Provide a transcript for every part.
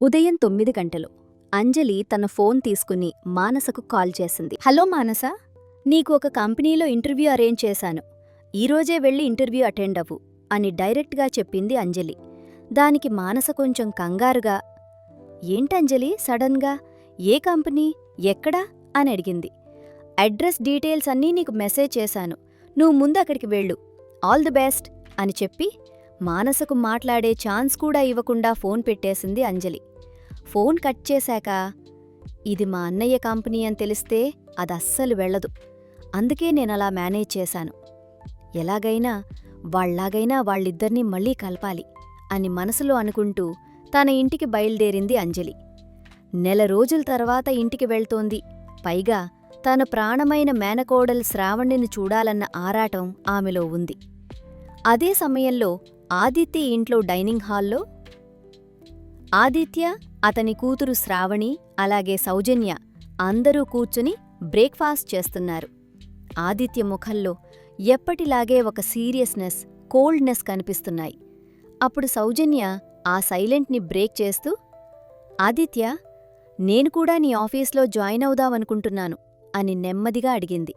ఉదయం 9 గంటలు అంజలి తన ఫోన్ తీసుకుని మానసకు కాల్ చేసింది. హలో మానస, నీకు ఒక కంపెనీలో ఇంటర్వ్యూ అరేంజ్ చేశాను. ఈరోజే వెళ్ళి ఇంటర్వ్యూ అటెండ్ అవ్వు అని డైరెక్ట్గా చెప్పింది అంజలి. దానికి మానస కొంచెం కంగారుగా, ఏంటంజలి సడన్గా, ఏ కంపెనీ, ఎక్కడా అని అడిగింది. అడ్రస్ డీటెయిల్స్ అన్నీ నీకు మెసేజ్ చేశాను, నువ్వు ముందు అక్కడికి వెళ్ళు, ఆల్ ది బెస్ట్ అని చెప్పి మానసకు మాట్లాడే ఛాన్స్ కూడా ఇవ్వకుండా ఫోన్ పెట్టేసింది అంజలి. ఫోన్ కట్ చేశాక, ఇది మా అన్నయ్య కంపెనీ అని తెలిస్తే అదస్సలు వెళ్ళదు, అందుకే నేనలా మేనేజ్ చేశాను. ఎలాగైనా వాళ్ళిద్దరినీ మళ్లీ కలపాలి అని మనసులో అనుకుంటూ తన ఇంటికి బయలుదేరింది అంజలి. నెల రోజుల తర్వాత ఇంటికి వెళ్తోంది. పైగా తన ప్రాణమైన మేనకోడలు శ్రావణిని చూడాలన్న ఆరాటం ఆమెలో ఉంది. అదే సమయంలో ఆదిత్య ఇంట్లో డైనింగ్ హాల్లో ఆదిత్య, అతని కూతురు శ్రావణి, అలాగే సౌజన్య అందరూ కూర్చుని బ్రేక్ఫాస్ట్ చేస్తున్నారు. ఆదిత్య ముఖంలో ఎప్పటిలాగే ఒక సీరియస్నెస్, కోల్డ్నెస్ కనిపిస్తున్నాయి. అప్పుడు సౌజన్య ఆ సైలెంట్ని బ్రేక్ చేస్తూ, ఆదిత్య, నేను కూడా నీ ఆఫీస్లో జాయిన్ అవుదామనుకుంటున్నాను అని నెమ్మదిగా అడిగింది.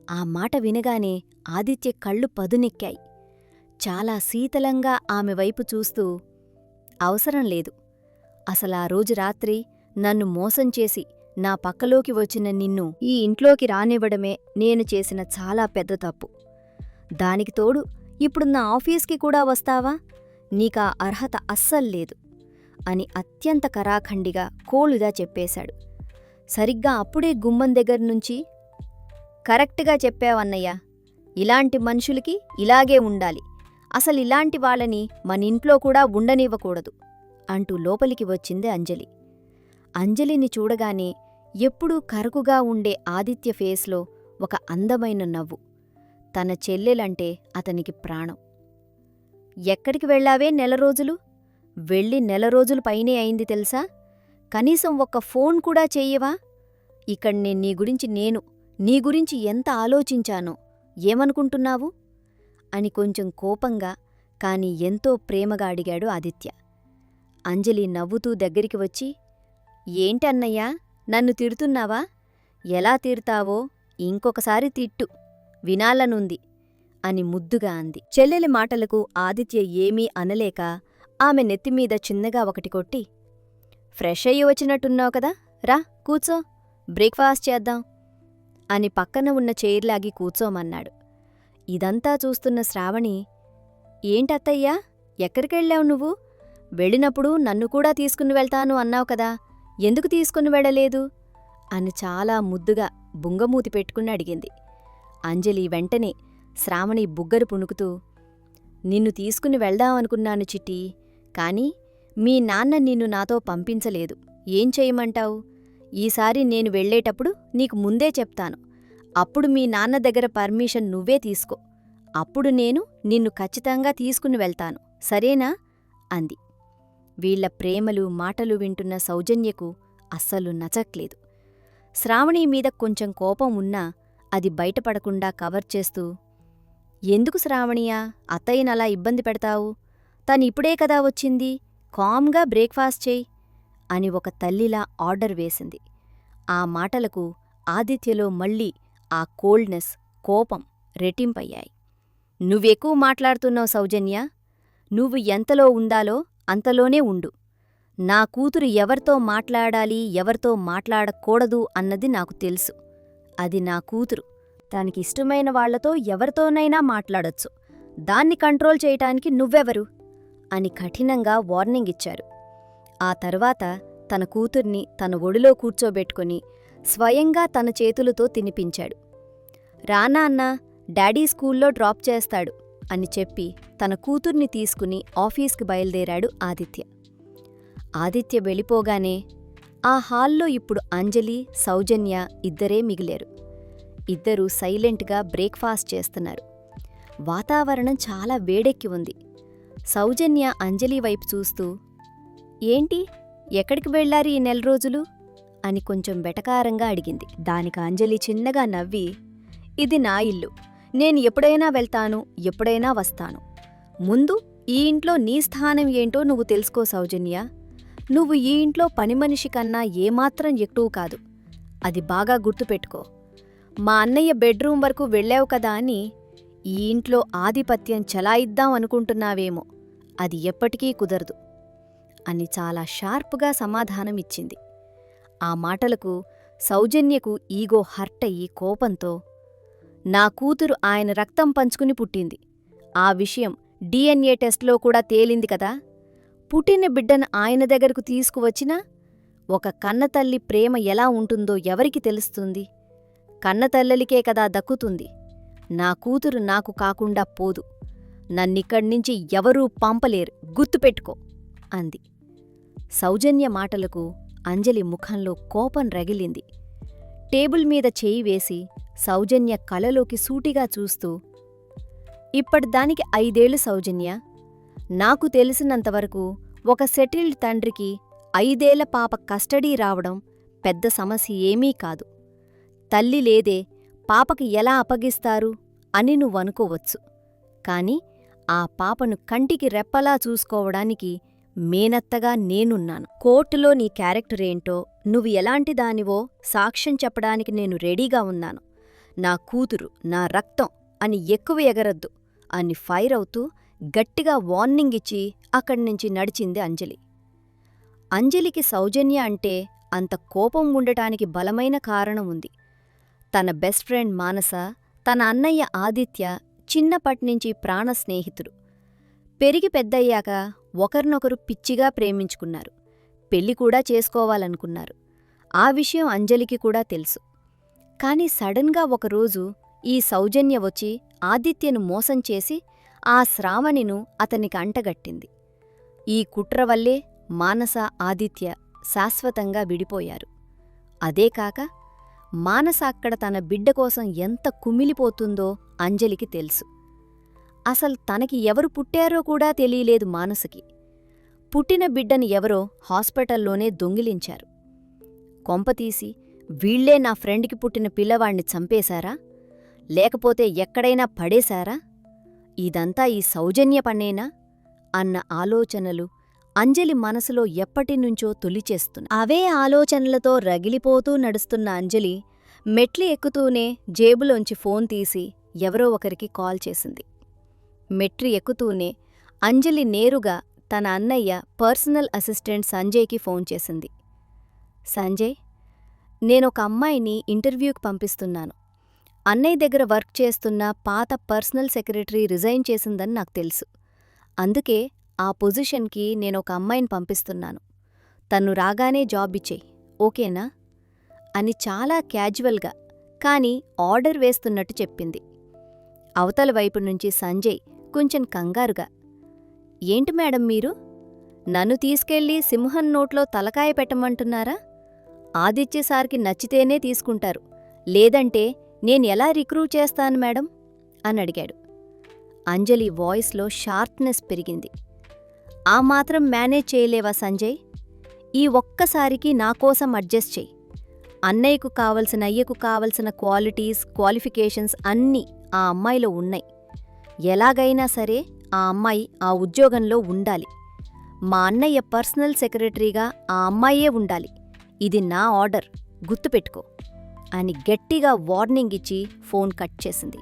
ఆ మాట వినగానే ఆదిత్య కళ్ళు పదునెక్కాయి. చాలా శీతలంగా ఆమె వైపు చూస్తూ, అవసరం లేదు. అసలా రోజు రాత్రి నన్ను మోసం చేసి నా పక్కలోకి వచ్చిన నిన్ను ఈ ఇంట్లోకి రానివ్వడమే నేను చేసిన చాలా పెద్ద తప్పు. దానికి తోడు ఇప్పుడు నా ఆఫీస్కి కూడా వస్తావా? నీకా అర్హత అస్సల్లేదు అని అత్యంత కరాఖండిగా, కోలుగా చెప్పేశాడు. సరిగ్గా అప్పుడే గుమ్మం దగ్గర్నుంచి, కరెక్ట్గా చెప్పావన్నయ్యా, ఇలాంటి మనుషులకి ఇలాగే ఉండాలి, అసలిలాంటి వాళ్ళని మనింట్లో కూడా ఉండనివ్వకూడదు అంటూ లోపలికి వచ్చింది అంజలి. అంజలిని చూడగానే ఎప్పుడూ కరుకుగా ఉండే ఆదిత్య ఫేస్లో ఒక అందమైన నవ్వు. తన చెల్లెలంటే అతనికి ప్రాణం. ఎక్కడికి వెళ్ళావే నెల రోజులు? వెళ్ళి నెల రోజులు పైనే అయింది తెలుసా? కనీసం ఒక్క ఫోన్ కూడా చెయ్యవా? ఇక్కడ నీ గురించి ఎంత ఆలోచించానో ఏమనుకుంటున్నావు అని కొంచెం కోపంగా కాని ఎంతో ప్రేమగా అడిగాడు ఆదిత్య. అంజలి నవ్వుతూ దగ్గరికి వచ్చి, ఏంటన్నయ్యా, నన్ను తిడుతున్నావా? ఎలా తిడతావో ఇంకొకసారి తిట్టు, వినాలనుంది అని ముద్దుగా అంది. చెల్లెలి మాటలకు ఆదిత్య ఏమీ అనలేక ఆమె నెత్తిమీద చిన్నగా ఒకటి కొట్టి, ఫ్రెష్ అయ్యి వచ్చినట్టున్నావు కదా, రా కూర్చో, బ్రేక్ఫాస్ట్ చేద్దాం అని పక్కన ఉన్న చైర్లాగి కూర్చోమన్నాడు. ఇదంతా చూస్తున్న శ్రావణి, ఏంటత్తయ్యా, ఎక్కడికెళ్ళావు నువ్వు? వెళ్ళినప్పుడు నన్ను కూడా తీసుకుని వెళ్తాను అన్నావు కదా, ఎందుకు తీసుకుని వెళ్ళలేదు అని చాలా ముద్దుగా బుంగమూతి పెట్టుకుని అడిగింది. అంజలి వెంటనే శ్రావణి బుగ్గరు పుణుకుతూ, నిన్ను తీసుకుని వెళ్దామనుకున్నాను చిట్టి, కాని మీ నాన్న నిన్ను నాతో పంపించలేదు, ఏం చేయమంటావు? ఈసారి నేను వెళ్ళేటప్పుడు నీకు ముందే చెప్తాను, అప్పుడు మీ నాన్న దగ్గర పర్మిషన్ నువ్వే తీసుకో, అప్పుడు నేను నిన్ను ఖచ్చితంగా తీసుకుని వెళ్తాను, సరేనా అంది. వీళ్ల ప్రేమలు, మాటలు వింటున్న సౌజన్యకు అస్సలు నచక్లేదు. శ్రావణి మీద కొంచెం కోపం ఉన్నా అది బయటపడకుండా కవర్ చేస్తూ, ఎందుకు శ్రావణియా అత్తయ్యనలా ఇబ్బంది పెడతావు? తనిప్పుడే కదా వచ్చింది, కామ్గా బ్రేక్ఫాస్ట్ చేయి అని ఒక తల్లిలా ఆర్డర్ వేసింది. ఆ మాటలకు ఆదిత్యలో మళ్ళీ ఆ కోల్డ్నెస్, కోపం రెట్టింపయ్యాయి. నువ్వెక్కువ మాట్లాడుతున్నావు సౌజన్య, నువ్వు ఎంతలో ఉండాలో అంతలోనే ఉండు. నా కూతురు ఎవరితో మాట్లాడాలి, ఎవరితో మాట్లాడకూడదు అన్నది నాకు తెలుసు. అది నా కూతురు, తనకిష్టమైన వాళ్లతో ఎవరితోనైనా మాట్లాడొచ్చు, దాన్ని కంట్రోల్ చేయటానికి నువ్వెవరు అని కఠినంగా వార్నింగ్ ఇచ్చారు. ఆ తర్వాత తన కూతుర్ని తన ఒడిలో కూర్చోబెట్టుకుని స్వయంగా తన చేతులతో తినిపించాడు. రానా అన్నా, డాడీ స్కూల్లో డ్రాప్ చేస్తాడు అని చెప్పి తన కూతుర్ని తీసుకుని ఆఫీస్కి బయలుదేరాడు ఆదిత్య. ఆదిత్య వెళ్ళిపోగానే ఆ హాల్లో ఇప్పుడు అంజలి, సౌజన్య ఇద్దరే మిగిలారు. ఇద్దరూ సైలెంట్గా బ్రేక్ఫాస్ట్ చేస్తున్నారు. వాతావరణం చాలా వేడెక్కి ఉంది. సౌజన్య అంజలి వైపు చూస్తూ, ఏంటి, ఎక్కడికి వెళ్లారు ఈ నెల రోజులు అని కొంచెం వెటకారంగా అడిగింది. దానికి అంజలి చిన్నగా నవ్వి, ఇది నా ఇల్లు, నేను ఎప్పుడైనా వెళ్తాను, ఎప్పుడైనా వస్తాను. ముందు ఈ ఇంట్లో నీ స్థానం ఏంటో నువ్వు తెలుసుకో సౌజన్య. నువ్వు ఈ ఇంట్లో పనిమనిషి కన్నా ఏమాత్రం ఎక్కువ కాదు. అది బాగా గుర్తుపెట్టుకో. మా అన్నయ్య బెడ్రూం వరకు వెళ్ళావు కదా అని ఈ ఇంట్లో ఆధిపత్యం చలాయిద్దాం అనుకుంటున్నావేమో. అది ఎప్పటికీ కుదరదు అని చాలా షార్పుగా సమాధానమిచ్చింది. ఆ మాటలకు సౌజన్యకు ఈగో హర్టయ్యి కోపంతో, నా కూతురు ఆయన రక్తం పంచుకుని పుట్టింది. ఆ విషయం DNA టెస్ట్లో కూడా తేలింది కదా. పుట్టిన బిడ్డను ఆయన దగ్గరకు తీసుకువచ్చినా ఒక కన్నతల్లి ప్రేమ ఎలా ఉంటుందో ఎవరికి తెలుస్తుంది? కన్నతల్లలికే కదా దక్కుతుంది. నా కూతురు నాకు కాకుండా పోదు. నన్నిక్కడ్నించి ఎవరూ పంపలేరు, గుర్తుపెట్టుకో అంది. సౌజన్య మాటలకు అంజలి ముఖంలో కోపం రగిలింది. టేబుల్ మీద చేయి వేసి సౌజన్య కలలోకి సూటిగా చూస్తూ, ఇప్పటిదానికి 5 ఏళ్లు సౌజన్య. నాకు తెలిసినంతవరకు ఒక సెటిల్డ్ తండ్రికి 5 ఏళ్ల పాప కస్టడీ రావడం పెద్ద సమస్య ఏమీ కాదు. తల్లి లేదే పాపకి ఎలా అప్పగిస్తారు అని నువ్వనుకోవచ్చు. కాని ఆ పాపను కంటికి రెప్పలా చూసుకోవడానికి మేనత్తగా నేనున్నాను. కోర్టులో నీ క్యారెక్టరేంటో, నువ్వు ఎలాంటిదానివో సాక్ష్యం చెప్పడానికి నేను రెడీగా ఉన్నాను. నా కూతురు, నా రక్తం అని ఎక్కువ ఎగరద్దు అని ఫైర్ అవుతూ గట్టిగా వార్నింగ్ ఇచ్చి అక్కడ్నించి నడిచింది అంజలి. అంజలికి సౌజన్య అంటే అంత కోపం ఉండటానికి బలమైన కారణం ఉంది. తన బెస్ట్ ఫ్రెండ్ మానస, తన అన్నయ్య ఆదిత్య చిన్నపట్నుంచి ప్రాణ స్నేహితుడు. పెరిగి పెద్దయ్యాక ఒకరినొకరు పిచ్చిగా ప్రేమించుకున్నారు. పెళ్లి కూడా చేసుకోవాలనుకున్నారు. ఆ విషయం అంజలికి కూడా తెలుసు. కాని సడన్గా ఒకరోజు ఈ సౌజన్య వచ్చి ఆదిత్యను మోసం చేసి ఆ శ్రావణిను అతనికి అంటగట్టింది. ఈ కుట్ర వల్లే మానస, ఆదిత్య శాశ్వతంగా విడిపోయారు. అదేకాక మానస అక్కడ తన బిడ్డ కోసం ఎంత కుమిలిపోతుందో అంజలికి తెలుసు. అసలు తనకి ఎవరు పుట్టారో కూడా తెలియలేదు మానసకి. పుట్టిన బిడ్డని ఎవరో హాస్పిటల్లోనే దొంగిలించారు. కొంపతీసి వీళ్లే నా ఫ్రెండ్కి పుట్టిన పిల్లవాణ్ణి చంపేశారా? లేకపోతే ఎక్కడైనా పడేశారా? ఇదంతా ఈ సౌజన్య పనేనా అన్న ఆలోచనలు అంజలి మనసులో ఎప్పటినుంచో తొలిచేస్తున్నా. అవే ఆలోచనలతో రగిలిపోతూ నడుస్తున్న అంజలి మెట్లు ఎక్కుతూనే జేబులోంచి ఫోన్ తీసి ఎవరో ఒకరికి కాల్ చేసింది. మెట్రి ఎక్కుతూనే అంజలి నేరుగా తన అన్నయ్య పర్సనల్ అసిస్టెంట్ సంజయ్కి ఫోన్ చేసింది. సంజయ్, నేనొక అమ్మాయిని ఇంటర్వ్యూకి పంపిస్తున్నాను. అన్నయ్య దగ్గర వర్క్ చేస్తున్న పాత పర్సనల్ సెక్రటరీ రిజైన్ చేసిందని నాకు తెలుసు. అందుకే ఆ పొజిషన్కి నేనొక అమ్మాయిని పంపిస్తున్నాను. తన్ను రాగానే జాబ్ ఇచ్చేయ్, ఓకేనా అని చాలా క్యాజువల్గా కాని ఆర్డర్ వేస్తున్నట్టు చెప్పింది. అవతల వైపు నుంచి సంజయ్ కొంచెం కంగారుగా, ఏంటి మేడం మీరు? నన్ను తీసుకెళ్ళి సింహం నోట్లో తలకాయ పెట్టమంటున్నారా? ఆదిత్య సార్కి నచ్చితేనే తీసుకుంటారు, లేదంటే నేనెలా రిక్రూట్ చేస్తాను మేడం అని అడిగాడు. అంజలి వాయిస్లో షార్ప్నెస్ పెరిగింది. ఆ మాత్రం మేనేజ్ చేయలేవా సంజయ్? ఈ ఒక్కసారికి నాకోసం అడ్జస్ట్ చెయ్యి. అన్నయ్యకు కావలసిన అయ్యకు కావలసిన క్వాలిఫికేషన్స్ అన్నీ ఆ అమ్మాయిలో ఉన్నాయి. ఎలాగైనా సరే ఆ అమ్మాయి ఆ ఉద్యోగంలో ఉండాలి. మా అన్నయ్య పర్సనల్ సెక్రటరీగా ఆ అమ్మాయే ఉండాలి. ఇది నా ఆర్డర్, గుర్తుపెట్టుకో అని గట్టిగా వార్నింగ్ ఇచ్చి ఫోన్ కట్ చేసింది.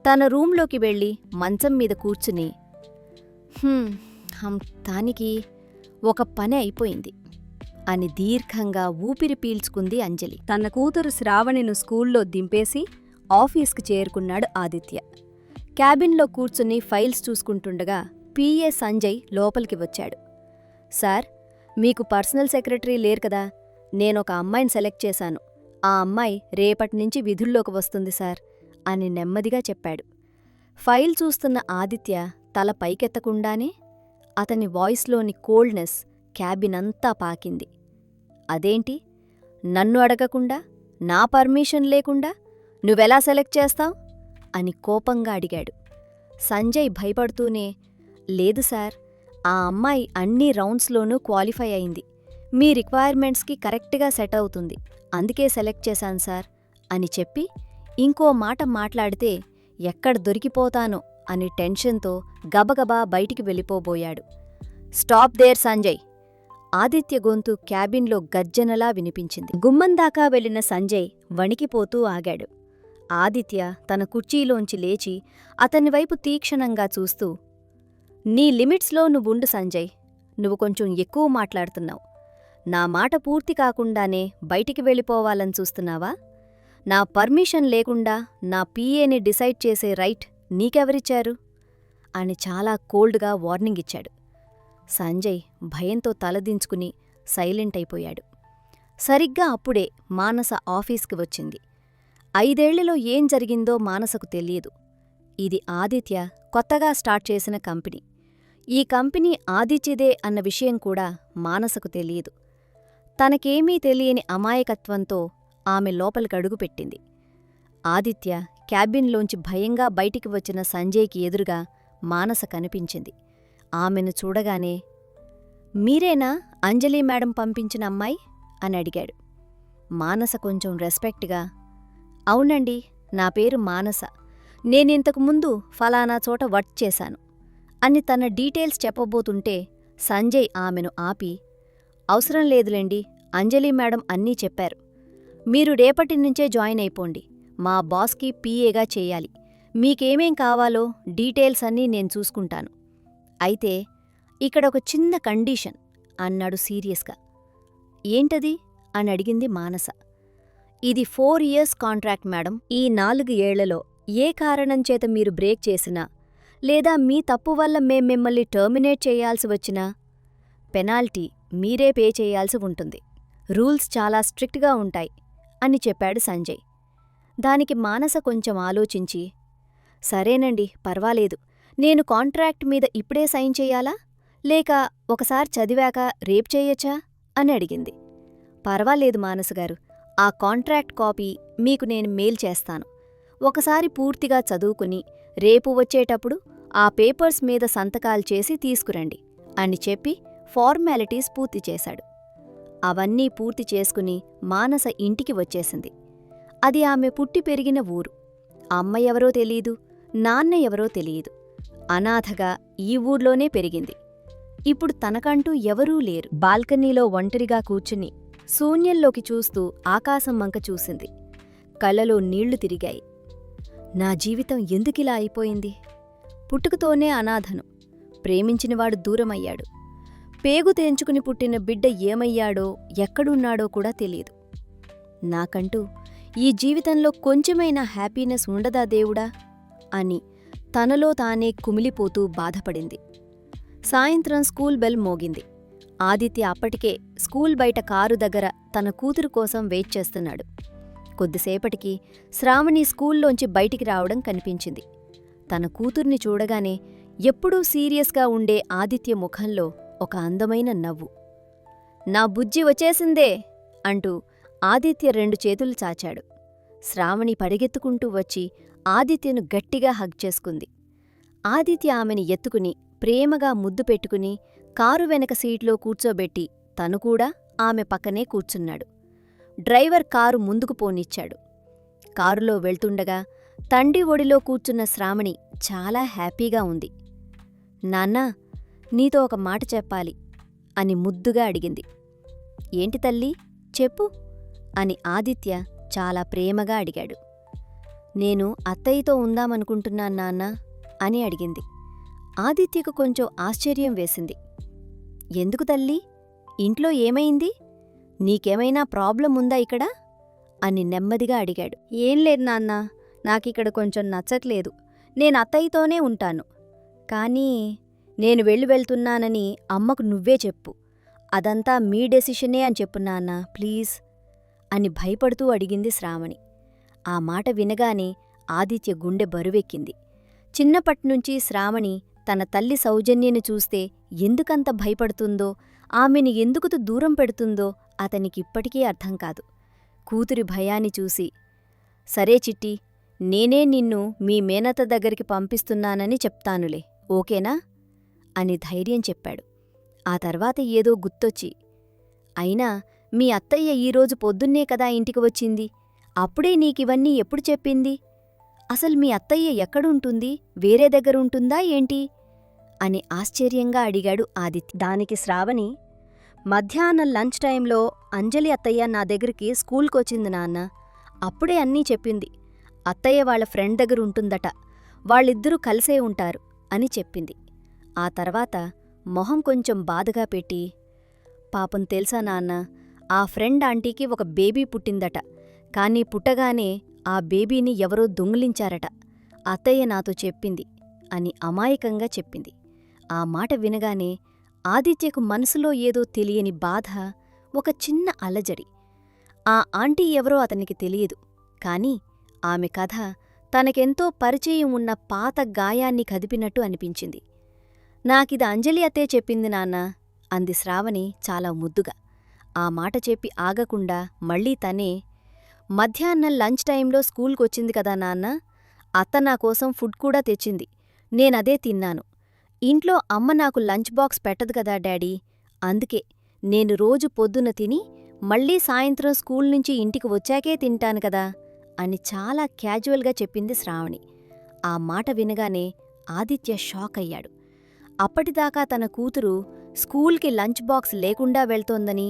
తన రూంలోకి వెళ్ళి మంచం మీద కూర్చుని, దానికి ఒక పని అయిపోయింది అని దీర్ఘంగా ఊపిరి పీల్చుకుంది అంజలి. తన కూతురు శ్రావణిను స్కూల్లో దింపేసి ఆఫీస్కి చేరుకున్నాడు ఆదిత్య. క్యాబిన్లో కూర్చుని ఫైల్స్ చూసుకుంటుండగా పిఏ సంజయ్ లోపలికి వచ్చాడు. సార్, మీకు పర్సనల్ సెక్రటరీ లేరు కదా, నేనొక అమ్మాయిని సెలెక్ట్ చేశాను. ఆ అమ్మాయి రేపటినుంచి విధుల్లోకి వస్తుంది సార్ అని నెమ్మదిగా చెప్పాడు. ఫైల్ చూస్తున్న ఆదిత్య తల పైకెత్తకుండానే అతని వాయిస్లోని కోల్డ్నెస్ క్యాబినంతా పాకింది. అదేంటి, నన్ను అడగకుండా, నా పర్మిషన్ లేకుండా నువ్వెలా సెలెక్ట్ చేస్తావ్ అని కోపంగా అడిగాడు. సంజయ్ భయపడుతూనే, లేదు సార్, ఆ అమ్మాయి అన్ని రౌండ్స్లోనూ క్వాలిఫై అయింది. మీ రిక్వైర్మెంట్స్కి కరెక్ట్గా సెట్ అవుతుంది, అందుకే సెలెక్ట్ చేశాను సార్ అని చెప్పి ఇంకో మాట మాట్లాడితే ఎక్కడ దొరికిపోతానో అని టెన్షన్తో గబగబా బయటికి వెళ్ళిపోబోయాడు. స్టాప్ దేర్ సంజయ్ ఆదిత్య గొంతు క్యాబిన్లో గర్జనలా వినిపించింది. గుమ్మందాకా వెళ్లిన సంజయ్ వణికిపోతూ ఆగాడు. ఆదిత్య తన కుర్చీలోంచి లేచి అతనివైపు తీక్షణంగా చూస్తూ, నీ లిమిట్స్లో నువ్వుండు సంజయ్. నువ్వు కొంచెం ఎక్కువ మాట్లాడుతున్నావు. నా మాట పూర్తి కాకుండానే బయటికి వెళ్ళిపోవాలని చూస్తున్నావా? నా పర్మిషన్ లేకుండా నా పీఏని డిసైడ్ చేసే రైట్ నీకెవరిచ్చారు? అని చాలా కోల్డ్గా వార్నింగ్ ఇచ్చాడు. సంజయ్ భయంతో తలదించుకుని సైలెంట్ అయిపోయాడు. సరిగ్గా అప్పుడే మానస ఆఫీస్కి వచ్చింది. 5 ఏళ్లలో ఏం జరిగిందో మానసకు తెలియదు. ఇది ఆదిత్య కొత్తగా స్టార్ట్ చేసిన కంపెనీ. ఈ కంపెనీ ఆదిత్యదే అన్న విషయం కూడా మానసకు తెలియదు. తనకేమీ తెలియని అమాయకత్వంతో ఆమె లోపలికడుగుపెట్టింది. ఆదిత్య క్యాబిన్లోంచి భయంగా బయటికి వచ్చిన సంజయ్కి ఎదురుగా మానస కనిపించింది. ఆమెను చూడగానే, మీరేనా అంజలి మేడం పంపించిన అమ్మాయి అని అడిగాడు. మానస కొంచెం రెస్పెక్ట్గా, అవునండి, నా పేరు మానస. నేనింతకు ముందు ఫలానా చోట వర్క్ చేశాను అని తన డీటెయిల్స్ చెప్పబోతుంటే సంజయ్ ఆమెను ఆపి, అవసరం లేదులేండి, అంజలి మేడం అన్నీ చెప్పారు. మీరు రేపటి నుంచే జాయిన్ అయిపోండి. మా బాస్కి పీఏగా చేయాలి. మీకేమేం కావాలో డీటెయిల్స్ అన్నీ నేను చూసుకుంటాను. అయితే ఇక్కడొక చిన్న కండీషన్ అన్నాడు సీరియస్గా. ఏంటది అని అడిగింది మానస. ఇది 4 years కాంట్రాక్ట్ మేడం. ఈ 4 ఏళ్లలో ఏ కారణం చేత మీరు బ్రేక్ చేసినా లేదా మీ తప్పు వల్ల మేం మిమ్మల్ని టర్మినేట్ చేయాల్సి వచ్చినా పెనాల్టీ మీరే పే చేయాల్సి ఉంటుంది. రూల్స్ చాలా స్ట్రిక్ట్గా ఉంటాయి అని చెప్పాడు సంజయ్. దానికి మానస కొంచెం ఆలోచించి, సరేనండి, పర్వాలేదు. నేను కాంట్రాక్ట్ మీద ఇప్పుడే సైన్ చెయ్యాలా, లేక ఒకసారి చదివాక రేపు చేయొచ్చా అని అడిగింది. పర్వాలేదు మానసగారు, ఆ కాంట్రాక్ట్ కాపీ మీకు నేను మెయిల్ చేస్తాను. ఒకసారి పూర్తిగా చదువుకుని రేపు వచ్చేటప్పుడు ఆ పేపర్స్ మీద సంతకాలు చేసి తీసుకురండి అని చెప్పి ఫార్మాలిటీస్ పూర్తి చేశాడు. అవన్నీ పూర్తి చేసుకుని మానస ఇంటికి వచ్చేసింది. అది ఆమె పుట్టి పెరిగిన ఊరు. అమ్మ ఎవరో తెలీదు, నాన్న ఎవరో తెలియదు. అనాథగా ఈ ఊర్లోనే పెరిగింది. ఇప్పుడు తనకంటూ ఎవరూ లేరు. బాల్కనీలో ఒంటరిగా కూర్చుని శూన్యంలోకి చూస్తూ ఆకాశం వంక చూసింది. కళ్ళలో నీళ్లు తిరిగాయి. నా జీవితం ఎందుకిలా అయిపోయింది? పుట్టుకతోనే అనాథను. ప్రేమించినవాడు దూరమయ్యాడు. పేగు తెంచుకుని పుట్టిన బిడ్డ ఏమయ్యాడో ఎక్కడున్నాడో కూడా తెలీదు. నాకంటూ ఈ జీవితంలో కొంచెమైనా హ్యాపీనెస్ ఉండదా దేవుడా అని తనలో తానే కుమిలిపోతూ బాధపడింది. సాయంత్రం స్కూల్ బెల్ మోగింది. ఆదిత్య అప్పటికే స్కూల్ బయట కారు దగ్గర తన కూతురు కోసం వెయిట్ చేస్తున్నాడు. కొద్దిసేపటికి శ్రావణి స్కూల్లోంచి బయటికి రావడం కనిపించింది. తన కూతుర్ని చూడగానే ఎప్పుడూ సీరియస్గా ఉండే ఆదిత్య ముఖంలో ఒక అందమైన నవ్వు. నా బుజ్జి వచ్చేసిందే అంటూ ఆదిత్య 2 చేతులు చాచాడు. శ్రావణి పరిగెత్తుకుంటూ వచ్చి ఆదిత్యను గట్టిగా హగ్ చేసుకుంది. ఆదిత్య ఆమెని ఎత్తుకుని ప్రేమగా ముద్దు పెట్టుకుని కారు వెనక సీట్లో కూర్చోబెట్టి తను కూడా ఆమె పక్కనే కూర్చున్నాడు. డ్రైవర్ కారు ముందుకు పోనిచ్చాడు. కారులో వెళ్తుండగా తండ్రి ఒడిలో కూర్చున్న శ్రావణి చాలా హ్యాపీగా ఉంది. నాన్నా, నీతో ఒక మాట చెప్పాలి అని ముద్దుగా అడిగింది. ఏంటి తల్లీ, చెప్పు అని ఆదిత్య చాలా ప్రేమగా అడిగాడు. నేను అత్తయ్యతో ఉందామనుకుంటున్నాను నాన్నా అని అడిగింది. ఆదిత్యకు కొంచెం ఆశ్చర్యం వేసింది. ఎందుకు తల్లీ, ఇంట్లో ఏమైంది? నీకేమైనా ప్రాబ్లం ఉందా ఇక్కడ అని నెమ్మదిగా అడిగాడు. ఏం లేదు నాన్నా, నాకిక్కడ కొంచెం నచ్చట్లేదు. నేను అత్తయ్యతోనే ఉంటాను. కానీ నేను వెళ్తున్నానని అమ్మకు నువ్వే చెప్పు. అదంతా మీ డెసిషనే అని చెప్పు నాన్నా, ప్లీజ్ అని భయపడుతూ అడిగింది శ్రావణి. ఆ మాట వినగానే ఆదిత్య గుండె బరువెక్కింది. చిన్నపట్నుంచి శ్రావణి తన తల్లి సౌజన్యని చూస్తే ఎందుకంత భయపడుతుందో, ఆమెని ఎందుకు దూరం పెడుతుందో అతనికిప్పటికీ అర్థం కాదు. కూతురి భయాన్ని చూసి, సరే చిట్టి, నేనే నిన్ను మీ మేనత్త దగ్గరికి పంపిస్తున్నానని చెప్తానులే, ఓకేనా అని ధైర్యం చెప్పాడు. ఆ తర్వాత ఏదో గుర్తొచ్చి, అయినా మీ అత్తయ్య ఈరోజు పొద్దున్నే కదా ఇంటికి వచ్చింది, అప్పుడే నీకివన్నీ ఎప్పుడు చెప్పింది? అసలు మీ అత్తయ్య ఎక్కడుంటుంది? వేరే దగ్గరుంటుందా ఏంటి అని ఆశ్చర్యంగా అడిగాడు ఆదిత్య. దానికి శ్రావణి, మధ్యాహ్నం లంచ్ టైంలో అంజలి అత్తయ్య నా దగ్గరికి స్కూల్కొచ్చింది నాన్న. అప్పుడే అన్నీ చెప్పింది. అత్తయ్య వాళ్ళ ఫ్రెండ్ దగ్గరుంటుందట, వాళ్ళిద్దరూ కలిసే ఉంటారు అని చెప్పింది. ఆ తర్వాత మొహం కొంచెం బాధగా పెట్టి, పాపం తెలుసా నాన్న, ఆ ఫ్రెండ్ ఆంటీకి ఒక బేబీ పుట్టిందట. కానీ పుట్టగానే ఆ బేబీని ఎవరో దొంగిలించారట. అత్తయ్య నాతో చెప్పింది అని అమాయకంగా చెప్పింది. ఆ మాట వినగానే ఆదిత్యకు మనసులో ఏదో తెలియని బాధ, ఒక చిన్న అలజడి. ఆ ఆంటీ ఎవరో అతనికి తెలియదు, కాని ఆమె కథ తనకెంతో పరిచయం ఉన్న పాత గాయాన్ని కదిపినట్టు అనిపించింది. నాకిది అంజలి అత్తే చెప్పింది నాన్నా, అంది శ్రావణి చాలా ముద్దుగా. ఆ మాట చెప్పి ఆగకుండా మళ్లీ తనే, మధ్యాహ్నం లంచ్ టైంలో స్కూల్కొచ్చింది కదా నాన్న, అత్త నాకోసం ఫుడ్ కూడా తెచ్చింది. నేనదే తిన్నాను. ఇంట్లో అమ్మ నాకు లంచ్ బాక్స్ పెట్టదు కదా డాడీ, అందుకే నేను రోజు పొద్దున తిని మళ్లీ సాయంత్రం స్కూల్ నుంచి ఇంటికి వచ్చాకే తింటాను కదా అని చాలా క్యాజువల్గా చెప్పింది శ్రావణి. ఆ మాట వినగానే ఆదిత్య షాక్ అయ్యాడు. అప్పటిదాకా తన కూతురు స్కూల్కి లంచ్ బాక్స్ లేకుండా వెళ్తోందని,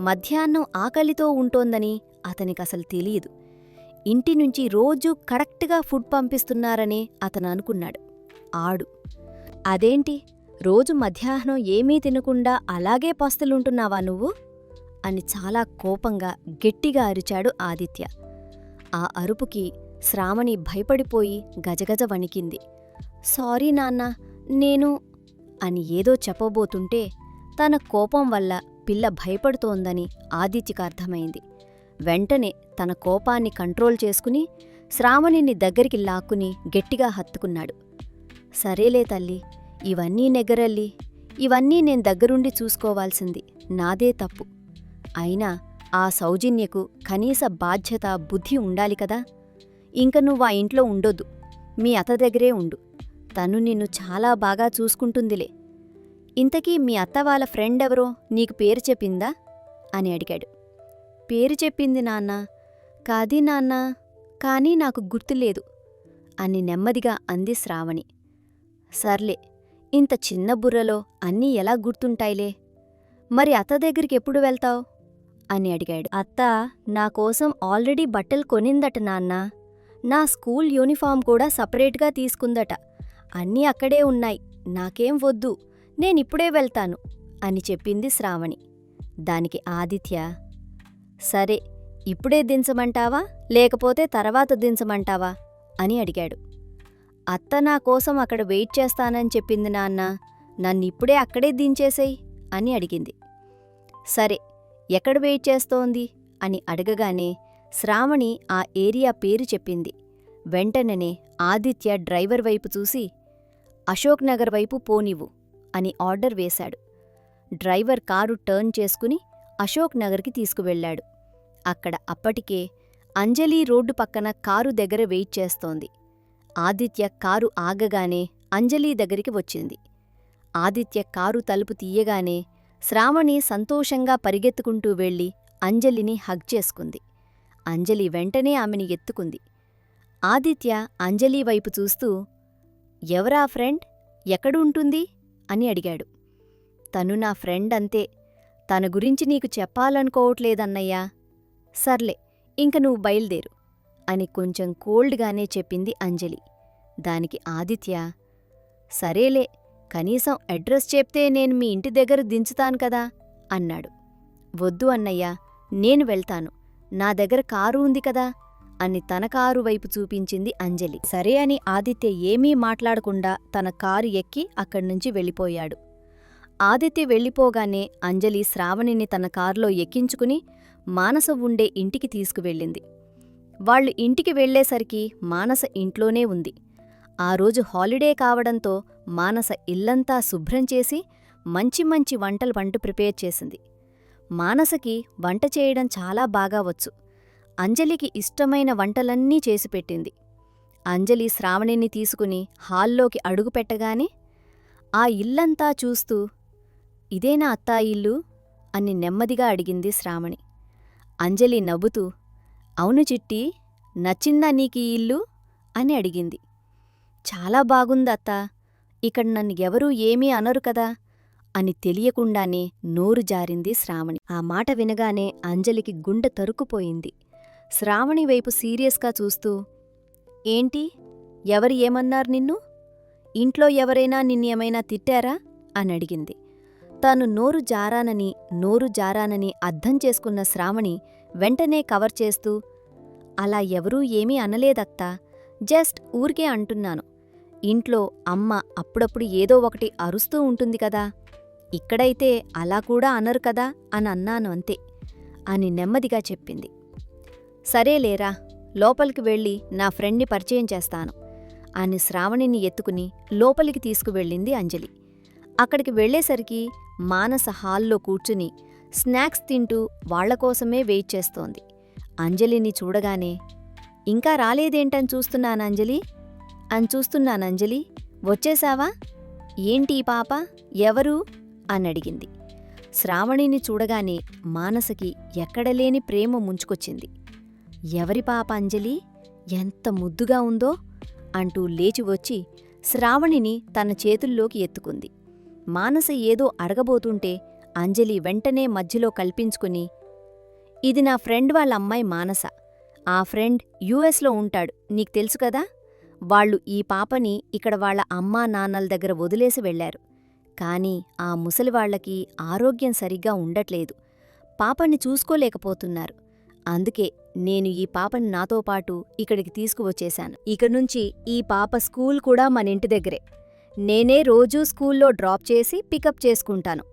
మధ్యాహ్నం ఆకలితో ఉంటోందని అతనికసలు తెలియదు. ఇంటినుంచి రోజూ కరెక్ట్గా ఫుడ్ పంపిస్తున్నారనే అతననుకున్నాడు. అదేంటి, రోజు మధ్యాహ్నం ఏమీ తినకుండా అలాగే పస్తులుంటున్నావా నువ్వు అని చాలా కోపంగా గట్టిగా అరిచాడు ఆదిత్య. ఆ అరుపుకి శ్రావణి భయపడిపోయి గజగజ వణికింది. సారీ నాన్నా, నేను అని ఏదో చెప్పబోతుంటే తన కోపం వల్ల పిల్ల భయపడుతోందని ఆదిత్యకర్థమైంది. వెంటనే తన కోపాన్ని కంట్రోల్ చేసుకుని శ్రావణిని దగ్గరికి లాక్కుని గట్టిగా హత్తుకున్నాడు. సరేలే తల్లి, ఇవన్నీ నెగ్గరల్లి, ఇవన్నీ నేను దగ్గరుండి చూసుకోవాల్సింది నాదే తప్పు. అయినా ఆ సౌజన్యకు కనీస బాధ్యత, బుద్ధి ఉండాలి కదా. ఇంక నువ్వా ఇంట్లో ఉండొద్దు, మీ అత్త దగ్గరే ఉండు. తను నిన్ను చాలా బాగా చూసుకుంటుందిలే. ఇంతకీ మీ అత్త వాళ్ళ ఫ్రెండెవరో నీకు పేరు చెప్పిందా అని అడిగాడు. పేరు చెప్పింది నాన్నా, కాదీ నాన్నా, కానీ నాకు గుర్తులేదు అని నెమ్మదిగా అంది శ్రావణి. సర్లే, ఇంత చిన్న బుర్రలో అన్నీ ఎలా గుర్తుంటాయిలే. మరి అత్త దగ్గరికెప్పుడు వెళ్తావ్ అని అడిగాడు. అత్త నాకోసం ఆల్రెడీ బట్టలు కొనిందట నాన్నా. నా స్కూల్ యూనిఫామ్ కూడా సపరేట్గా తీసుకుందట. అన్నీ అక్కడే ఉన్నాయి, నాకేం వద్దు, నేనిప్పుడే వెళ్తాను అని చెప్పింది శ్రావణి. దానికి ఆదిత్య, సరే, ఇప్పుడే దించమంటావా లేకపోతే తర్వాత దించమంటావా అని అడిగాడు. అత్త నా కోసం అక్కడ వెయిట్ చేస్తానని చెప్పింది నాన్న, నన్నిప్పుడే అక్కడే దించేసేయ్ అని అడిగింది. సరే, ఎక్కడ వెయిట్ చేస్తోంది అని అడగగానే శ్రావణి ఆ ఏరియా పేరు చెప్పింది. వెంటనే ఆదిత్య డ్రైవర్ వైపు చూసి, అశోక్ నగర్ వైపు పోనివ్వు అని ఆర్డర్ వేశాడు. డ్రైవర్ కారు టర్న్ చేసుకుని అశోక్ నగర్కి తీసుకువెళ్లాడు. అక్కడ అప్పటికే అంజలి రోడ్డు పక్కన కారు దగ్గర వెయిట్ చేస్తోంది. ఆదిత్య కారు ఆగగానే అంజలి దగ్గరికి వచ్చింది. ఆదిత్య కారు తలుపు తీయగానే శ్రావణి సంతోషంగా పరిగెత్తుకుంటూ వెళ్లి అంజలిని హగ్ చేసుకుంది. అంజలి వెంటనే ఆమెని ఎత్తుకుంది. ఆదిత్య అంజలి వైపు చూస్తూ, ఎవరా ఫ్రెండ్, ఎక్కడుంటుంది అని అడిగాడు. తను నా ఫ్రెండ్ అంతే, తన గురించి నీకు చెప్పాలనుకోవట్లేదన్నయ్యా. సర్లే, ఇంక నువ్వు బయల్దేరు అని కొంచెం కోల్డ్గానే చెప్పింది అంజలి. దానికి ఆదిత్య, సరేలే, కనీసం అడ్రస్ చెప్తే నేను మీ ఇంటి దగ్గర దించుతాను కదా అన్నాడు. వద్దు అన్నయ్యా, నేను వెళ్తాను, నా దగ్గర కారు ఉంది కదా అని తన కారు వైపు చూపించింది అంజలి. సరే అని ఆదిత్య ఏమీ మాట్లాడకుండా తన కారు ఎక్కి అక్కడ్నుంచి వెళ్ళిపోయాడు. ఆదిత్య వెళ్ళిపోగానే అంజలి శ్రావణిని తన కారులో ఎక్కించుకుని మానస ఉండే ఇంటికి తీసుకువెళ్ళింది. వాళ్ళు ఇంటికి వెళ్లేసరికి మానస ఇంట్లోనే ఉంది. ఆ రోజు హాలిడే కావడంతో మానస ఇల్లంతా శుభ్రం చేసి మంచి మంచి వంటలు ప్రిపేర్ చేసింది. మానసకి వంట చేయడం చాలా బాగా వచ్చు. అంజలికి ఇష్టమైన వంటలన్నీ చేసిపెట్టింది. అంజలి శ్రావణిని తీసుకుని హాల్లోకి అడుగుపెట్టగానే ఆ ఇల్లంతా చూస్తూ, ఇదేనా అత్తా ఇల్లు అని నెమ్మదిగా అడిగింది శ్రావణి. అంజలి నవ్వుతూ, అవును చిట్టి, నచ్చిందా నీకీ ఇల్లు అని అడిగింది. చాలా బాగుందత్తా, ఇక్కడ నన్ను ఎవరూ ఏమీ అనరు కదా, అని తెలియకుండానే నోరు జారింది శ్రావణి. ఆ మాట వినగానే అంజలికి గుండె తరుక్కుపోయింది. శ్రావణి వైపు సీరియస్గా చూస్తూ, ఏంటి, ఎవరు ఏమన్నారు నిన్ను? ఇంట్లో ఎవరైనా నిన్నేమైనా తిట్టారా అనడిగింది. తాను నోరు జారానని అర్థం చేసుకున్న శ్రావణి వెంటనే కవర్ చేస్తూ, అలా ఎవరూ ఏమీ అనలేదత్తా, జస్ట్ ఊరికే అంటున్నాను. ఇంట్లో అమ్మ అప్పుడప్పుడు ఏదో ఒకటి అరుస్తూ ఉంటుంది కదా, ఇక్కడైతే అలా కూడా అనరు కదా అని అన్నాను అంతే అని నెమ్మదిగా చెప్పింది. సరేలేరా, లోపలికి వెళ్ళి నా ఫ్రెండ్ని పరిచయం చేస్తాను అని శ్రావణిని ఎత్తుకుని లోపలికి తీసుకువెళ్ళింది అంజలి. అక్కడికి వెళ్లేసరికి మానస హాల్లో కూర్చుని స్నాక్స్ తింటూ వాళ్లకోసమే వెయిట్ చేస్తోంది. అంజలిని చూడగానే, ఇంకా రాలేదేంటని చూస్తున్నానంజలి, వచ్చేశావా? ఏంటి ఈ పాప, ఎవరు అనడిగింది. శ్రావణిని చూడగానే మానసకి ఎక్కడలేని ప్రేమ ముంచుకొచ్చింది. ఎవరి పాప అంజలి, ఎంత ముద్దుగా ఉందో అంటూ లేచి వచ్చి శ్రావణిని తన చేతుల్లోకి ఎత్తుకుంది. మానస ఏదో అడగబోతుంటే అంజలి వెంటనే మధ్యలో కల్పించుకుని, ఇది నా ఫ్రెండ్ వాళ్ళ అమ్మాయి మానస. ఆ ఫ్రెండ్ యుఎస్లో ఉంటాడు, నీకు తెలుసు కదా. వాళ్ళు ఈ పాపని ఇక్కడ వాళ్ళ అమ్మా నాన్నల దగ్గర వదిలేసి వెళ్లారు. కాని ఆ ముసలివాళ్లకి ఆరోగ్యం సరిగ్గా ఉండట్లేదు, పాపని చూసుకోలేకపోతున్నారు. అందుకే నేను ఈ పాపని నాతోపాటు ఇక్కడికి తీసుకువచ్చేశాను. ఇకనుంచి ఈ పాప స్కూల్ కూడా మనింటి దగ్గరే. నేనే రోజూ స్కూల్లో డ్రాప్ చేసి పికప్ చేసుకుంటాను.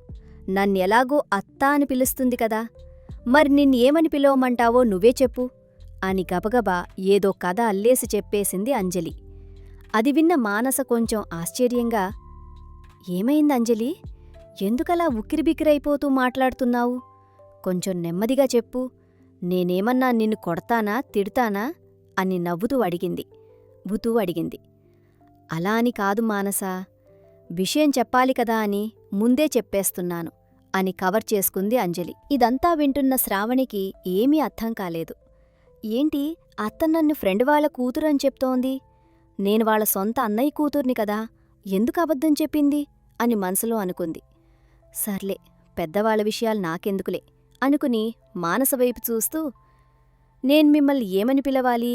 నన్నెలాగో అత్తా అని పిలుస్తుంది కదా, మరి నిన్నేమని పిలవమంటావో నువ్వే చెప్పు అని గబగబా ఏదో కథ అల్లేసి చెప్పేసింది అంజలి. అది విన్న మానస కొంచెం ఆశ్చర్యంగా, ఏమైందంజలి, ఎందుకలా ఉక్కిరిబిక్కిరైపోతూ మాట్లాడుతున్నావు? కొంచెం నెమ్మదిగా చెప్పు, నేనేమన్నా నిన్ను కొడతానా తిడతానా అని నవ్వుతూ అడిగింది. అలా అని కాదు మానసా, విషయం చెప్పాలి కదా అని ముందే చెప్పేస్తున్నాను అని కవర్ చేసుకుంది అంజలి. ఇదంతా వింటున్న శ్రావణికి ఏమీ అర్థం కాలేదు. ఏంటి, అత్త నన్ను ఫ్రెండ్ వాళ్ళ కూతురని చెప్తోంది, నేను వాళ్ళ సొంత అన్నయ్య కూతుర్ని కదా, ఎందుకు అబద్ధం చెప్పింది అని మనసులో అనుకుంది. సర్లే, పెద్దవాళ్ల విషయాలు నాకెందుకులే అనుకుని మానసవైపు చూస్తూ, నేను మిమ్మల్ని ఏమని పిలవాలి?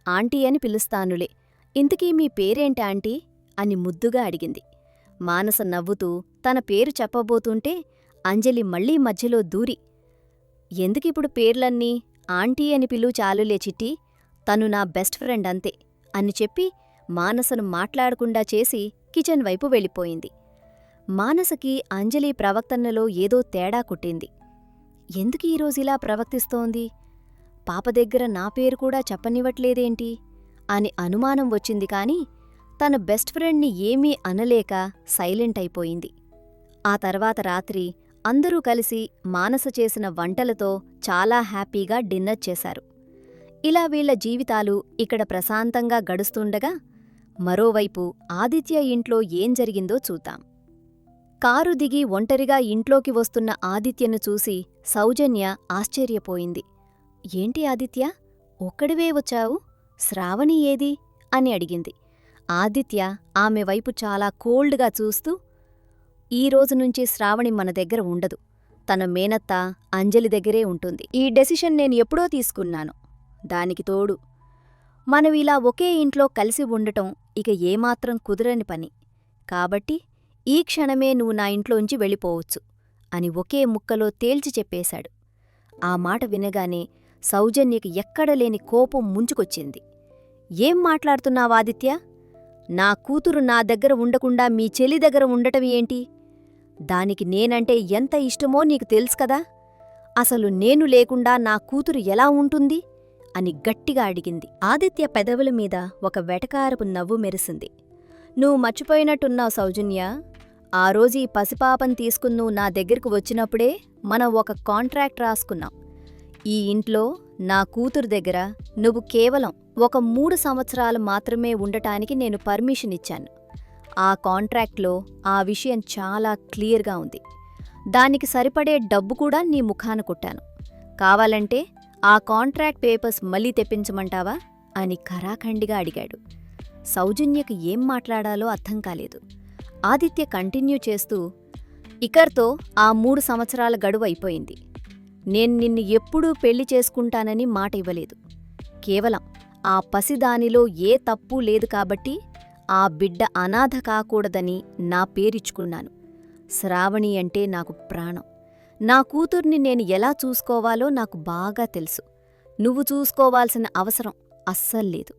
ఆంటీ అని పిలుస్తానులే, ఇంతకీ మీ పేరేంటి ఆంటీ అని ముద్దుగా అడిగింది. మానస నవ్వుతూ తన పేరు చెప్పబోతుంటే అంజలి మళ్లీ మధ్యలో దూరి, ఎందుకిప్పుడు పేర్లన్నీ, ఆంటీ అని పిలువు చాలులే చిట్టి, తను నా బెస్ట్ ఫ్రెండ్ అంతే అని చెప్పి మానసను మాట్లాడకుండా చేసి కిచెన్ వైపు వెళ్ళిపోయింది. మానసకి అంజలి ప్రవర్తనలో ఏదో తేడా కొట్టింది. ఎందుకు ఈరోజిలా ప్రవర్తిస్తోంది? పాప దగ్గర నా పేరు కూడా చెప్పనివ్వట్లేదేంటి అని అనుమానం వచ్చింది. కాని తన బెస్ట్ ఫ్రెండ్ని ఏమీ అనలేక సైలెంట్ అయిపోయింది. ఆ తర్వాత రాత్రి అందరూ కలిసి మానస చేసిన వంటలతో చాలా హ్యాపీగా డిన్నర్ చేశారు. ఇలా వీళ్ల జీవితాలు ఇక్కడ ప్రశాంతంగా గడుస్తుండగా మరోవైపు ఆదిత్య ఇంట్లో ఏం జరిగిందో చూద్దాం. కారు దిగి ఒంటరిగా ఇంట్లోకి వస్తున్న ఆదిత్యను చూసి సౌజన్య ఆశ్చర్యపోయింది. ఏంటి ఆదిత్య, ఒక్కడివే వచ్చావు? శ్రావణి ఏది అని అడిగింది. ఆదిత్య ఆమె వైపు చాలా కోల్డ్గా చూస్తూ, ఈ రోజునుంచి శ్రావణి మన దగ్గర ఉండదు, తన మేనత్త అంజలి దగ్గరే ఉంటుంది. ఈ డెసిషన్ నేను ఎప్పుడో తీసుకున్నాను. దానికి తోడు మనం ఇలా ఒకే ఇంట్లో కలిసి ఉండటం ఇక ఏమాత్రం కుదరని పని. కాబట్టి ఈ క్షణమే నువ్వు నా ఇంట్లోంచి వెళ్ళిపోవచ్చు అని ఒకే ముక్కలో తేల్చి చెప్పేశాడు. ఆ మాట వినగానే సౌజన్యకి ఎక్కడలేని కోపం ముంచుకొచ్చింది. ఏం మాట్లాడుతున్నావాదిత్య? నా కూతురు నా దగ్గర ఉండకుండా మీ చెల్లి దగ్గర ఉండటం ఏంటి? దానికి నేనంటే ఎంత ఇష్టమో నీకు తెలుసు కదా. అసలు నేను లేకుండా నా కూతురు ఎలా ఉంటుంది అని గట్టిగా అడిగింది. ఆదిత్య పెదవుల మీద ఒక వెటకారపు నవ్వు మెరిసింది. నువ్వు మర్చిపోయినట్టున్నావు సౌజన్య, ఆ రోజు ఈ పసిపాపని తీసుకుని నువ్వు నా దగ్గరకు వచ్చినప్పుడే మనం ఒక కాంట్రాక్ట్ రాసుకున్నాం. ఈ ఇంట్లో నా కూతురు దగ్గర నువ్వు కేవలం ఒక 3 సంవత్సరాలు మాత్రమే ఉండటానికి నేను పర్మిషన్ ఇచ్చాను. ఆ కాంట్రాక్ట్లో ఆ విషయం చాలా క్లియర్గా ఉంది. దానికి సరిపడే డబ్బు కూడా నీ ముఖాన కొట్టాను. కావాలంటే ఆ కాంట్రాక్ట్ పేపర్స్ మళ్ళీ తెప్పించమంటావా అని ఖరాఖండిగా అడిగాడు. సౌజన్యకు ఏం మాట్లాడాలో అర్థం కాలేదు. ఆదిత్య కంటిన్యూ చేస్తూ, ఇకర్తో ఆ 3 సంవత్సరాల గడువు అయిపోయింది. నేను నిన్ను ఎప్పుడూ పెళ్లి చేసుకుంటానని మాట ఇవ్వలేదు. కేవలం ఆ పసిదానిలో ఏ తప్పూ లేదు కాబట్టి ఆ బిడ్డ అనాథ కాకూడదని నా పేరిచ్చుకున్నాను. శ్రావణి అంటే నాకు ప్రాణం. నా కూతుర్ని నేను ఎలా చూసుకోవాలో నాకు బాగా తెలుసు. నువ్వు చూసుకోవాల్సిన అవసరం అస్సల్లేదు.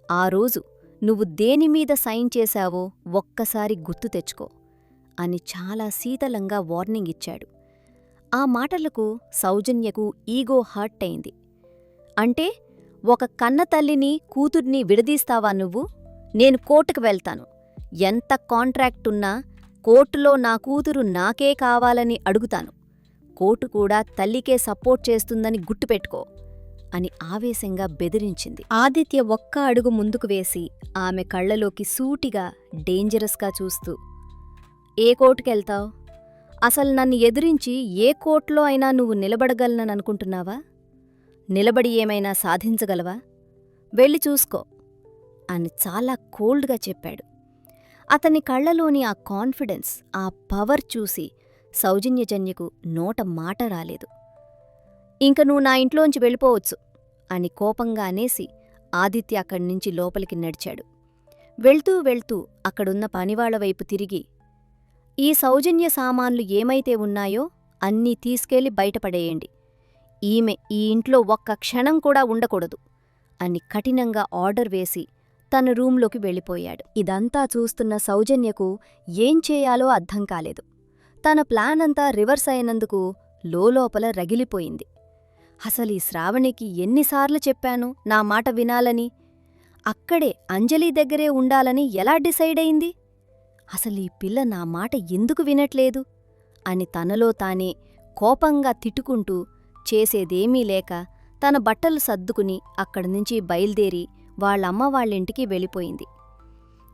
ఆ రోజు నువ్వు దేనిమీద సైన్ చేశావో ఒక్కసారి గుర్తు తెచ్చుకో అని చాలా శీతలంగా వార్నింగ్ ఇచ్చాడు. ఆ మాటలకు సౌజన్యకు ఈగో హర్ట్ అయింది. అంటే ఒక కన్నతల్లిని కూతుర్ని విడదీస్తావా నువ్వు? నేను కోర్టుకు వెళ్తాను. ఎంత కాంట్రాక్టున్నా కోర్టులో నా కూతురు నాకే కావాలని అడుగుతాను. కోర్టు కూడా తల్లికే సపోర్ట్ చేస్తుందని గుర్తుపెట్టుకో అని ఆవేశంగా బెదిరించింది. ఆదిత్య ఒక్క అడుగు ముందుకు వేసి ఆమె కళ్లలోకి సూటిగా డేంజరస్గా చూస్తూ, ఏ కోర్టుకెళ్తావ్? అసలు నన్ను ఎదిరించి ఏ కోర్టులో అయినా నువ్వు నిలబడగలననుకుంటున్నావా? నిలబడి ఏమైనా సాధించగలవా? వెళ్ళి చూసుకో అని చాలా కోల్డ్గా చెప్పాడు. అతని కళ్లలోని ఆ కాన్ఫిడెన్స్, ఆ పవర్ చూసి సౌజన్యజన్యకు నోట మాట రాలేదు. ఇంక నువ్వు నా ఇంట్లోంచి వెళ్ళిపోవచ్చు అని కోపంగా అనేసి ఆదిత్య అక్కడ్నుంచి లోపలికి నడిచాడు. వెళ్తూ వెళ్తూ అక్కడున్న పనివాళ్లవైపు తిరిగి, ఈ సౌజన్య సామాన్లు ఏమైతే ఉన్నాయో అన్నీ తీసుకెళ్లి బయటపడేయండి. ఈమె ఈ ఇంట్లో ఒక్క క్షణం కూడా ఉండకూడదు అని కఠినంగా ఆర్డర్ వేసి తన రూంలోకి వెళ్ళిపోయాడు. ఇదంతా చూస్తున్న సౌజన్యకు ఏం చేయాలో అర్థం కాలేదు. తన ప్లాన్ అంతా రివర్స్ అయినందుకు లోలోపల రగిలిపోయింది. అసలీ శ్రావణికి ఎన్నిసార్లు చెప్పాను నా మాట వినాలని? అక్కడే అంజలి దగ్గరే ఉండాలని ఎలా డిసైడ్ అయింది? అసలీ పిల్ల నా మాట ఎందుకు వినట్లేదు అని తనలో తానే కోపంగా తిట్టుకుంటూ చేసేదేమీ లేక తన బట్టలు సర్దుకుని అక్కడినుంచి బయల్దేరి వాళ్ళమ్మ వాళ్ళింటికి వెళ్ళిపోయింది.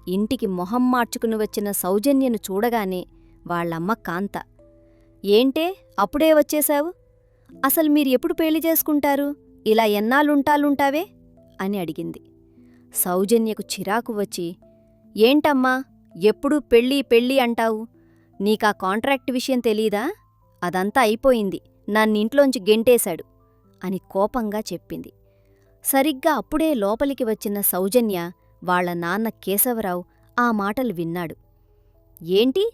ఇంటికి మొహం మార్చుకుని వచ్చిన సౌజన్యను చూడగానే వాళ్ళమ్మ కాంత, ఏంటే అప్పుడే వచ్చేశావు? అసలు మీరు ఎప్పుడు పెళ్లి చేసుకుంటారు? ఇలా ఎన్నాళ్ళుంటాలుంటావే అని అడిగింది. సౌజన్యకు చిరాకు వచ్చి, ఏంటమ్మా ఎప్పుడూ పెళ్ళి పెళ్ళి అంటావు? నీకా కాంట్రాక్ట్ విషయం తెలీదా? అదంతా అయిపోయింది, నన్నింట్లోంచి గెంటేశాడు అని కోపంగా చెప్పింది. సరిగ్గా అప్పుడే లోపలికి వచ్చిన సౌజన్య వాళ్ల నాన్న కేశవరావు ఆ మాటలు విన్నాడు. ఏంటి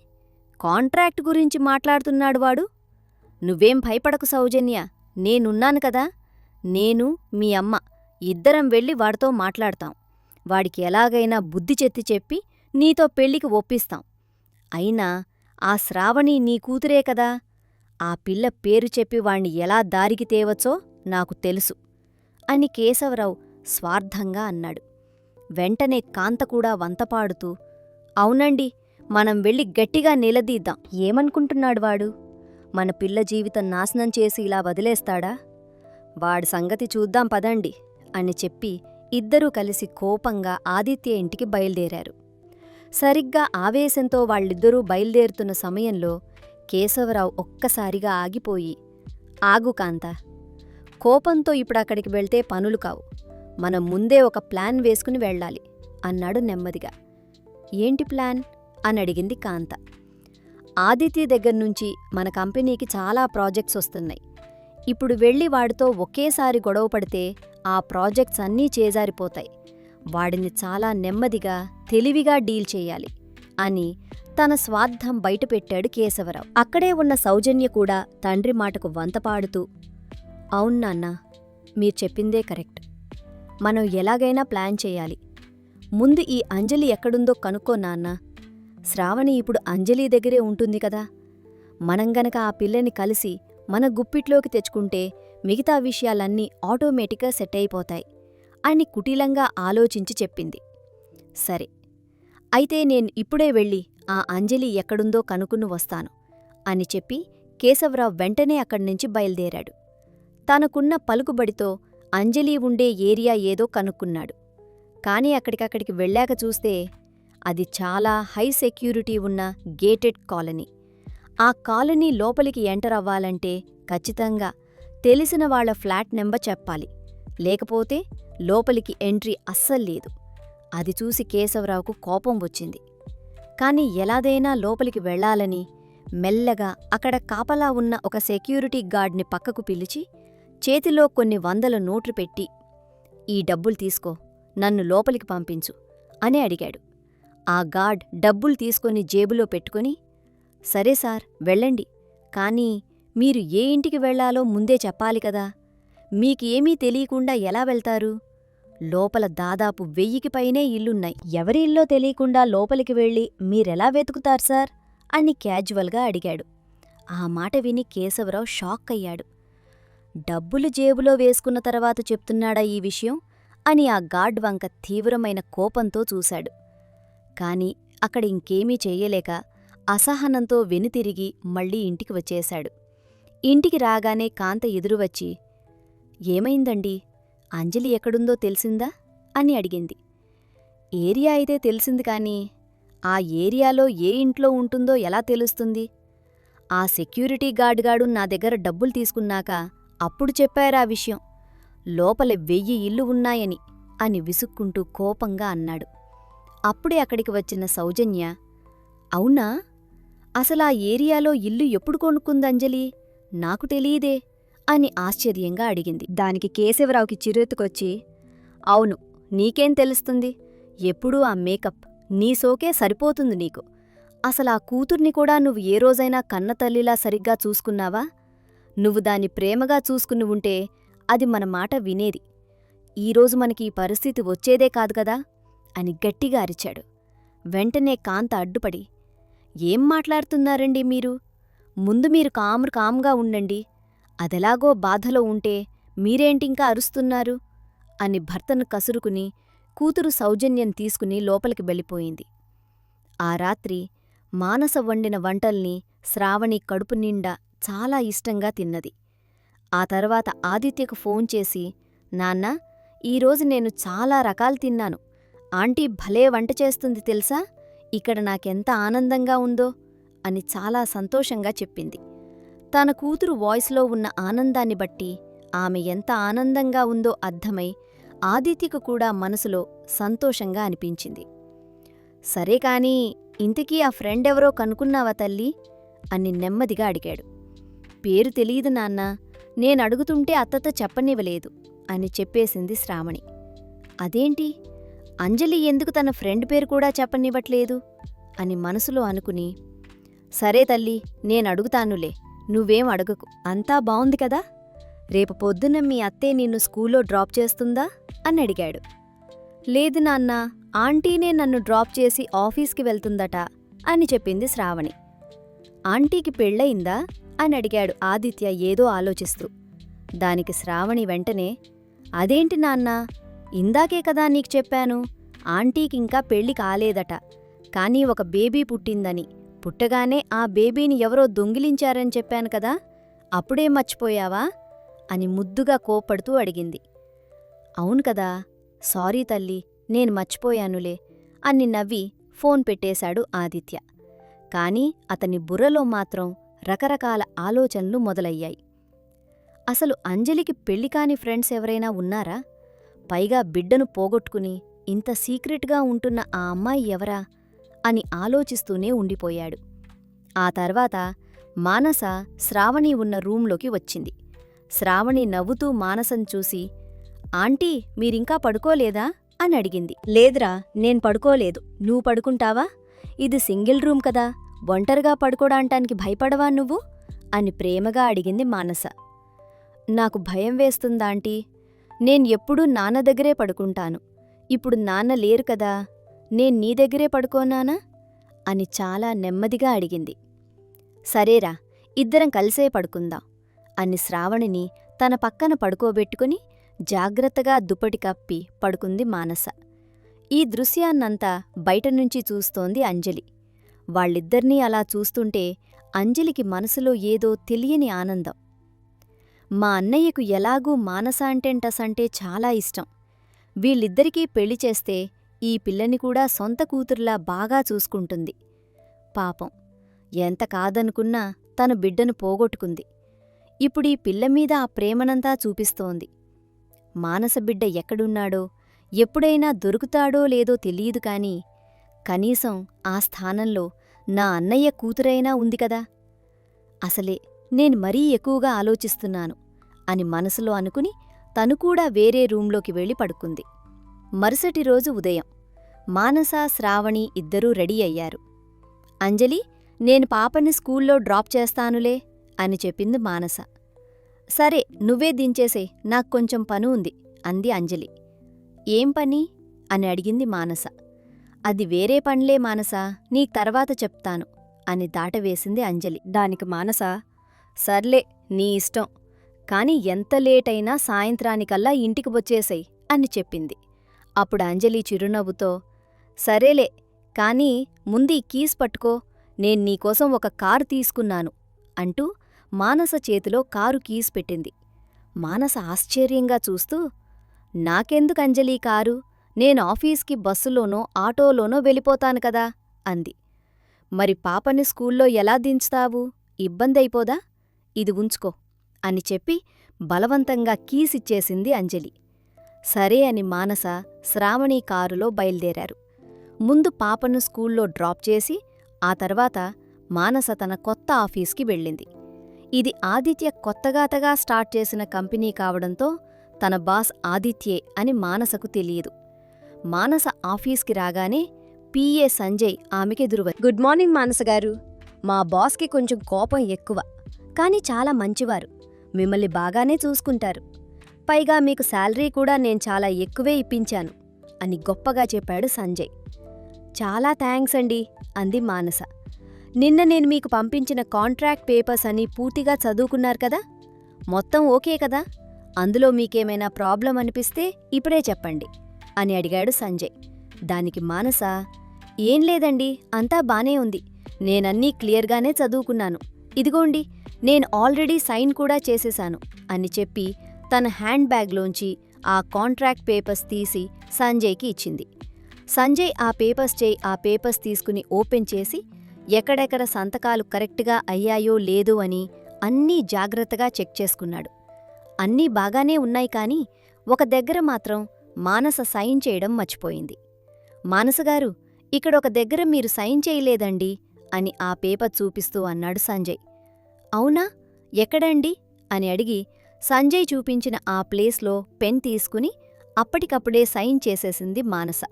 కాంట్రాక్ట్ గురించి మాట్లాడుతున్నాడు వాడు? నువ్వేం భయపడకు సౌజన్య, నేనున్నాను కదా. నేను మీ అమ్మ ఇద్దరం వెళ్ళి వాడితో మాట్లాడతాం. వాడికి ఎలాగైనా బుద్ధి చెప్పి నీతో పెళ్లికి ఒప్పిస్తాం. అయినా ఆ శ్రావణి నీ కూతురే కదా. ఆ పిల్ల పేరు చెప్పి వాణ్ణి ఎలా దారికి తేవచ్చో నాకు తెలుసు అని కేశవరావు స్వార్థంగా అన్నాడు. వెంటనే కాంతకూడా వంతపాడుతూ, అవునండి, మనం వెళ్ళి గట్టిగా నిలదీద్దాం. ఏమనుకుంటున్నాడు వాడు? మన పిల్ల జీవితం నాశనం చేసి ఇలా వదిలేస్తాడా? వాడి సంగతి చూద్దాం పదండి అని చెప్పి ఇద్దరూ కలిసి కోపంగా ఆదిత్య ఇంటికి బయల్దేరారు. సరిగ్గా ఆవేశంతో వాళ్ళిద్దరూ బయల్దేరుతున్న సమయంలో కేశవరావు ఒక్కసారిగా ఆగిపోయి, ఆగు కాంత, కోపంతో ఇప్పుడక్కడికి వెళ్తే పనులు కావు. మనం ముందే ఒక ప్లాన్ వేసుకుని వెళ్ళాలి అన్నాడు నెమ్మదిగా. ఏంటి ప్లాన్ అని అడిగింది కాంత. ఆదిత్య దగ్గర్నుంచి మన కంపెనీకి చాలా ప్రాజెక్ట్స్ వస్తున్నాయి. ఇప్పుడు వెళ్ళి వాడితో ఒకేసారి గొడవ పడితే ఆ ప్రాజెక్ట్స్ అన్నీ చేజారిపోతాయి. వాడిని చాలా నెమ్మదిగా తెలివిగా డీల్ చెయ్యాలి అని తన స్వార్థం బయటపెట్టాడు కేశవరావు. అక్కడే ఉన్న సౌజన్య కూడా తండ్రి మాటకు వంతపాడుతూ, అవున్నాన్నా, మీరు చెప్పిందే కరెక్ట్. మనం ఎలాగైనా ప్లాన్ చేయాలి. ముందు ఈ అంజలి ఎక్కడుందో కనుక్కో నాన్నా. శ్రావణి ఇప్పుడు అంజలి దగ్గరే ఉంటుంది కదా. మనం గనక ఆ పిల్లని కలిసి మన గుప్పిట్లోకి తెచ్చుకుంటే మిగతా విషయాలన్నీ ఆటోమేటిక్గా సెట్ అయిపోతాయి అని కుటిలంగా ఆలోచించి చెప్పింది. సరే, అయితే నేను ఇప్పుడే వెళ్ళి ఆ అంజలి ఎక్కడుందో కనుక్కుని వస్తాను అని చెప్పి కేశవరావు వెంటనే అక్కడ్నుంచి బయల్దేరాడు. తనకున్న పలుకుబడితో అంజలి ఉండే ఏరియా ఏదో కనుక్కున్నాడు. కాని అక్కడికి వెళ్ళాక చూస్తే అది చాలా హై సెక్యూరిటీ ఉన్న గేటెడ్ కాలనీ. ఆ కాలనీ లోపలికి ఎంటర్ అవ్వాలంటే ఖచ్చితంగా తెలిసిన వాళ్ల ఫ్లాట్ నెంబర్ చెప్పాలి, లేకపోతే లోపలికి ఎంట్రీ అస్సల్లేదు. అది చూసి కేశవరావుకు కోపం వచ్చింది. కాని ఎలాదైనా లోపలికి వెళ్లాలని మెల్లగా అక్కడ కాపలా ఉన్న ఒక సెక్యూరిటీ గార్డ్ని పక్కకు పిలిచి చేతిలో కొన్ని 100 నోట్లు పెట్టి, "ఈ డబ్బులు తీసుకో, నన్ను లోపలికి పంపించు" అని అడిగాడు. ఆ గార్డ్ డబ్బులు తీసుకొని జేబులో పెట్టుకుని, "సరే సార్, వెళ్ళండి. కానీ మీరు ఏ ఇంటికి వెళ్లాలో ముందే చెప్పాలి కదా. మీకు ఏమీ తెలియకుండా ఎలా వెళ్తారు? లోపల దాదాపు 1000కి పైనే ఇల్లున్నాయి. ఎవరి ఇల్లో తెలియకుండా లోపలికి వెళ్ళి మీరెలా వెతుకుతారు సార్?" అని క్యాజువల్గా అడిగాడు. ఆ మాట విని కేశవరావు షాక్ అయ్యాడు. డబ్బులు జేబులో వేసుకున్న తర్వాత చెప్తున్నాడా ఈ విషయం అని ఆ గార్డ్ వంక తీవ్రమైన కోపంతో చూశాడు. కాని అక్కడ ఇంకేమీ చెయ్యలేక అసహనంతో వెనుతిరిగి మళ్ళీ ఇంటికి వచ్చేశాడు. ఇంటికి రాగానే కాంత ఎదురువచ్చి, "ఏమైందండి? అంజలి ఎక్కడుందో తెలిసిందా?" అని అడిగింది. "ఏరియా అయితే తెలిసింది కాని ఆ ఏరియాలో ఏ ఇంట్లో ఉంటుందో ఎలా తెలుస్తుంది? ఆ సెక్యూరిటీ గార్డుగాడు నా దగ్గర డబ్బులు తీసుకున్నాక అప్పుడు చెప్పారా విషయం. లోపల 1000 ఇల్లు ఉన్నాయని" అని విసుక్కుంటూ కోపంగా అన్నాడు. అప్పుడే అక్కడికి వచ్చిన సౌజన్య, "అవునా? అసలా ఏరియాలో ఇల్లు ఎప్పుడు కొనుక్కుందంజలి? నాకు తెలీదే" అని ఆశ్చర్యంగా అడిగింది. దానికి కేశవరావుకి చిరెత్తుకొచ్చి, "అవును, నీకేం తెలుస్తుంది? ఎప్పుడూ ఆ మేకప్, నీ సోకే సరిపోతుంది నీకు. అసలా కూతుర్ని కూడా నువ్వు ఏ రోజైనా కన్నతల్లిలా సరిగ్గా చూసుకున్నావా? నువ్వు దాన్ని ప్రేమగా చూసుకుని ఉంటే అది మన మాట వినేది. ఈరోజు మనకి ఈ పరిస్థితి వచ్చేదే కాదు కదా" అని గట్టిగా అరిచాడు. వెంటనే కాంత అడ్డుపడి, "ఏం మాట్లాడుతున్నారండి మీరు? ముందు మీరు కామ్గా ఉండండి. అదెలాగో బాధలో ఉంటే మీరేంటింకా అరుస్తున్నారు" అని భర్తను కసురుకుని కూతురు సౌజన్యం తీసుకుని లోపలికి వెళ్ళిపోయింది. ఆ రాత్రి మానస వండిన వంటల్ని శ్రావణి కడుపు నిండా చాలా ఇష్టంగా తిన్నది. ఆ తర్వాత ఆదిత్యకు ఫోన్ చేసి, "నాన్నా, ఈరోజు నేను చాలా రకాలు తిన్నాను. ఆంటీ భలే వంట చేస్తుంది తెలుసా? ఇక్కడ నాకెంత ఆనందంగా ఉందో" అని చాలా సంతోషంగా చెప్పింది. తన కూతురు వాయిస్లో ఉన్న ఆనందాన్ని బట్టి ఆమె ఎంత ఆనందంగా ఉందో అర్థమై ఆదిత్యకు కూడా మనసులో సంతోషంగా అనిపించింది. "సరే కాని ఇంతకీ ఆ ఫ్రెండెవరో కనుక్కున్నావా తల్లీ?" అని నెమ్మదిగా అడిగాడు. "పేరు తెలీదు నాన్నా, నేనడుగుతుంటే అత్తతో చెప్పనివ్వలేదు" అని చెప్పేసింది శ్రావణి. "అదేంటి? అంజలి ఎందుకు తన ఫ్రెండ్ పేరు కూడా చెప్పనివ్వట్లేదు?" అని మనసులో అనుకుని, "సరే తల్లీ, నేనడుగుతానులే, నువ్వేం అడగకు. అంతా బావుంది కదా? రేపు పొద్దున్న మీ అత్తే నిన్ను స్కూల్లో డ్రాప్ చేస్తుందా?" అని అడిగాడు. "లేదు నాన్నా, ఆంటీనే నన్ను డ్రాప్ చేసి ఆఫీస్కి వెళ్తుందట" అని చెప్పింది శ్రావణి. "ఆంటీకి పెళ్ళయిందా?" అని అడిగాడు ఆదిత్య ఏదో ఆలోచిస్తూ. దానికి శ్రావణి వెంటనే, "అదేంటి నాన్నా, ఇందాకే కదా నీకు చెప్పాను, ఆంటీకింకా పెళ్లి కాలేదట. కానీ ఒక బేబీ పుట్టిందని, పుట్టగానే ఆ బేబీని ఎవరో దొంగిలించారని చెప్పాను కదా, అప్పుడే మర్చిపోయావా?" అని ముద్దుగా కోప్పడుతూ అడిగింది. "అవును కదా, సారీ తల్లి, నేను మర్చిపోయానులే" అని నవ్వి ఫోన్ పెట్టేశాడు ఆదిత్య. కాని అతని బుర్రలో మాత్రం రకరకాల ఆలోచనలు మొదలయ్యాయి. అసలు అంజలికి పెళ్లికాని ఫ్రెండ్స్ ఎవరైనా ఉన్నారా? పైగా బిడ్డను పోగొట్టుకుని ఇంత సీక్రెట్గా ఉంటున్న ఆ అమ్మాయి ఎవరా అని ఆలోచిస్తూనే ఉండిపోయాడు. ఆ తర్వాత మానస శ్రావణి ఉన్న రూంలోకి వచ్చింది. శ్రావణి నవ్వుతూ మానసం చూసి, "ఆంటీ, మీరింకా పడుకోలేదా?" అని అడిగింది. "లేదురా, నేను పడుకోలేదు. నువ్వు పడుకుంటావా? ఇది సింగిల్ రూమ్ కదా, ఒంటరిగా పడుకోడాంటానికి భయపడవా నువ్వు?" అని ప్రేమగా అడిగింది మానస. "నాకు భయం వేస్తుందాంటీ. నేను ఎప్పుడూ నాన్న దగ్గరే పడుకుంటాను. ఇప్పుడు నాన్న లేరు కదా, నేను నీ దగ్గరే పడుకోనానా?" అని చాలా నెమ్మదిగా అడిగింది. "సరేరా, ఇద్దరం కలిసే పడుకుందాం" అని శ్రావణిని తన పక్కన పడుకోబెట్టుకుని జాగ్రత్తగా దుప్పటి కప్పి పడుకుంది మానస. ఈ దృశ్యాన్నంతా బయటనుంచి చూస్తోంది అంజలి. వాళ్ళిద్దర్నీ అలా చూస్తుంటే అంజలికి మనసులో ఏదో తెలియని ఆనందం. "మా అన్నయ్యకు ఎలాగూ మానస అంటేంటసంటే చాలా ఇష్టం. వీళ్ళిద్దరికీ పెళ్లి చేస్తే ఈ పిల్లని కూడా సొంత కూతురులా బాగా చూసుకుంటుంది. పాపం, ఎంత కాదనుకున్నా తన బిడ్డను పోగొట్టుకుంది. ఇప్పుడీ పిల్లమీద ఆ ప్రేమనంతా చూపిస్తోంది. మానస బిడ్డ ఎక్కడున్నాడో, ఎప్పుడైనా దొరుకుతాడో లేదో తెలియదు కాని కనీసం ఆ స్థానంలో నా అన్నయ్య కూతురైనా ఉంది కదా" అసలే నేను మరీ ఎక్కువగా ఆలోచిస్తున్నాను అని మనసులో అనుకుని తను కూడా వేరే రూంలోకి వెళ్ళి పడుకుంది. మరుసటి రోజు ఉదయం మానస, శ్రావణి ఇద్దరూ రెడీ అయ్యారు. అంజలి, నేను పాపని స్కూల్లో డ్రాప్ చేస్తానులే అని చెప్పింది మానస. సరే, నువ్వే దించేసే, నాక్కొంచెం పని ఉంది అంది అంజలి. ఏం పని అని అడిగింది మానస. అది వేరే పనిలే మానసా, నీకు తర్వాత చెప్తాను అని దాటవేసింది అంజలి. దానికి మానస, సర్లే నీ ఇష్టం, కాని ఎంత లేటైనా సాయంత్రానికల్లా ఇంటికి వచ్చేసేయ్ అని చెప్పింది. అప్పుడు అంజలి చిరునవ్వుతో, సరేలే, కానీ ముందీ కీస్ పట్టుకో, నేను నీకోసం ఒక కారు తీసుకున్నాను అంటూ మానస చేతిలో కారు కీస్ పెట్టింది. మానస ఆశ్చర్యంగా చూస్తూ, నాకెందుకంజలీ కారు, నేను ఆఫీస్కి బస్సులోనో ఆటోలోనో వెళ్ళిపోతాను కదా అంది. మరి పాపని స్కూల్లో ఎలా దించుతావు, ఇబ్బందైపోదా, ఇది ఉంచుకో అని చెప్పి బలవంతంగా కీసిచ్చేసింది అంజలి. సరే అని మానస, శ్రావణి కారులో బయల్దేరారు. ముందు పాపను స్కూల్లో డ్రాప్ చేసి ఆ తర్వాత మానస తన కొత్త ఆఫీస్కి వెళ్ళింది. ఇది ఆదిత్య కొత్తగాతగా స్టార్ట్ చేసిన కంపెనీ కావడంతో తన బాస్ ఆదిత్యే అని మానసకు తెలియదు. మానస ఆఫీస్కి రాగానే పీఏ సంజయ్ ఆమెకెదురువ, గుడ్ మార్నింగ్ మానసగారు, మా బాస్కి కొంచెం కోపం ఎక్కువ, కాని చాలా మంచివారు, మిమ్మల్ని బాగానే చూసుకుంటారు, పైగా మీకు శాలరీ కూడా నేను చాలా ఎక్కువే ఇప్పించాను అని గొప్పగా చెప్పాడు సంజయ్. చాలా థ్యాంక్స్ అండి అంది మానస. నిన్న నేను మీకు పంపించిన కాంట్రాక్ట్ పేపర్స్ అన్నీ పూర్తిగా చదువుకున్నారు కదా, మొత్తం ఓకే కదా, అందులో మీకేమైనా ప్రాబ్లం అనిపిస్తే ఇప్పుడే చెప్పండి అని అడిగాడు సంజయ్. దానికి మానస, ఏం లేదండి, అంతా బానే ఉంది, నేనన్నీ క్లియర్గానే చదువుకున్నాను, ఇదిగోండి నేను ఆల్రెడీ సైన్ కూడా చేసేశాను అని చెప్పి తన హ్యాండ్ బ్యాగ్లోంచి ఆ కాంట్రాక్ట్ పేపర్స్ తీసి సంజయ్కి ఇచ్చింది. సంజయ్ ఆ పేపర్స్ తీసుకుని ఓపెన్ చేసి ఎక్కడెక్కడ సంతకాలు కరెక్ట్గా అయ్యాయో లేదో అని అన్నీ జాగ్రత్తగా చెక్ చేసుకున్నాడు. అన్నీ బాగానే ఉన్నాయి, కాని ఒక దగ్గర మాత్రం మానస సైన్ చేయడం మర్చిపోయింది. మానసగారు, ఇక్కడొక దగ్గర మీరు సైన్ చేయలేదండి అని ఆ పేపర్ చూపిస్తూ అన్నాడు సంజయ్. అవునా, ఎక్కడండి అని అడిగి సంజయ్ చూపించిన ఆ ప్లేస్లో పెన్ తీసుకుని అప్పటికప్పుడే సైన్ చేసేసింది మానస.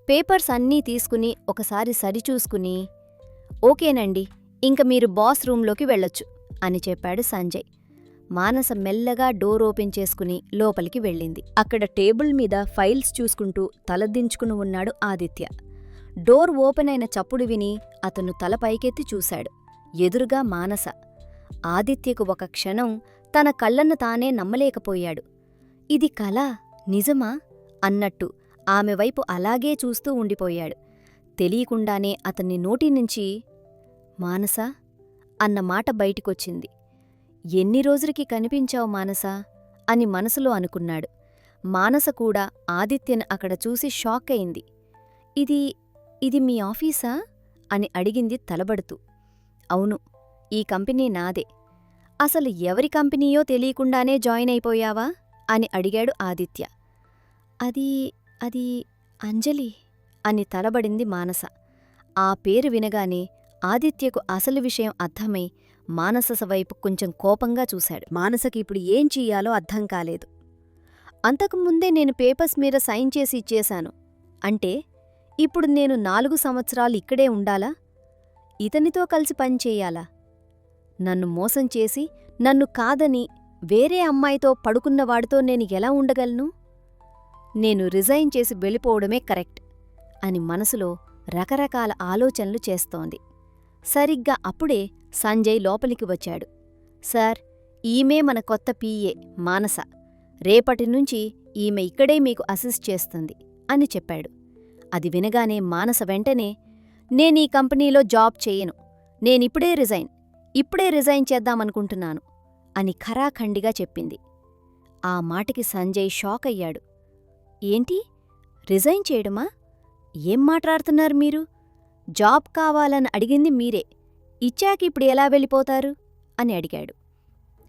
పేపర్స్ అన్నీ తీసుకుని ఒకసారి సరిచూసుకుని, ఓకేనండి, ఇంక మీరు బాస్ రూంలోకి వెళ్ళొచ్చు అని చెప్పాడు సంజయ్. మానస మెల్లగా డోర్ ఓపెన్ చేసుకుని లోపలికి వెళ్ళింది. అక్కడ టేబుల్ మీద ఫైల్స్ చూసుకుంటూ తలదించుకుని ఉన్నాడు ఆదిత్య. డోర్ ఓపెన్ అయిన చప్పుడు విని అతను తల పైకెత్తి చూశాడు. ఎదురుగా మానస. ఆదిత్యకు ఒక క్షణం తన కళ్ళను తానే నమ్మలేకపోయాడు. ఇది కల, నిజమా అన్నట్టు ఆమె వైపు అలాగే చూస్తూ ఉండిపోయాడు. తెలియకుండానే అతన్ని నోటినుంచి మానసా అన్న మాట బయటికొచ్చింది. ఎన్ని రోజులకి కనిపించావు మానసా అని మనసులో అనుకున్నాడు. మానస కూడా ఆదిత్యను అక్కడ చూసి షాక్ అయింది. ఇది మీ ఆఫీసా అని అడిగింది తలబడుతూ. అవును, ఈ కంపెనీ నాదే. అసలు ఎవరి కంపెనీయో తెలియకుండానే జాయిన్ అయిపోయావా అని అడిగాడు ఆదిత్య. అది అంజలి అని తలబడింది మానస. ఆ పేరు వినగానే ఆదిత్యకు అసలు విషయం అర్థమై మానస వైపు కొంచెం కోపంగా చూశాడు. మానసకి ఇప్పుడు ఏం చెయ్యాలో అర్థం కాలేదు. అంతకుముందే నేను పేపర్స్ మీద సైన్ చేసి ఇచ్చేశాను అంటే ఇప్పుడు నేను 4 సంవత్సరాలు ఇక్కడే ఉండాలా? ఇతనితో కలిసి పనిచేయాలా? నన్ను మోసం చేసి నన్ను కాదని వేరే అమ్మాయితో పడుకున్నవాడితో నేను ఎలా ఉండగలను? నేను రిజైన్ చేసి వెళ్ళిపోవడమే కరెక్ట్ అని మనసులో రకరకాల ఆలోచనలు చేస్తోంది. సరిగ్గా అప్పుడే సంజయ్ లోపలికి వచ్చాడు. సార్, ఈమె మన కొత్త పీఏ మానస. రేపటినుంచి ఈమె ఇక్కడే మీకు అసిస్ట్ చేస్తుంది అని చెప్పాడు. అది వినగానే మానస వెంటనే, నేనీ కంపెనీలో జాబ్ చేయను, ఇప్పుడే రిజైన్ చేద్దామనుకుంటున్నాను అని ఖరాఖండిగా చెప్పింది. ఆ మాటకి సంజయ్ షాక్ అయ్యాడు. ఏంటి, రిజైన్ చేయడమా? ఏం మాట్లాడుతున్నారు మీరు? జాబ్ కావాలని అడిగింది మీరే, ఇచ్చాకిప్పుడు ఎలా వెళ్ళిపోతారు అని అడిగాడు.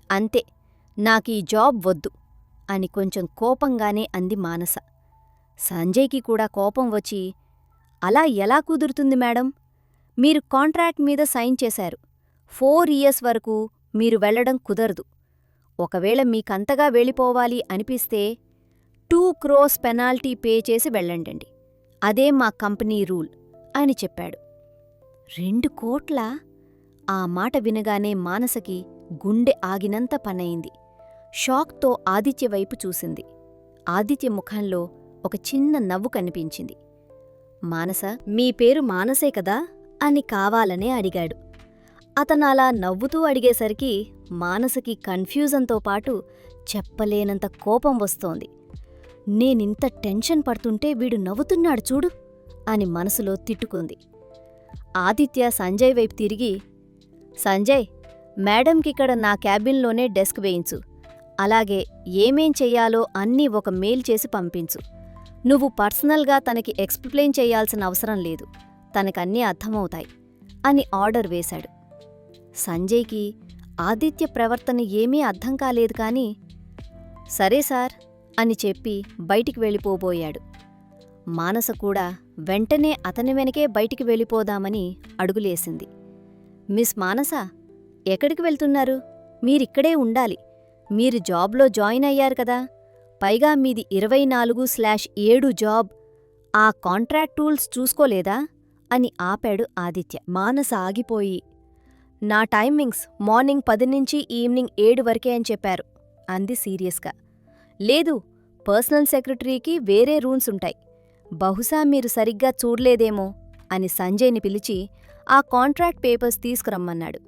అంతే, నాకీ జాబ్ వద్దు అని కొంచెం కోపంగానే అంది మానస. సంజయ్కి కూడా కోపం వచ్చి, అలా ఎలా కుదురుతుంది మేడం? మీరు కాంట్రాక్ట్ మీద సైన్ చేశారు, 4 ఇయర్స్ వరకు మీరు వెళ్లడం కుదరదు. ఒకవేళ మీకంతగా వెళ్ళిపోవాలి అనిపిస్తే 2 crores పెనాల్టీ పే చేసి వెళ్ళండండి. అదే మా కంపెనీ రూల్ అని చెప్పాడు. 2 కోట్లా? ఆ మాట వినగానే మానసకి గుండె ఆగినంత పనయింది. షాక్తో ఆదిత్య వైపు చూసింది. ఆదిత్య ముఖంలో ఒక చిన్న నవ్వు కనిపించింది. మానస, మీ పేరు మానసే కదా అని కావాలనే అడిగాడు. అతనలా నవ్వుతూ అడిగేసరికి మానసకి కన్ఫ్యూజన్తో పాటు చెప్పలేనంత కోపం వస్తోంది. నేనింత టెన్షన్ పడుతుంటే వీడు నవ్వుతున్నాడు చూడు అని మనసులో తిట్టుకుంది. ఆదిత్య సంజయ్ వైపు తిరిగి, సంజయ్, మేడంకిక్కడ నా క్యాబిన్లోనే డెస్క్ వేయించు. అలాగే ఏమేం చెయ్యాలో అన్నీ ఒక మెయిల్ చేసి పంపించు. నువ్వు పర్సనల్గా తనకి ఎక్స్ప్లెయిన్ చెయ్యాల్సిన అవసరం లేదు. తనకన్నీ అర్థమవుతాయి అని ఆర్డర్ వేశాడు. సంజయ్కి ఆదిత్య ప్రవర్తన ఏమీ అర్థం కాలేదు కాని, సరే సార్ అని చెప్పి బయటికి వెళ్ళిపోబోయాడు. మానస కూడా వెంటనే అతని వెనకే బయటికి వెళ్ళిపోదామని అడుగులేసింది. మిస్ మానస, ఎక్కడికి వెళ్తున్నారు? మీరిక్కడే ఉండాలి. మీరు జాబ్లో జాయిన్ అయ్యారు కదా, పైగా మీది 24/7 జాబ్. ఆ కాంట్రాక్ట్ టూల్స్ చూసుకోలేదా అని ఆపాడు ఆదిత్య. మానస ఆగిపోయి, నా టైమింగ్స్ మార్నింగ్ 10 నుంచి ఈవినింగ్ 7 వరకే అని చెప్పారు అంది సీరియస్గా. లేదు, పర్సనల్ సెక్రటరీకి వేరే రూల్స్ ఉంటాయి. బహుశా మీరు సరిగ్గా చూడలేదేమో అని సంజయ్ని పిలిచి ఆ కాంట్రాక్ట్ పేపర్స్ తీసుకురమ్మన్నాడు.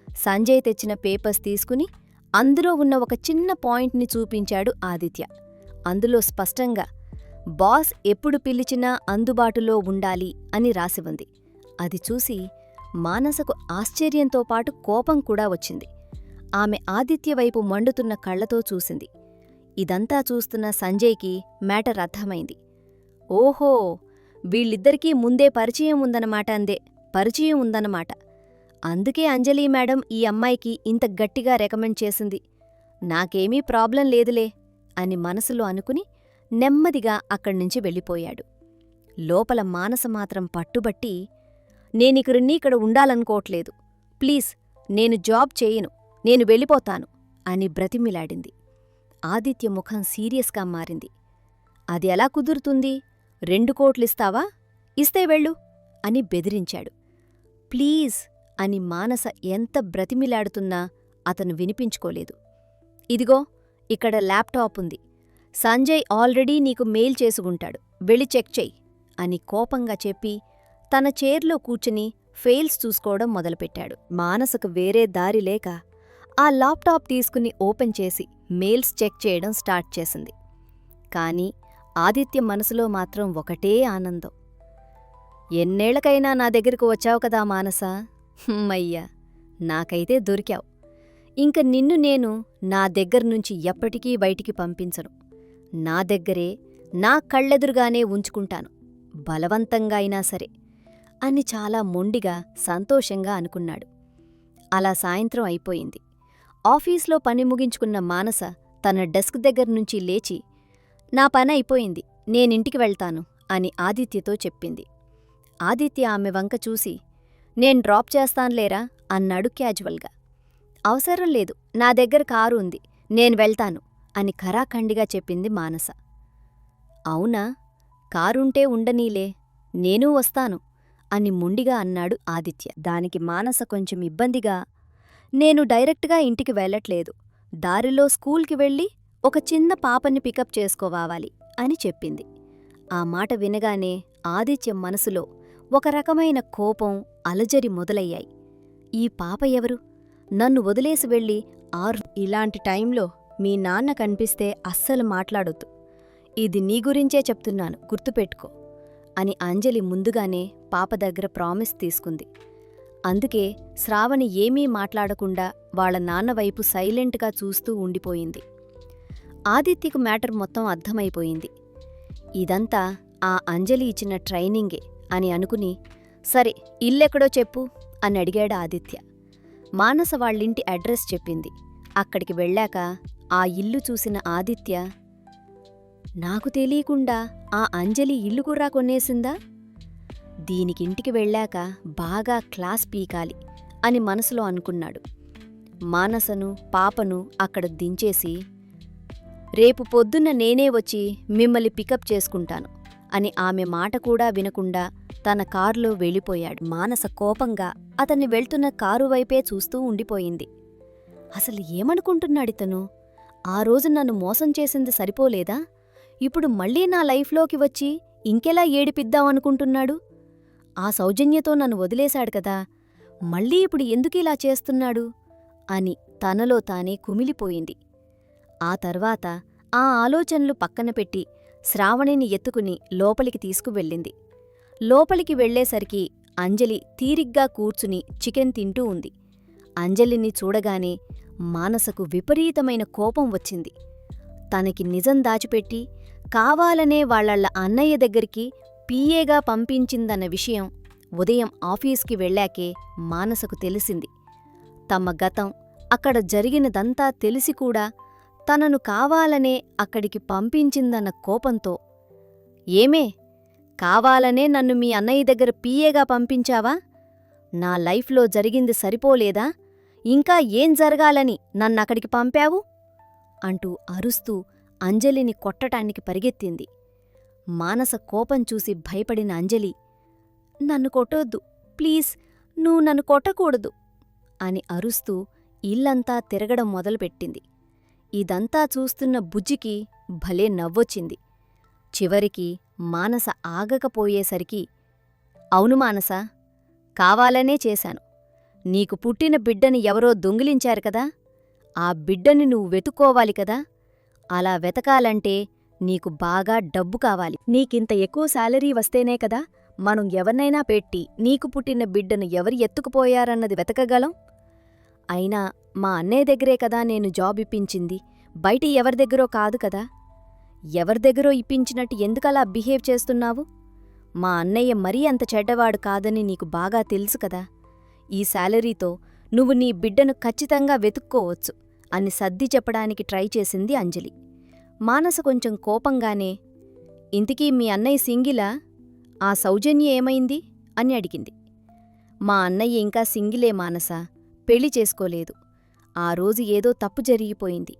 సంజయ్ తెచ్చిన పేపర్స్ తీసుకుని అందులో ఉన్న ఒక చిన్న పాయింట్ని చూపించాడు ఆదిత్య. అందులో స్పష్టంగా బాస్ ఎప్పుడు పిలిచినా అందుబాటులో ఉండాలి అని రాసి ఉంది. అది చూసి మానసకు ఆశ్చర్యంతో పాటు కోపం కూడా వచ్చింది. ఆమె ఆదిత్య వైపు మండుతున్న కళ్లతో చూసింది. ఇదంతా చూస్తున్న సంజయ్కి మ్యాటర్ అర్థమైంది. ఓహో, వీళ్ళిద్దరికీ ముందే పరిచయం ఉందన్నమాట. అందుకే అంజలి మేడం ఈ అమ్మాయికి ఇంత గట్టిగా రికమెండ్ చేసింది. నాకేమీ ప్రాబ్లం లేదులే అని మనసులో అనుకుని నెమ్మదిగా అక్కడ్నుంచి వెళ్ళిపోయాడు. లోపల మానస మాత్రం పట్టుబట్టి, నేనిక్కడ ఉండాలనుకోవట్లేదు. ప్లీజ్, నేను జాబ్ చేయను, నేను వెళ్ళిపోతాను అని బ్రతిమిలాడింది. ఆదిత్య ముఖం సీరియస్గా మారింది. అది ఎలా కుదురుతుంది? 2 కోట్లిస్తావా? ఇస్తే వెళ్ళు అని బెదిరించాడు. ప్లీజ్ అని మానస ఎంత బ్రతిమిలాడుతున్నా అతను వినిపించుకోలేదు. ఇదిగో, ఇక్కడ ల్యాప్టాప్ ఉంది. సంజయ్ ఆల్రెడీ నీకు మెయిల్ చేసుకుంటాడు, వెళ్ళి చెక్ చెయ్యి అని కోపంగా చెప్పి తన చైర్లో కూర్చుని ఫెయిల్స్ చూసుకోవడం మొదలుపెట్టాడు. మానసకు వేరే దారి లేక ఆ ల్యాప్టాప్ తీసుకుని ఓపెన్ చేసి మెయిల్స్ చెక్ చేయడం స్టార్ట్ చేసింది. కాని ఆదిత్య మనసులో మాత్రం ఒకటే ఆనందం. ఎన్నేళ్లకైనా నా దగ్గరకు వచ్చావు కదా మానసా, హమ్మయ్యా, నాకైతే దొరికావు. ఇంక నిన్ను నేను నా దగ్గర్నుంచి ఎప్పటికీ బయటికి పంపించను. నా దగ్గరే, నా కళ్ళెదురుగానే ఉంచుకుంటాను, బలవంతంగా అయినా సరే అని చాలా మొండిగా సంతోషంగా అనుకున్నాడు. అలా సాయంత్రం అయిపోయింది. ఆఫీస్లో పని ముగించుకున్న మానస తన డెస్క్ దగ్గర్నుంచి లేచి, నా పని అయిపోయింది, నేనింటికి వెళ్తాను అని ఆదిత్యతో చెప్పింది. ఆదిత్య ఆమె వంక చూసి, నేను డ్రాప్ చేస్తాన్లేరా అన్నాడు క్యాజువల్గా. అవసరం లేదు, నా దగ్గర కారు ఉంది, నేను వెళ్తాను అని ఖరాఖండిగా చెప్పింది మానస. అవునా, కారుంటే ఉండనీలే, నేనూ వస్తాను అని మొండిగా అన్నాడు ఆదిత్య. దానికి మానస కొంచెం ఇబ్బందిగా, నేను డైరెక్ట్గా ఇంటికి వెళ్ళట్లేదు, దారిలో స్కూల్కి వెళ్ళి ఒక చిన్న పాపని పికప్ చేసుకోవాలి అని చెప్పింది. ఆ మాట వినగానే ఆదిత్య మనసులో ఒక రకమైన కోపం, అలజడి మొదలయ్యాయి. ఈ పాప ఎవరు? నన్ను వదిలేసి వెళ్ళి ఇలాంటి టైంలో మీ నాన్న కనిపిస్తే అస్సలు మాట్లాడొద్దు. ఇది నీ గురించే చెప్తున్నాను, గుర్తుపెట్టుకో అని అంజలి ముందుగానే పాప దగ్గర ప్రామిస్ తీసుకుంది. అందుకే శ్రావణి ఏమీ మాట్లాడకుండా వాళ్ల నాన్నవైపు సైలెంట్గా చూస్తూ ఉండిపోయింది. ఆదిత్యకు మ్యాటర్ మొత్తం అర్థమైపోయింది. ఇదంతా ఆ అంజలి ఇచ్చిన ట్రైనింగే అని అనుకుని, సరే ఇల్లెక్కడో చెప్పు అని అడిగాడు ఆదిత్య. మానస వాళ్ళింటి అడ్రస్ చెప్పింది. అక్కడికి వెళ్ళాక ఆ ఇల్లు చూసిన ఆదిత్య, నాకు తెలియకుండా ఆ అంజలి ఇల్లు కూడా కొనేసిందా? దీనికింటికి వెళ్ళాక బాగా క్లాస్ పీకాలి అని మనసులో అనుకున్నాడు. మానసను, పాపను అక్కడ దించేసి, రేపు పొద్దున్న నేనే వచ్చి మిమ్మల్ని పికప్ చేసుకుంటాను అని ఆమె మాట కూడా వినకుండా తన కారులో వెళ్ళిపోయాడు. మానస కోపంగా అతన్ని వెళ్తున్న కారు వైపే చూస్తూ ఉండిపోయింది. అసలు ఏమనుకుంటున్నాడితను? ఆ రోజు నన్ను మోసం చేసింది సరిపోలేదా? ఇప్పుడు మళ్ళీ నా లైఫ్లోకి వచ్చి ఇంకెలా ఏడిపిద్దామనుకుంటున్నాడు? ఆ సౌజన్యతో నన్ను వదిలేశాడు కదా, మళ్ళీ ఇప్పుడు ఎందుకిలా చేస్తున్నాడు అని తనలో తానే కుమిలిపోయింది. ఆ తర్వాత ఆ ఆలోచనలు పక్కన పెట్టి శ్రావణిని ఎత్తుకుని లోపలికి తీసుకువెళ్ళింది. లోపలికి వెళ్లేసరికి అంజలి తీరిగ్గా కూర్చుని చికెన్ తింటూ ఉంది. అంజలిని చూడగానే మానసకు విపరీతమైన కోపం వచ్చింది. తనకి నిజం దాచిపెట్టి కావాలనే వాళ్ళ అన్నయ్య దగ్గరికి పీఏగా పంపించిందన్న విషయం ఉదయం ఆఫీస్కి వెళ్ళాకే మానసకు తెలిసింది. తమ గతం, అక్కడ జరిగినదంతా తెలిసి కూడా తనను కావాలనే అక్కడికి పంపించిందన్న కోపంతో, ఏమే, కావాలనే నన్ను మీ అన్నయ్య దగ్గర పీఏగా పంపించావా? నా లైఫ్లో జరిగింది సరిపోలేదా? ఇంకా ఏం జరగాలని నన్నక్కడికి పంపావు? అంటూ అరుస్తూ అంజలిని కొట్టటానికి పరిగెత్తింది. మానస కోపం చూసి భయపడిన అంజలి, నన్ను కొట్టొద్దు, ప్లీజ్, నువ్వు నన్ను కొట్టకూడదు అని అరుస్తూ ఇల్లంతా తిరగడం మొదలుపెట్టింది. ఇదంతా చూస్తున్న బుజ్జికి భలే నవ్వొచ్చింది. చివరికి మానస ఆగకపోయేసరికి, అవును మానస, కావాలనే చేశాను. నీకు పుట్టిన బిడ్డని ఎవరో దొంగిలించారు కదా, ఆ బిడ్డని నువ్వు వెతుక్కోవాలి కదా. అలా వెతకాలంటే నీకు బాగా డబ్బు కావాలి. నీకింత ఎక్కువ శాలరీ వస్తేనే కదా మనం ఎవరినైనా పెట్టి నీకు పుట్టిన బిడ్డను ఎవరు ఎత్తుకుపోయారన్నది వెతకగలం. అయినా మా అన్నయ్య దగ్గరే కదా నేను జాబ్ ఇప్పించింది, బయట ఎవరిదగ్గరో కాదు కదా. ఎవరిదగ్గరో ఇప్పించినట్టు ఎందుకలా బిహేవ్ చేస్తున్నావు? మా అన్నయ్య మరీ అంత చెడ్డవాడు కాదని నీకు బాగా తెలుసు కదా. ఈ శాలరీతో నువ్వు నీ బిడ్డను ఖచ్చితంగా వెతుక్కోవచ్చు అని సర్ది చెప్పడానికి ట్రై చేసింది అంజలి. మానస కొంచెం కోపంగానే, ఇంతకీ మీ అన్నయ్య సింగిలా? ఆ సౌజన్య ఏమైంది అని అడిగింది. మా అన్నయ్య ఇంకా సింగిలే మానస, పెళ్లి చేసుకోలేదు. ఆ రోజు ఏదో తప్పు జరిగిపోయింది.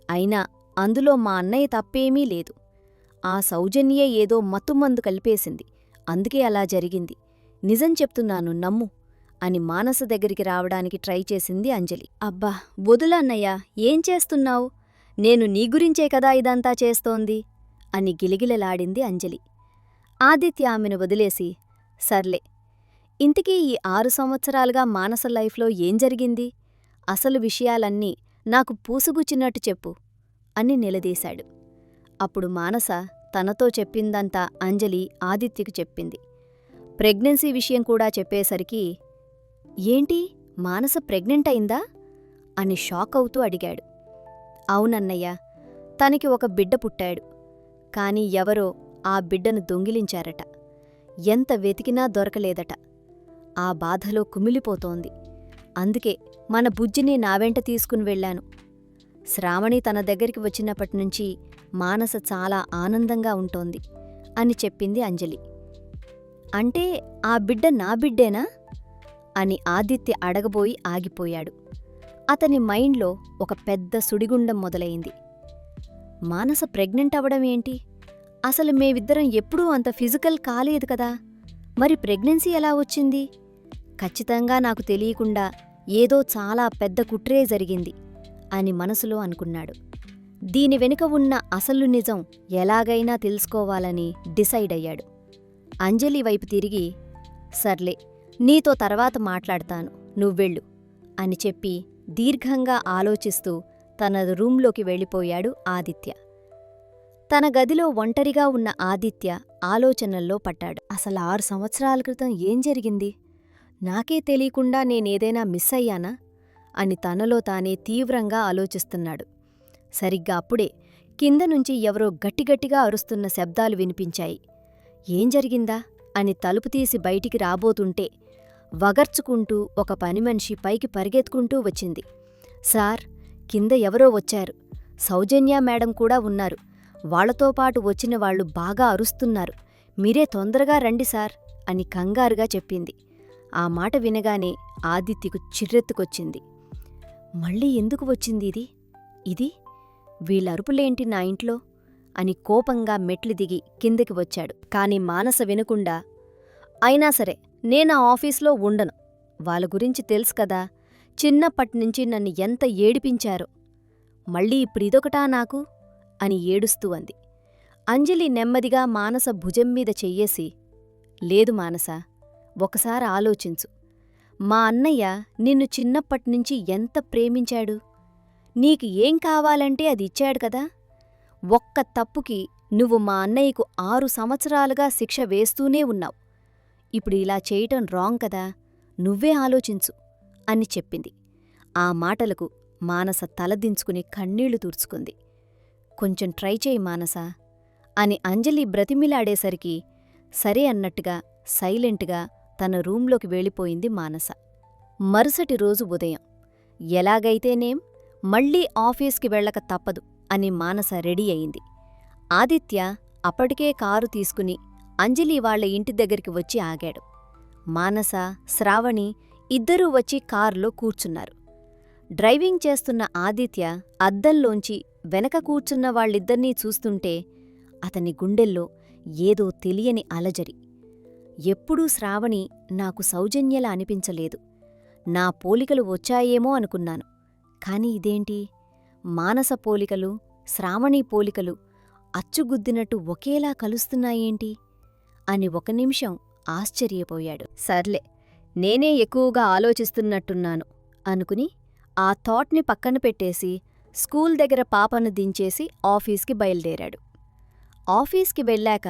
అయినా అందులో మా అన్నయ్య తప్పేమీ లేదు. ఆ సౌజన్యే ఏదో మత్తుమందు కలిపేసింది, అందుకే అలా జరిగింది. నిజం చెప్తున్నాను, నమ్ము అని మానస దగ్గరికి రావడానికి ట్రై చేసింది అంజలి. అబ్బా వదులన్నయ్య, ఏం చేస్తున్నావు? నేను నీ గురించే కదా ఇదంతా చేస్తోంది అని గిలిగిలలాడింది అంజలి. ఆదిత్య ఆమెను వదిలేసి, సర్లే, ఇంతకీ ఈ 6 సంవత్సరాలుగా మానస లైఫ్లో ఏం జరిగింది? అసలు విషయాలన్నీ నాకు పూసుగుచ్చినట్టు చెప్పు అని నిలదీశాడు. అప్పుడు మానస తనతో చెప్పిందంతా అంజలి ఆదిత్యకు చెప్పింది. ప్రెగ్నెన్సీ విషయం కూడా చెప్పేసరికి, ఏంటి, మానస ప్రెగ్నెంట్ అయిందా అని షాక్ అవుతూ అడిగాడు. అవునన్నయ్య, తనకి ఒక బిడ్డ పుట్టాడు. కాని ఎవరో ఆ బిడ్డను దొంగిలించారట. ఎంత వెతికినా దొరకలేదట. ఆ బాధలో కుమిలిపోతోంది. అందుకే మన బుజ్జిని నా వెంట తీసుకుని వెళ్ళాను. శ్రావణి తన దగ్గరికి వచ్చినప్పటినుంచి మానస చాలా ఆనందంగా ఉంటోంది అని చెప్పింది అంజలి. అంటే ఆ బిడ్డ నా బిడ్డేనా అని ఆదిత్య అడగబోయి ఆగిపోయాడు. అతని మైండ్లో ఒక పెద్ద సుడిగుండం మొదలైంది. మానస ప్రెగ్నెంట్ అవడమేంటి? అసలు మేమిద్దరం ఎప్పుడూ అంత ఫిజికల్ కాలేదు కదా, మరి ప్రెగ్నెన్సీ ఎలా వచ్చింది? ఖచ్చితంగా నాకు తెలియకుండా ఏదో చాలా పెద్ద కుట్రే జరిగింది అని మనసులో అనుకున్నాడు. దీని వెనుక ఉన్న అసలు నిజం ఎలాగైనా తెలుసుకోవాలని డిసైడ్ అయ్యాడు. అంజలి వైపు తిరిగి, సర్లే, నీతో తర్వాత మాట్లాడతాను, నువ్వెళ్ళు అని చెప్పి దీర్ఘంగా ఆలోచిస్తూ తన రూంలోకి వెళ్ళిపోయాడు ఆదిత్య. తన గదిలో ఒంటరిగా ఉన్న ఆదిత్య ఆలోచనల్లో పడ్డాడు. అసలు 6 సంవత్సరాల క్రితం ఏం జరిగింది? నాకే తెలియకుండా నేనేదైనా మిస్ అయ్యానా అని తనలో తానే తీవ్రంగా ఆలోచిస్తున్నాడు. సరిగ్గా అప్పుడే కింద నుంచి ఎవరో గట్టిగట్టిగా అరుస్తున్న శబ్దాలు వినిపించాయి. ఏం జరిగిందా అని తలుపు తీసి బయటికి రాబోతుంటే వగర్చుకుంటూ ఒక పనిమనిషి పైకి పరిగెత్తుకుంటూ వచ్చింది. సార్, కింద ఎవరో వచ్చారు. సౌజన్య మేడం కూడా ఉన్నారు. వాళ్లతో పాటు వచ్చిన వాళ్లు బాగా అరుస్తున్నారు. మీరే తొందరగా రండి సార్ అని కంగారుగా చెప్పింది. ఆ మాట వినగానే ఆదిత్యకు చిర్రెత్తుకొచ్చింది. మళ్ళీ ఎందుకు వచ్చింది ఇది? వీళ్ళరుపులేంటి నా ఇంట్లో అని కోపంగా మెట్లు దిగి కిందకి వచ్చాడు. కాని మానస వినకుండా, అయినా సరే నేనా ఆఫీస్లో ఉండను. వాళ్ళ గురించి తెలుసు కదా, చిన్నప్పటినుంచి నన్ను ఎంత ఏడిపించారో. మళ్ళీ ఇప్పుడిదొకటా నాకు అని ఏడుస్తూ అంది. అంజలి నెమ్మదిగా మానస భుజంమీద చెయ్యేసి, లేదు మానస, ఒకసారి ఆలోచించు. మా అన్నయ్య నిన్ను చిన్నప్పటినుంచి ఎంత ప్రేమించాడు. నీకు ఏం కావాలంటే అది ఇచ్చాడు కదా. ఒక్క తప్పుకి నువ్వు మా అన్నయ్యకు 6 సంవత్సరాలుగా శిక్ష వేస్తూనే ఉన్నావు. ఇప్పుడు ఇలా చేయటం రాంగ్ కదా, నువ్వే ఆలోచించు అని చెప్పింది. ఆ మాటలకు మానస తలదించుకుని కన్నీళ్లు తుడుచుకుంది. కొంచెం ట్రై చేయి మానసా అని అంజలి బ్రతిమిలాడేసరికి సరే అన్నట్టుగా సైలెంట్గా తన రూంలోకి వెళ్ళిపోయింది మానస. మరుసటి రోజు ఉదయం, ఎలాగైతేనేం మళ్ళీ ఆఫీస్కి వెళ్ళక తప్పదు అని మానస రెడీ అయింది. ఆదిత్య అప్పటికే కారు తీసుకుని అంజలి వాళ్ల ఇంటి దగ్గరికి వచ్చి ఆగాడు. మానస, శ్రావణి ఇద్దరూ వచ్చి కారులో కూర్చున్నారు. డ్రైవింగ్ చేస్తున్న ఆదిత్య అద్దంలోంచి వెనక కూర్చున్న వాళ్ళిద్దర్నీ చూస్తుంటే అతని గుండెల్లో ఏదో తెలియని అలజడి. ఎప్పుడూ శ్రావణి నాకు సౌజన్యలా అనిపించలేదు. నా పోలికలు వచ్చాయేమో అనుకున్నాను. కాని ఇదేంటి, మానస పోలికలు, శ్రావణి పోలికలు అచ్చుగుద్దినట్టు ఒకేలా కలుస్తున్నాయేంటి అని ఒక నిమిషం ఆశ్చర్యపోయాడు. సర్లే, నేనే ఎక్కువగా ఆలోచిస్తున్నట్టున్నాను అనుకుని ఆ థాట్ని పక్కన పెట్టేసి స్కూల్ దగ్గర పాపను దించేసి ఆఫీస్కి బయలుదేరాడు. ఆఫీస్కి వెళ్ళాక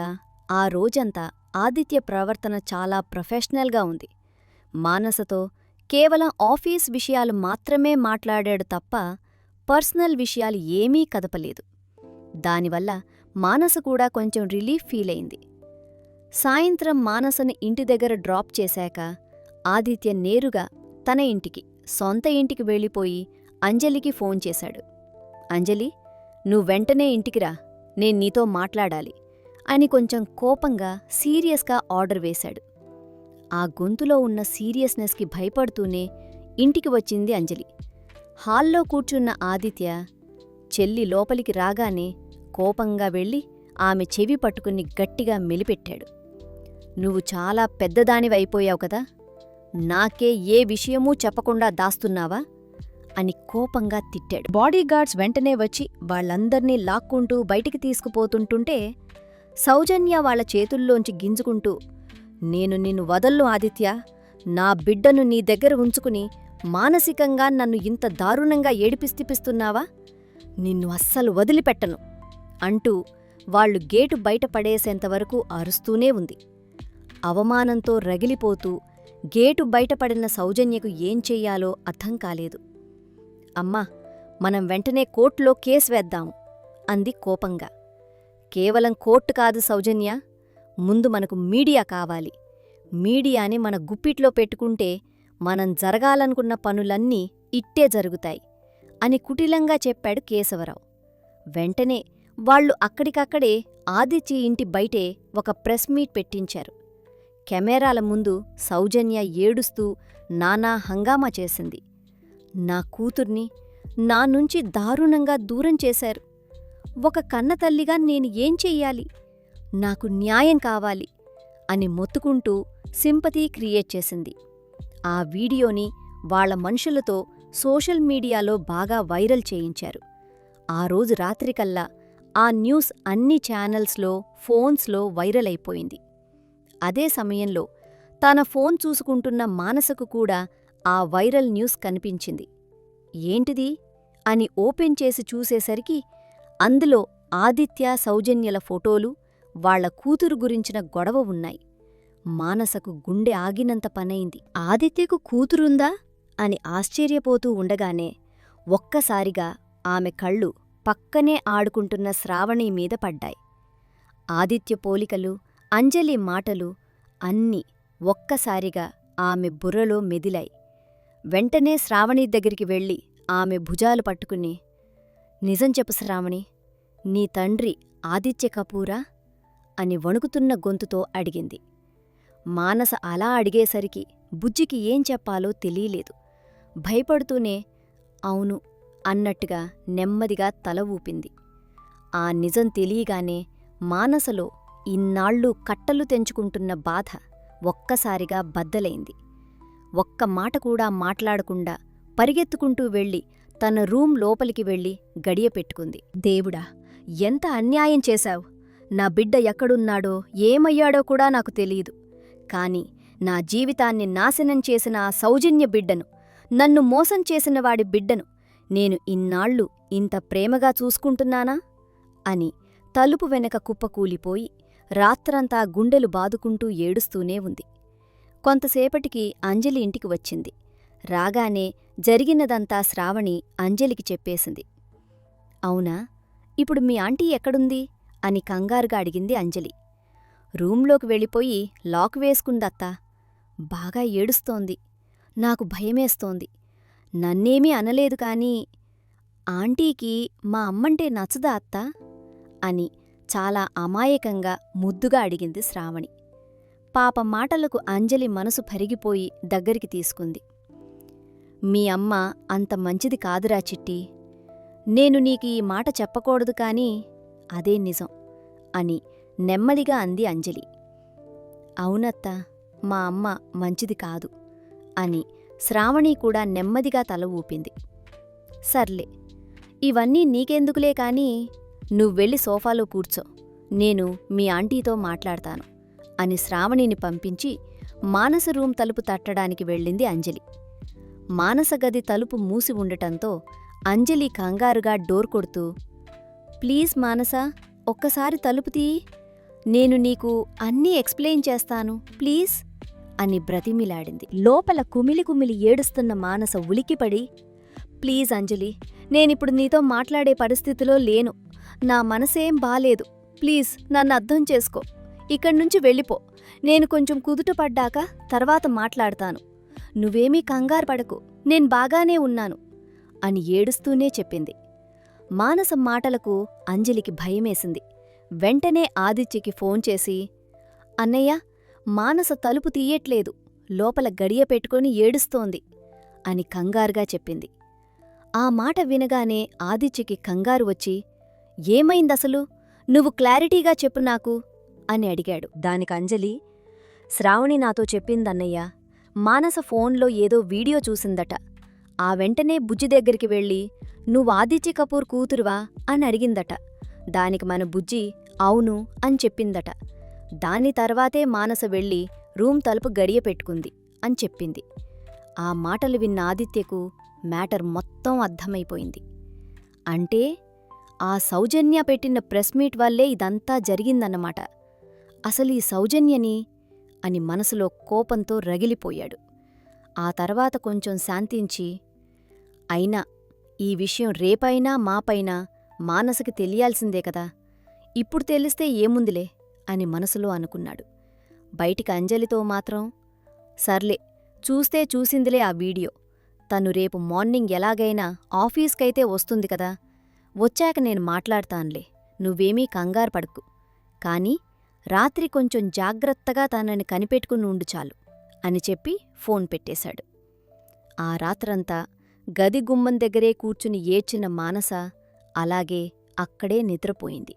ఆ రోజంతా ఆదిత్య ప్రవర్తన చాలా ప్రొఫెషనల్గా ఉంది. మానసతో కేవలం ఆఫీస్ విషయాలు మాత్రమే మాట్లాడాడు తప్ప పర్సనల్ విషయాలు ఏమీ కదపలేదు. దానివల్ల మానస కూడా కొంచెం రిలీఫ్ ఫీలైంది. సాయంత్రం మానసని ఇంటి దగ్గర డ్రాప్ చేశాక ఆదిత్య నేరుగా తన ఇంటికి, సొంత ఇంటికి వెళ్ళిపోయి అంజలికి ఫోన్ చేశాడు. అంజలి, నువ్వెంటనే ఇంటికిరా, నేను నీతో మాట్లాడాలి అని కొంచెం కోపంగా సీరియస్గా ఆర్డర్ వేశాడు. ఆ గొంతులో ఉన్న సీరియస్నెస్కి భయపడుతూనే ఇంటికి వచ్చింది అంజలి. హాల్లో కూర్చున్న ఆదిత్య చెల్లి లోపలికి రాగానే కోపంగా వెళ్ళి ఆమె చెవి పట్టుకుని గట్టిగా మెలిపెట్టాడు. నువ్వు చాలా పెద్దదానివైపోయావు కదా, నాకే ఏ విషయమూ చెప్పకుండా దాస్తున్నావా అని కోపంగా తిట్టాడు. బాడీగార్డ్స్ వెంటనే వచ్చి వాళ్లందర్నీ లాక్కుంటూ బయటికి తీసుకుపోతుంటుంటే సౌజన్య వాళ్ల చేతుల్లోంచి గింజుకుంటూ, నేను నిన్ను వదల్లు ఆదిత్య, నా బిడ్డను నీ దగ్గర ఉంచుకుని మానసికంగా నన్ను ఇంత దారుణంగా ఏడిపిస్తిపిస్తున్నావా, నిన్ను అస్సలు వదిలిపెట్టను అంటూ వాళ్లు గేటు బయట పడేసేంతవరకు అరుస్తూనే ఉంది. అవమానంతో రగిలిపోతూ గేటు బయటపడిన సౌజన్యకు ఏం చెయ్యాలో అర్థం కాలేదు. అమ్మా, మనం వెంటనే కోర్టులో కేసు వేద్దాం అంది కోపంగా. కేవలం కోర్టు కాదు సౌజన్య, ముందు మనకు మీడియా కావాలి. మీడియాని మన గుప్పిట్లో పెట్టుకుంటే మనం జరగాలనుకున్న పనులన్నీ ఇట్టే జరుగుతాయి అని కుటిలంగా చెప్పాడు కేశవరావు. వెంటనే వాళ్లు అక్కడికక్కడే ఆదిత్య ఇంటి బయటే ఒక ప్రెస్ మీట్ పెట్టించారు. కెమెరాల ముందు సౌజన్య ఏడుస్తూ నానా హంగామా చేసింది. నా కూతుర్ని నా నుంచి దారుణంగా దూరం చేశారు. ఒక కన్నతల్లిగా నేను ఏం చెయ్యాలి, నాకు న్యాయం కావాలి అని మొత్తుకుంటూ సింపతీ క్రియేట్ చేసింది. ఆ వీడియోని వాళ్ల మనుషులతో సోషల్ మీడియాలో బాగా వైరల్ చేయించారు. ఆ రోజు రాత్రికల్లా ఆ న్యూస్ అన్ని ఛానల్స్లో, ఫోన్స్లో వైరల్ అయిపోయింది. అదే సమయంలో తన ఫోన్ చూసుకుంటున్న మానసకు కూడా ఆ వైరల్ న్యూస్ కనిపించింది. ఏంటిది అని ఓపెన్ చేసి చూసేసరికి అందులో ఆదిత్య, సౌజన్యల ఫోటోలు, వాళ్ల కూతురు గురించిన గొడవ ఉన్నాయి. మానసకు గుండె ఆగినంత పనైంది. ఆదిత్యకు కూతురుందా అని ఆశ్చర్యపోతూ ఉండగానే ఒక్కసారిగా ఆమె కళ్ళు పక్కనే ఆడుకుంటున్న శ్రావణి మీద పడ్డాయి. ఆదిత్య పోలికలు, అంజలి మాటలు అన్నీ ఒక్కసారిగా ఆమె బుర్రలో మెదిలాయి. వెంటనే శ్రావణి దగ్గరికి వెళ్ళి ఆమె భుజాలు పట్టుకుని, నిజం చెప్పు శ్రావణి, నీ తండ్రి ఆదిత్య కపూరా అని వణుకుతున్న గొంతుతో అడిగింది. మానస అలా అడిగేసరికి బుజ్జికి ఏం చెప్పాలో తెలీలేదు. భయపడుతూనే అవును అన్నట్టుగా నెమ్మదిగా తల ఊపింది. ఆ నిజం తెలియగానే మానసలో ఇన్నాళ్ళు కట్టలు తెంచుకుంటున్న బాధ ఒక్కసారిగా బద్దలైంది. ఒక్క మాట కూడా మాట్లాడకుండా పరిగెత్తుకుంటూ వెళ్ళి తన రూం లోపలికి వెళ్ళి గడియ పెట్టుకుంది. దేవుడా, ఎంత అన్యాయం చేశావు! నా బిడ్డ ఎక్కడున్నాడో ఏమయ్యాడో కూడా నాకు తెలీదు. కాని నా జీవితాన్ని నాశనం చేసిన ఆ సౌజన్య బిడ్డను, నన్ను మోసం చేసిన వాడి బిడ్డను నేను ఇన్నాళ్ళు ఇంత ప్రేమగా చూసుకుంటున్నానా అని తలుపు వెనక కుప్పకూలిపోయి రాత్రంతా గుండెలు బాదుకుంటూ ఏడుస్తూనే ఉంది. కొంతసేపటికి అంజలి ఇంటికి వచ్చింది. రాగానే జరిగినదంతా శ్రావణి అంజలికి చెప్పేసింది. అవునా, ఇప్పుడు మీ ఆంటీ ఎక్కడుంది అని కంగారుగా అడిగింది అంజలి. రూంలోకి వెళ్ళిపోయి లాక్ వేసుకుందత్తా. బాగా ఏడుస్తోంది. నాకు భయమేస్తోంది. నన్నేమీ అనలేదు కాని ఆంటీకి మా అమ్మంటే నచ్చదా అత్తా అని చాలా అమాయకంగా ముద్దుగా అడిగింది శ్రావణి. పాప మాటలకు అంజలి మనసు పరిగిపోయి దగ్గరికి తీసుకుంది. మీ అమ్మ అంత మంచిది కాదురా చిట్టి. నేను నీకు ఈ మాట చెప్పకూడదు కాని అదే నిజం అని నెమ్మదిగా అంది అంజలి. అవునత్తా, మా అమ్మ మంచిది కాదు అని శ్రావణి కూడా నెమ్మదిగా తల ఊపింది. సర్లే, ఇవన్నీ నీకెందుకులే కాని నువ్వెళ్ళి సోఫాలో కూర్చో, నేను మీ ఆంటీతో మాట్లాడతాను అని శ్రావణిని పంపించి మానస రూం తలుపు తట్టడానికి వెళ్ళింది అంజలి. మానస గది తలుపు మూసి ఉండటంతో అంజలి కంగారుగా డోర్ కొడుతూ, ప్లీజ్ మానసా, ఒక్కసారి తలుపు తీయి, నేను నీకు అన్నీ ఎక్స్ప్లెయిన్ చేస్తాను ప్లీజ్ అని బ్రతిమిలాడింది. లోపల కుమిలి కుమిలి ఏడుస్తున్న మానస ఉలికిపడి, ప్లీజ్ అంజలి, నేనిప్పుడు నీతో మాట్లాడే పరిస్థితిలో లేను. నా మనసేం బాలేదు. ప్లీజ్ నన్ను అర్థం చేసుకో. ఇక్కడ్నుంచి వెళ్ళిపో. నేను కొంచెం కుదుటపడ్డాక తర్వాత మాట్లాడతాను. నువ్వేమీ కంగారు పడకు, నేను బాగానే ఉన్నాను అని ఏడుస్తూనే చెప్పింది. మానస మాటలకు అంజలికి భయమేసింది. వెంటనే ఆదిత్యకి ఫోన్ చేసి, అన్నయ్య, మానస తలుపు తీయట్లేదు, లోపల గడియ పెట్టుకొని ఏడుస్తోంది అని కంగారుగా చెప్పింది. ఆ మాట వినగానే ఆదిత్యకి కంగారు వచ్చి, ఏమైందసలు? నువ్వు క్లారిటీగా చెప్పు నాకు అని అడిగాడు. దానికి అంజలి, శ్రావణి నాతో చెప్పిందన్నయ్య, మానస ఫోన్లో ఏదో వీడియో చూసిందట. ఆ వెంటనే బుజ్జి దగ్గరికి వెళ్ళి, నువ్వు ఆదిత్య కపూర్ కూతురువా అని అడిగిందట. దానికి మన బుజ్జి అవును అని చెప్పిందట. దాని తర్వాతే మానస వెళ్ళి రూం తలుపు గడియ పెట్టుకుంది అని చెప్పింది. ఆ మాటలు విన్న ఆదిత్యకు మ్యాటర్ మొత్తం అర్థమైపోయింది. అంటే ఆ సౌజన్య పెట్టిన ప్రెస్ మీట్ వల్లే ఇదంతా జరిగిందన్నమాట. అసలు ఈ సౌజన్యని అని మనసులో కోపంతో రగిలిపోయాడు. ఆ తర్వాత కొంచెం శాంతించి, అయినా ఈ విషయం రేపైనా మాపైనా మానసకి తెలియాల్సిందే కదా, ఇప్పుడు తెలిస్తే ఏముందిలే అని మనసులో అనుకున్నాడు. బయటికి అంజలితో మాత్రం, సర్లే, చూస్తే చూసిందిలే ఆ వీడియో. తను రేపు మార్నింగ్ ఎలాగైనా ఆఫీస్కైతే వస్తుంది కదా, వచ్చాక నేను మాట్లాడతాన్లే, నువ్వేమీ కంగారు పడకు. కాని రాత్రి కొంచెం జాగ్రత్తగా తనని కనిపెట్టుకుని ఉండు చాలు అని చెప్పి ఫోన్ పెట్టేశాడు. ఆ రాత్రంతా గది గుమ్మం దగ్గరే కూర్చుని ఏడ్చిన మానస అలాగే అక్కడే నిద్రపోయింది.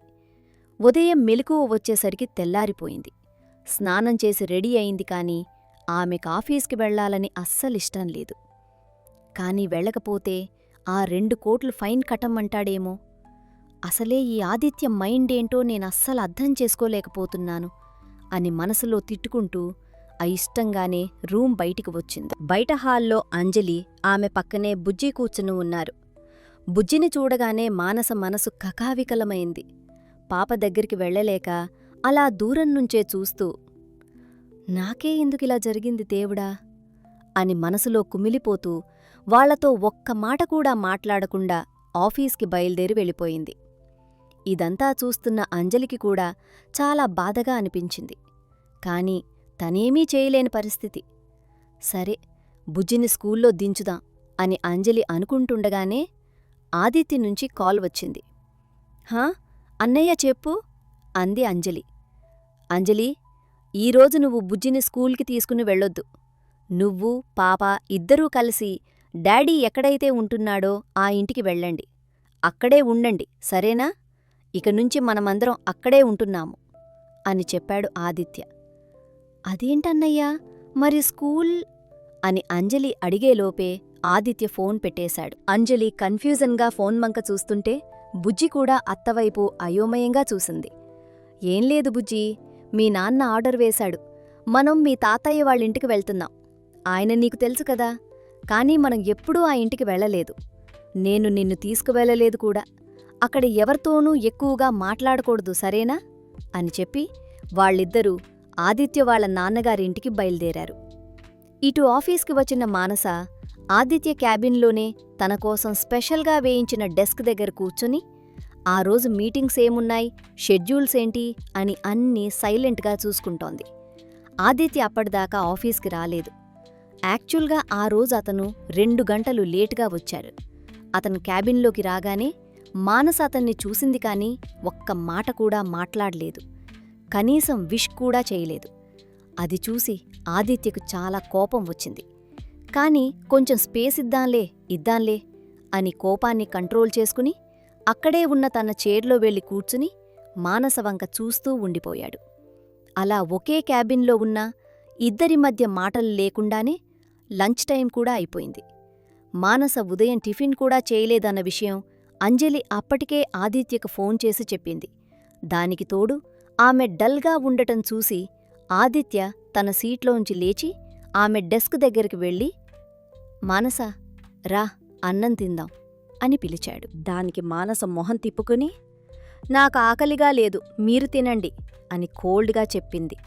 ఉదయం మెలకువ వచ్చేసరికి తెల్లారిపోయింది. స్నానం చేసి రెడీ అయింది కాని ఆమెకాఫీస్కి వెళ్లాలని అస్సలిష్టం లేదు. కాని వెళ్ళకపోతే ఆ 2 కోట్లు ఫైన్ కట్టమంటాడేమో. అసలే ఈ ఆదిత్య మైండేంటో నేనస్సలు అర్థం చేసుకోలేకపోతున్నాను అని మనసులో తిట్టుకుంటూ అయిష్టంగానే రూం బయటికి వచ్చింది. బయట హాల్లో అంజలి, ఆమె పక్కనే బుజ్జి కూర్చుని ఉన్నారు. బుజ్జిని చూడగానే మానస మనసు కకావికలమైంది. పాప దగ్గరికి వెళ్లలేక అలా దూరం నుంచే చూస్తూ, నాకే ఎందుకిలా జరిగింది దేవుడా అని మనసులో కుమిలిపోతూ వాళ్లతో ఒక్క మాట కూడా మాట్లాడకుండా ఆఫీస్కి బయలుదేరి వెళ్ళిపోయింది. ఇదంతా చూస్తున్న అంజలికి కూడా చాలా బాధగా అనిపించింది. కాని తనేమీ చేయలేని పరిస్థితి. సరే, బుజ్జిని స్కూల్లో దించుదాం అని అంజలి అనుకుంటుండగానే ఆదిత్య నుంచి కాల్ వచ్చింది. హా, అన్నయ్య చెప్పు అంది అంజలి. అంజలి, ఈరోజు నువ్వు బుజ్జిని స్కూల్కి తీసుకుని వెళ్ళొద్దు. నువ్వు, పాప ఇద్దరూ కలిసి డాడీ ఎక్కడైతే ఉంటున్నాడో ఆ ఇంటికి వెళ్ళండి. అక్కడే ఉండండి, సరేనా? ఇక నుంచి మనమందరం అక్కడే ఉంటున్నాము అని చెప్పాడు ఆదిత్య. అదేంటన్నయ్యా, మరి స్కూల్ అని అంజలి అడిగేలోపే ఆదిత్య ఫోన్ పెట్టేశాడు. అంజలి కన్ఫ్యూజన్గా ఫోన్ వంక చూస్తుంటే బుజ్జి కూడా అత్తవైపు అయోమయంగా చూసింది. ఏం లేదు బుజ్జీ, మీ నాన్న ఆర్డర్ వేశాడు. మనం మీ తాతయ్య వాళ్ళింటికి వెళ్తున్నాం. ఆయన నీకు తెలుసు కదా, కానీ మనం ఎప్పుడూ ఆ ఇంటికి వెళ్ళలేదు. నేను నిన్ను తీసుకువెళ్ళలేదు కూడా. అక్కడ ఎవరితోనూ ఎక్కువగా మాట్లాడకూడదు, సరేనా అని చెప్పి వాళ్ళిద్దరూ ఆదిత్య వాళ్ళ నాన్నగారింటికి బయలుదేరారు. ఇటు ఆఫీస్కి వచ్చిన మానస ఆదిత్య క్యాబిన్లోనే తనకోసం స్పెషల్గా వేయించిన డెస్క్ దగ్గర కూర్చుని ఆ రోజు మీటింగ్స్ ఏమున్నాయి, షెడ్యూల్స్ ఏంటి అని అన్నీ సైలెంట్గా చూసుకుంటోంది. ఆదిత్య అప్పటిదాకా ఆఫీస్కి రాలేదు. యాక్చువల్గా ఆ రోజు అతను 2 గంటలు లేటుగా వచ్చారు. అతను క్యాబిన్లోకి రాగానే మానస అతన్ని చూసింది కానీ ఒక్క మాట కూడా మాట్లాడలేదు. కనీసం విష్ కూడా చేయలేదు. అది చూసి ఆదిత్యకు చాలా కోపం వచ్చింది. కాని కొంచెం స్పేస్ ఇద్దాంలే అని కోపాన్ని కంట్రోల్ చేసుకుని అక్కడే ఉన్న తన చైర్లో వెళ్లి కూర్చుని మానస వంక చూస్తూ ఉండిపోయాడు. అలా ఒకే క్యాబిన్లో ఉన్న ఇద్దరి మధ్య మాటలు లేకుండానే లంచ్ టైం కూడా అయిపోయింది. మానస ఉదయం టిఫిన్ కూడా చేయలేదన్న విషయం అంజలి అప్పటికే ఆదిత్యకు ఫోన్ చేసి చెప్పింది. దానికి తోడు ఆమె డల్గా ఉండటం చూసి ఆదిత్య తన సీట్లోంచి లేచి ఆమె డెస్క్ దగ్గరికి వెళ్ళి, మానసా, రా, అన్నం తిందాం అని పిలిచాడు. దానికి మానస మొహం తిప్పుకుని, నాకు ఆకలిగా లేదు, మీరు తినండి అని కోల్డ్గా చెప్పింది.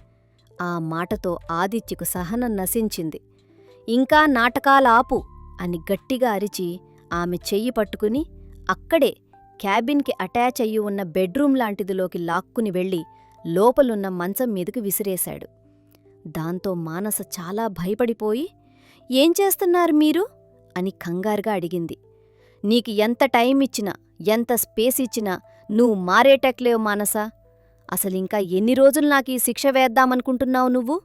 ఆ మాటతో ఆదిత్యకు సహనం నశించింది. ఇంకా నాటకాలాపు అని గట్టిగా అరిచి ఆమె చెయ్యి పట్టుకుని అక్కడే క్యాబిన్కి అటాచ్ అయ్యి ఉన్న బెడ్రూం లాంటిదిలోకి లాక్కుని వెళ్ళి లోపలున్న మంచం మీదకు విసిరేశాడు. దాంతో మానస చాలా భయపడిపోయి, ఏం చేస్తున్నారు మీరు అని కంగారుగా అడిగింది. నీకు ఎంత టైం ఇచ్చినా, ఎంత స్పేస్ ఇచ్చినా నువ్వు మారేటట్లేవు మానసా. అసలింకా ఎన్ని రోజులు నాకీ శిక్ష వేద్దామనుకుంటున్నావు నువ్వు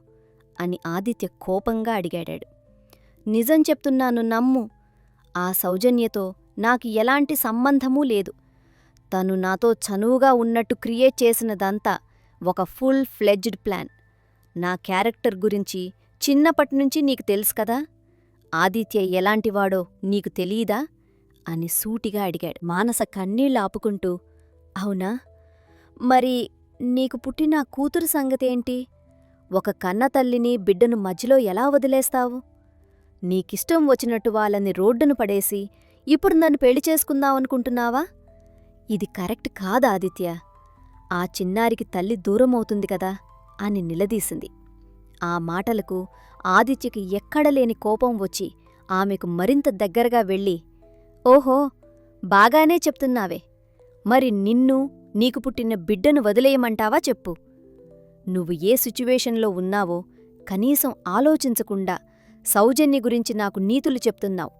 అని ఆదిత్య కోపంగా అడిగాడాడు. నిజం చెప్తున్నాను, నమ్ము. ఆ సౌజన్యతో నాకు ఎలాంటి సంబంధమూ లేదు. తను నాతో చనువుగా ఉన్నట్టు క్రియేట్ చేసినదంతా ఒక ఫుల్ ఫ్లెడ్జ్డ్ ప్లాన్. నా క్యారెక్టర్ గురించి చిన్నప్పటినుంచి నీకు తెలుసు కదా. ఆదిత్య ఎలాంటివాడో నీకు తెలీదా అని సూటిగా అడిగాడు. మానస కన్నీళ్ళు ఆపుకుంటూ, అవునా, మరి నీకు పుట్టిన కూతురు సంగతేంటి? ఒక కన్నతల్లిని బిడ్డను మధ్యలో ఎలా వదిలేస్తావు? నీకిష్టం వచ్చినట్టు వాళ్ళని రోడ్డును పడేసి ఇప్పుడు నన్ను పెళ్లి చేసుకుందామనుకుంటున్నావా? ఇది కరెక్ట్ కాదు ఆదిత్య. ఆ చిన్నారికి తల్లి దూరమవుతుంది కదా అని నిలదీసింది. ఆ మాటలకు ఆదిత్యకి ఎక్కడలేని కోపం వచ్చి ఆమెకు మరింత దగ్గరగా వెళ్ళి, ఓహో, బాగానే చెప్తున్నావే. మరి నిన్ను, నీకు పుట్టిన బిడ్డను వదిలేయమంటావా చెప్పు. నువ్వు ఏ సిచ్యువేషన్లో ఉన్నావో కనీసం ఆలోచించకుండా సౌజన్య గురించి నాకు నీతులు చెప్తున్నావు.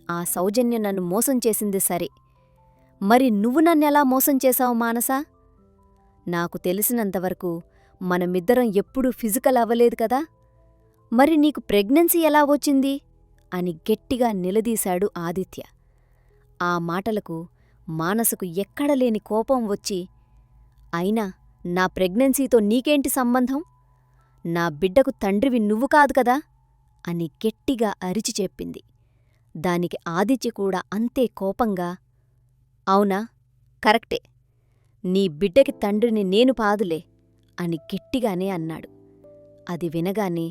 ఆ సౌజన్య నన్ను మోసం చేసింది సరే, మరి నువ్వు నన్నెలా మోసం చేశావు మానసా? నాకు తెలిసినంతవరకు మనమిద్దరం ఎప్పుడూ ఫిజికల్ అవ్వలేదు కదా. మరి నీకు ప్రెగ్నెన్సీ ఎలా వచ్చింది అని గట్టిగా నిలదీశాడు ఆదిత్య. ఆ మాటలకు మానసకు ఎక్కడలేని కోపం వచ్చి, అయినా నా ప్రెగ్నెన్సీతో నీకేంటి సంబంధం? నా బిడ్డకు తండ్రివి నువ్వు కాదు కదా అని గట్టిగా అరిచి చెప్పింది. దానికి ఆదిత్య కూడా అంతే కోపంగా, అవునా, కరెక్టే, నీ బిడ్డకి తండ్రిని నేను పాదులే అని గట్టిగానే అన్నాడు. అది వినగానే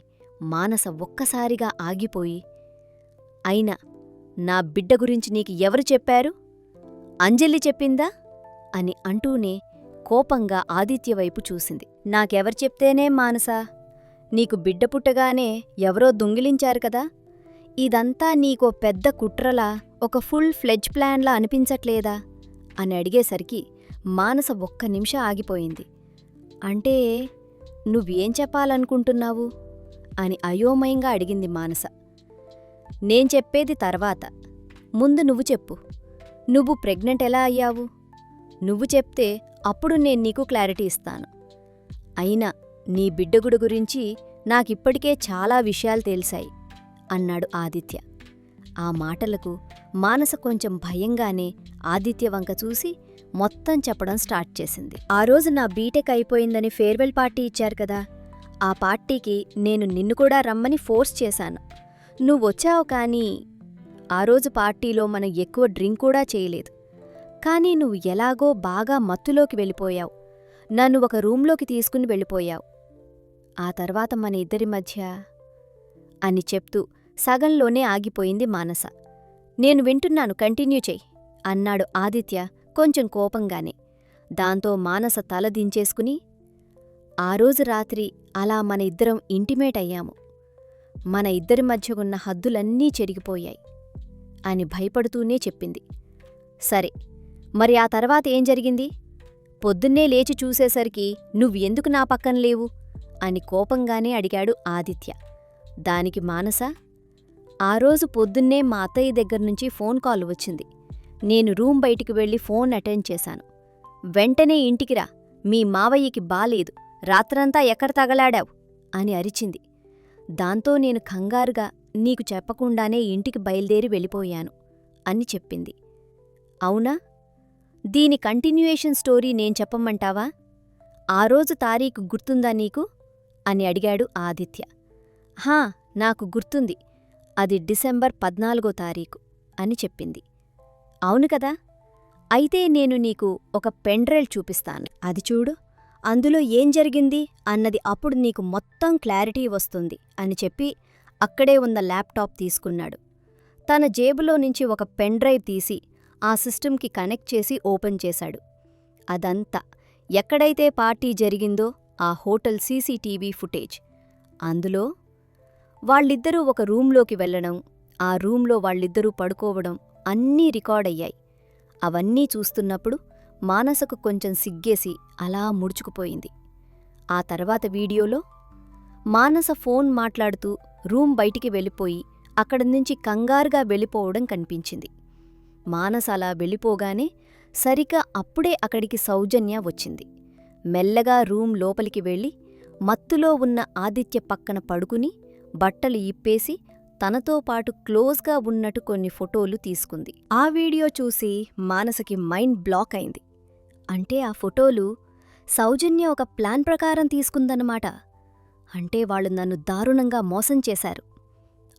మానస ఒక్కసారిగా ఆగిపోయి, అయినా నా బిడ్డ గురించి నీకు ఎవరు చెప్పారు? అంజలి చెప్పిందా అని అంటూనే కోపంగా ఆదిత్యవైపు చూసింది. నాకెవరు చెప్తేనే మానసా, నీకు బిడ్డ పుట్టగానే ఎవరో దొంగిలించారు కదా. ఇదంతా నీకో పెద్ద కుట్రలా, ఒక ఫుల్ ఫ్లెడ్జ్ ప్లాన్లా అనిపించట్లేదా అని అడిగేసరికి మానస ఒక్క నిమిషం ఆగిపోయింది. అంటే నువ్వేం చెప్పాలనుకుంటున్నావు అని అయోమయంగా అడిగింది మానస. నేను చెప్పేది తర్వాత, ముందు నువ్వు చెప్పు. నువ్వు ప్రెగ్నెంట్ ఎలా అయ్యావు? నువ్వు చెప్తే అప్పుడు నేను నీకు క్లారిటీ ఇస్తాను. అయినా నీ బిడ్డగుడు గురించి నాకిప్పటికే చాలా విషయాలు తెలిసాయి అన్నాడు ఆదిత్య. ఆ మాటలకు మానస కొంచెం భయంగానే ఆదిత్య వంక చూసి మొత్తం చెప్పడం స్టార్ట్ చేసింది. ఆ రోజు నా బీటెక్ అయిపోయిందని ఫేర్వెల్ పార్టీ ఇచ్చారు కదా, ఆ పార్టీకి నేను నిన్ను కూడా రమ్మని ఫోర్స్ చేశాను. నువ్వొచ్చావు కానీ ఆ రోజు పార్టీలో మనం ఎక్కువ డ్రింక్ కూడా చేయలేదు. కానీ నువ్వు ఎలాగో బాగా మత్తులోకి వెళ్ళిపోయావు. నన్ను ఒక రూంలోకి తీసుకుని వెళ్ళిపోయావు. ఆ తర్వాత మన ఇద్దరి మధ్య అని చెప్తూ సగంలోనే ఆగిపోయింది మానస. నేను వింటున్నాను, కంటిన్యూ చెయ్యి అన్నాడు ఆదిత్య కొంచెం కోపంగానే. దాంతో మానస తల దించేసుకుని, ఆ రోజు రాత్రి అలా మన ఇద్దరం ఇంటిమేట్ అయ్యాము. మన ఇద్దరి మధ్య ఉన్న హద్దులన్నీ చెరిగిపోయాయి అని భయపడుతూనే చెప్పింది. సరే, మరి ఆ తర్వాత ఏం జరిగింది? పొద్దున్నే లేచి చూసేసరికి నువ్వెందుకు నా పక్కన లేవు అని కోపంగానే అడిగాడు ఆదిత్య. దానికి మానస, ఆ రోజు పొద్దున్నే మా అత్తయ్య దగ్గర్నుంచి ఫోన్ కాల్ వచ్చింది. నేను రూమ్ బయటికి వెళ్లి ఫోన్ అటెండ్ చేశాను. వెంటనే ఇంటికిరా, మీ మావయ్యకి బాలేదు, రాత్రంతా ఎక్కడ తగలాడావు అని అరిచింది. దాంతో నేను కంగారుగా నీకు చెప్పకుండానే ఇంటికి బయలుదేరి వెళ్ళిపోయాను అని చెప్పింది. అవునా? దీని కంటిన్యూయేషన్ స్టోరీ నేను చెప్పమంటావా? ఆ రోజు తారీఖు గుర్తుందా నీకు అని అడిగాడు ఆదిత్య. హా, నాకు గుర్తుంది. అది డిసెంబర్ 14వ తారీఖు అని చెప్పింది. అవును కదా? అయితే నేను నీకు ఒక పెన్డ్రైవ్ చూపిస్తాను. అది చూడు, అందులో ఏం జరిగింది అన్నది అప్పుడు నీకు మొత్తం క్లారిటీ వస్తుంది అని చెప్పి అక్కడే ఉన్న ల్యాప్టాప్ తీసుకున్నాడు. తన జేబులో నుంచి ఒక పెన్డ్రైవ్ తీసి ఆ సిస్టంకి కనెక్ట్ చేసి ఓపెన్ చేశాడు. అదంతా ఎక్కడైతే పార్టీ జరిగిందో ఆ హోటల్ సీసీటీవీ ఫుటేజ్. అందులో వాళ్ళిద్దరూ ఒక రూంలోకి వెళ్లడం, ఆ రూంలో వాళ్ళిద్దరూ పడుకోవడం అన్నీ రికార్డయ్యాయి. అవన్నీ చూస్తున్నప్పుడు మానసకు కొంచెం సిగ్గేసి అలా ముడుచుకుపోయింది. ఆ తర్వాత వీడియోలో మానస ఫోన్ మాట్లాడుతూ రూం బయటికి వెళ్ళిపోయి అక్కడినుంచి కంగారుగా వెళ్ళిపోవడం కనిపించింది. మానస అలా వెళ్ళిపోగానే సరిగా అప్పుడే అక్కడికి సౌజన్య వచ్చింది. మెల్లగా రూం లోపలికి వెళ్ళి మత్తులో ఉన్న ఆదిత్య పక్కన పడుకుని బట్టలు ఇప్పేసి తనతో పాటు క్లోజ్గా ఉన్నట్టు కొన్ని ఫోటోలు తీసుకుంది. ఆ వీడియో చూసి మానసకి మైండ్ బ్లాక్ అయింది. అంటే ఆ ఫోటోలు సౌజన్య ఒక ప్లాన్ ప్రకారం తీసుకుందన్నమాట. అంటే వాళ్ళు నన్ను దారుణంగా మోసం చేశారు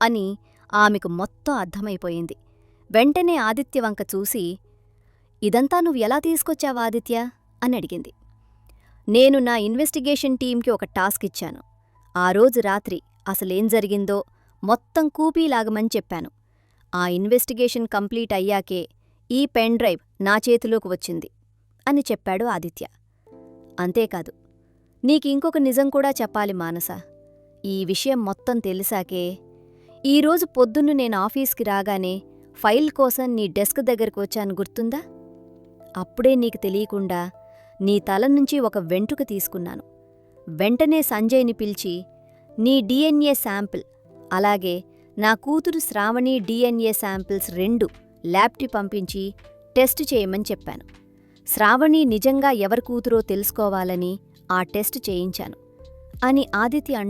అని ఆమెకు మొత్తం అర్థమైపోయింది. వెంటనే ఆదిత్య వంక చూసి, ఇదంతా నువ్వు ఎలా తీసుకొచ్చావా ఆదిత్య అని అడిగింది. నేను నా ఇన్వెస్టిగేషన్ టీంకి ఒక టాస్క్ ఇచ్చాను. ఆ రోజు రాత్రి అసలేం జరిగిందో మొత్తం కూపీలాగమని చెప్పాను. ఆ ఇన్వెస్టిగేషన్ కంప్లీట్ అయ్యాకే ఈ పెన్ డ్రైవ్ నా చేతిలోకి వచ్చింది అని చెప్పాడు ఆదిత్య. అంతేకాదు, నీకింకొక నిజం కూడా చెప్పాలి మానస. ఈ విషయం మొత్తం తెలిసాకే ఈరోజు పొద్దున్న నేను ఆఫీస్కి రాగానే ఫైల్ కోసం నీ డెస్క్ దగ్గరికి వచ్చాను, గుర్తుందా? అప్పుడే నీకు తెలియకుండా నీ తల నుంచి ఒక వెంట్రుక తీసుకున్నాను. వెంటనే సంజయ్ని పిలిచి నీ డిఎన్ఏ శాంపిల్ అలాగే నా కూతురు శ్రావణి డిఎన్ఏ శాంపిల్స్ 2 ల్యాబ్కి పంపించి టెస్ట్ చేయమని చెప్పాను. శ్రావణి నిజంగా ఎవరి కూతురో తెలుసుకోవాలని ఆ టెస్ట్ చేయించాను అని ఆదిత్య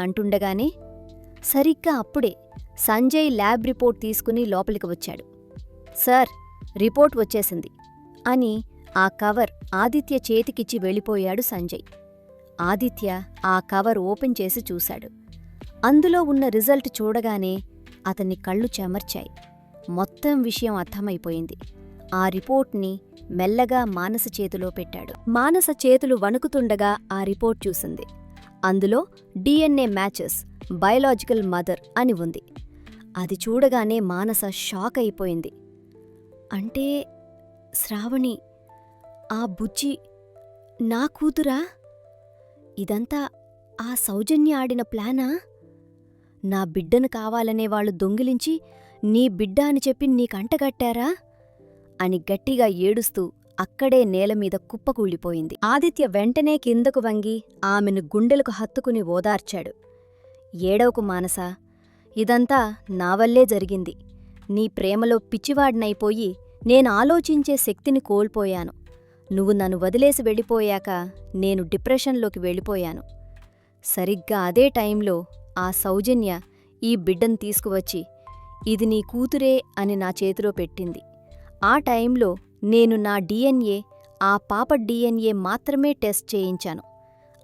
అంటుండగానే సరిగ్గా అప్పుడే సంజయ్ ల్యాబ్ రిపోర్ట్ తీసుకుని లోపలికి వచ్చాడు. సార్, రిపోర్ట్ వచ్చేసింది అని ఆ కవర్ ఆదిత్య చేతికిచ్చి వెళ్ళిపోయాడు సంజయ్. ఆదిత్య ఆ కవర్ ఓపెన్ చేసి చూశాడు. అందులో ఉన్న రిజల్ట్ చూడగానే అతన్ని కళ్ళు చెమర్చాయి. మొత్తం విషయం అర్థమైపోయింది. ఆ రిపోర్ట్ని మెల్లగా మానస చేతిలో పెట్టాడు. మానస చేతులు వణుకుతుండగా ఆ రిపోర్ట్ చూసింది. అందులో డిఎన్ఏ మ్యాచెస్, బయలాజికల్ మదర్ అని ఉంది. అది చూడగానే మానస షాక్ అయిపోయింది. అంటే శ్రావణి, ఆ బుజ్జి నా కూతురా? ఇదంతా ఆ సౌజన్య ఆడిన ప్లానా? నా బిడ్డను కావాలనే వాళ్ళు దొంగిలించి నీ బిడ్డ అని చెప్పి నీకంటగట్టారా అని గట్టిగా ఏడుస్తూ అక్కడే నేలమీద కుప్పకూలిపోయింది. ఆదిత్య వెంటనే కిందకు వంగి ఆమెను గుండెలకు హత్తుకుని ఓదార్చాడు. ఏడవకు మానసా, ఇదంతా నా వల్లే జరిగింది. నీ ప్రేమలో పిచ్చివాడినైపోయి నేను ఆలోచించే శక్తిని కోల్పోయాను. నువ్వు నన్ను వదిలేసి వెళ్ళిపోయాక నేను డిప్రెషన్లోకి వెళ్ళిపోయాను. సరిగ్గా అదే టైంలో ఆ సౌజన్య ఈ బిడ్డను తీసుకువచ్చి, ఇది నీ కూతురే అని నా చేతిలో పెట్టింది. ఆ టైంలో నేను నా డిఎన్ఏ, ఆ పాప డిఎన్ఏ మాత్రమే టెస్ట్ చేయించాను.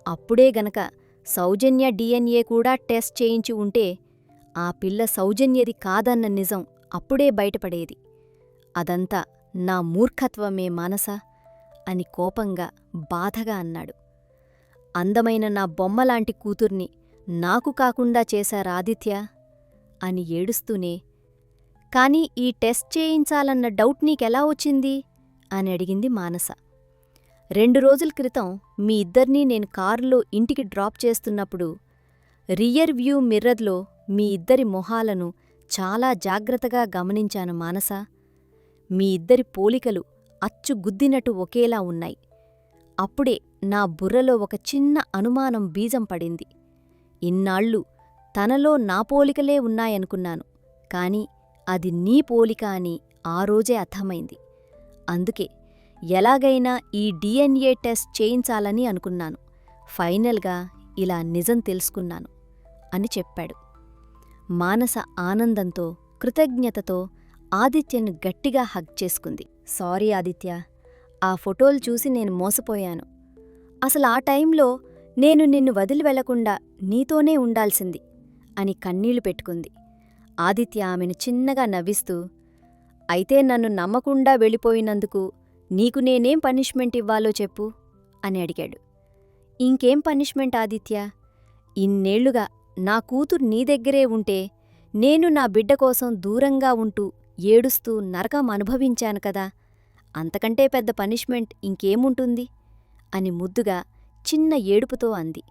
అప్పుడే గనక సౌజన్య డిఎన్ఏ కూడా టెస్ట్ చేయించి ఉంటే ఆ పిల్ల సౌజన్యది కాదన్న నిజం అప్పుడే బయటపడేది. అదంతా నా మూర్ఖత్వమే మానసా అని కోపంగా, బాధగా అన్నాడు. అందమైన నా బొమ్మలాంటి కూతుర్ని నాకు కాకుండా చేశారాదిత్య అని ఏడుస్తూనే, కాని ఈ టెస్ట్ చేయించాలన్న డౌట్ నీకెలా వచ్చింది అని అడిగింది మానస. 2 రోజుల క్రితం మీ ఇద్దర్నీ నేను కారులో ఇంటికి డ్రాప్ చేస్తున్నప్పుడు రియర్ వ్యూ మిర్రర్లో మీ ఇద్దరి మొహాలను చాలా జాగ్రత్తగా గమనించాను మానసా. మీ ఇద్దరి పోలికలు అచ్చు గుద్దినట్టు ఒకేలా ఉన్నాయి. అప్పుడే నా బుర్రలో ఒక చిన్న అనుమానం బీజం పడింది. ఇన్నాళ్ళు తనలో నా పోలికలే ఉన్నాయనుకున్నాను, కాని అది నీ పోలిక అని ఆ రోజే అర్థమైంది. అందుకే ఎలాగైనా ఈ డిఎన్ఏ టెస్ట్ చేయించాలని అనుకున్నాను. ఫైనల్గా ఇలా నిజం తెలుసుకున్నాను అని చెప్పాడు. మానస ఆనందంతో, కృతజ్ఞతతో ఆదిత్యను గట్టిగా హగ్ చేసుకుంది. సారీ ఆదిత్య, ఆ ఫోటోలు చూసి నేను మోసపోయాను. అసలు ఆ టైంలో నేను నిన్ను వదిలి వెళ్లకుండా నీతోనే ఉండాల్సింది అని కన్నీళ్లు పెట్టుకుంది. ఆదిత్య ఆమెను చిన్నగా నవ్విస్తూ, అయితే నన్ను నమ్మకుండా వెళ్ళిపోయినందుకు నీకు నేనేం పనిష్మెంట్ ఇవ్వాలో చెప్పు అని అడిగాడు. ఇంకేం పనిష్మెంట్ ఆదిత్య? ఇన్నేళ్లుగా నా కూతురు నీ దగ్గరే ఉంటే నేను నా బిడ్డ కోసం దూరంగా ఉంటూ ఏడుస్తూ నరకం అనుభవించాను కదా, అంతకంటే పెద్ద పనిష్మెంట్ ఇంకేముంటుంది అని ముద్దుగా చిన్న ఏడుపుతో అంది.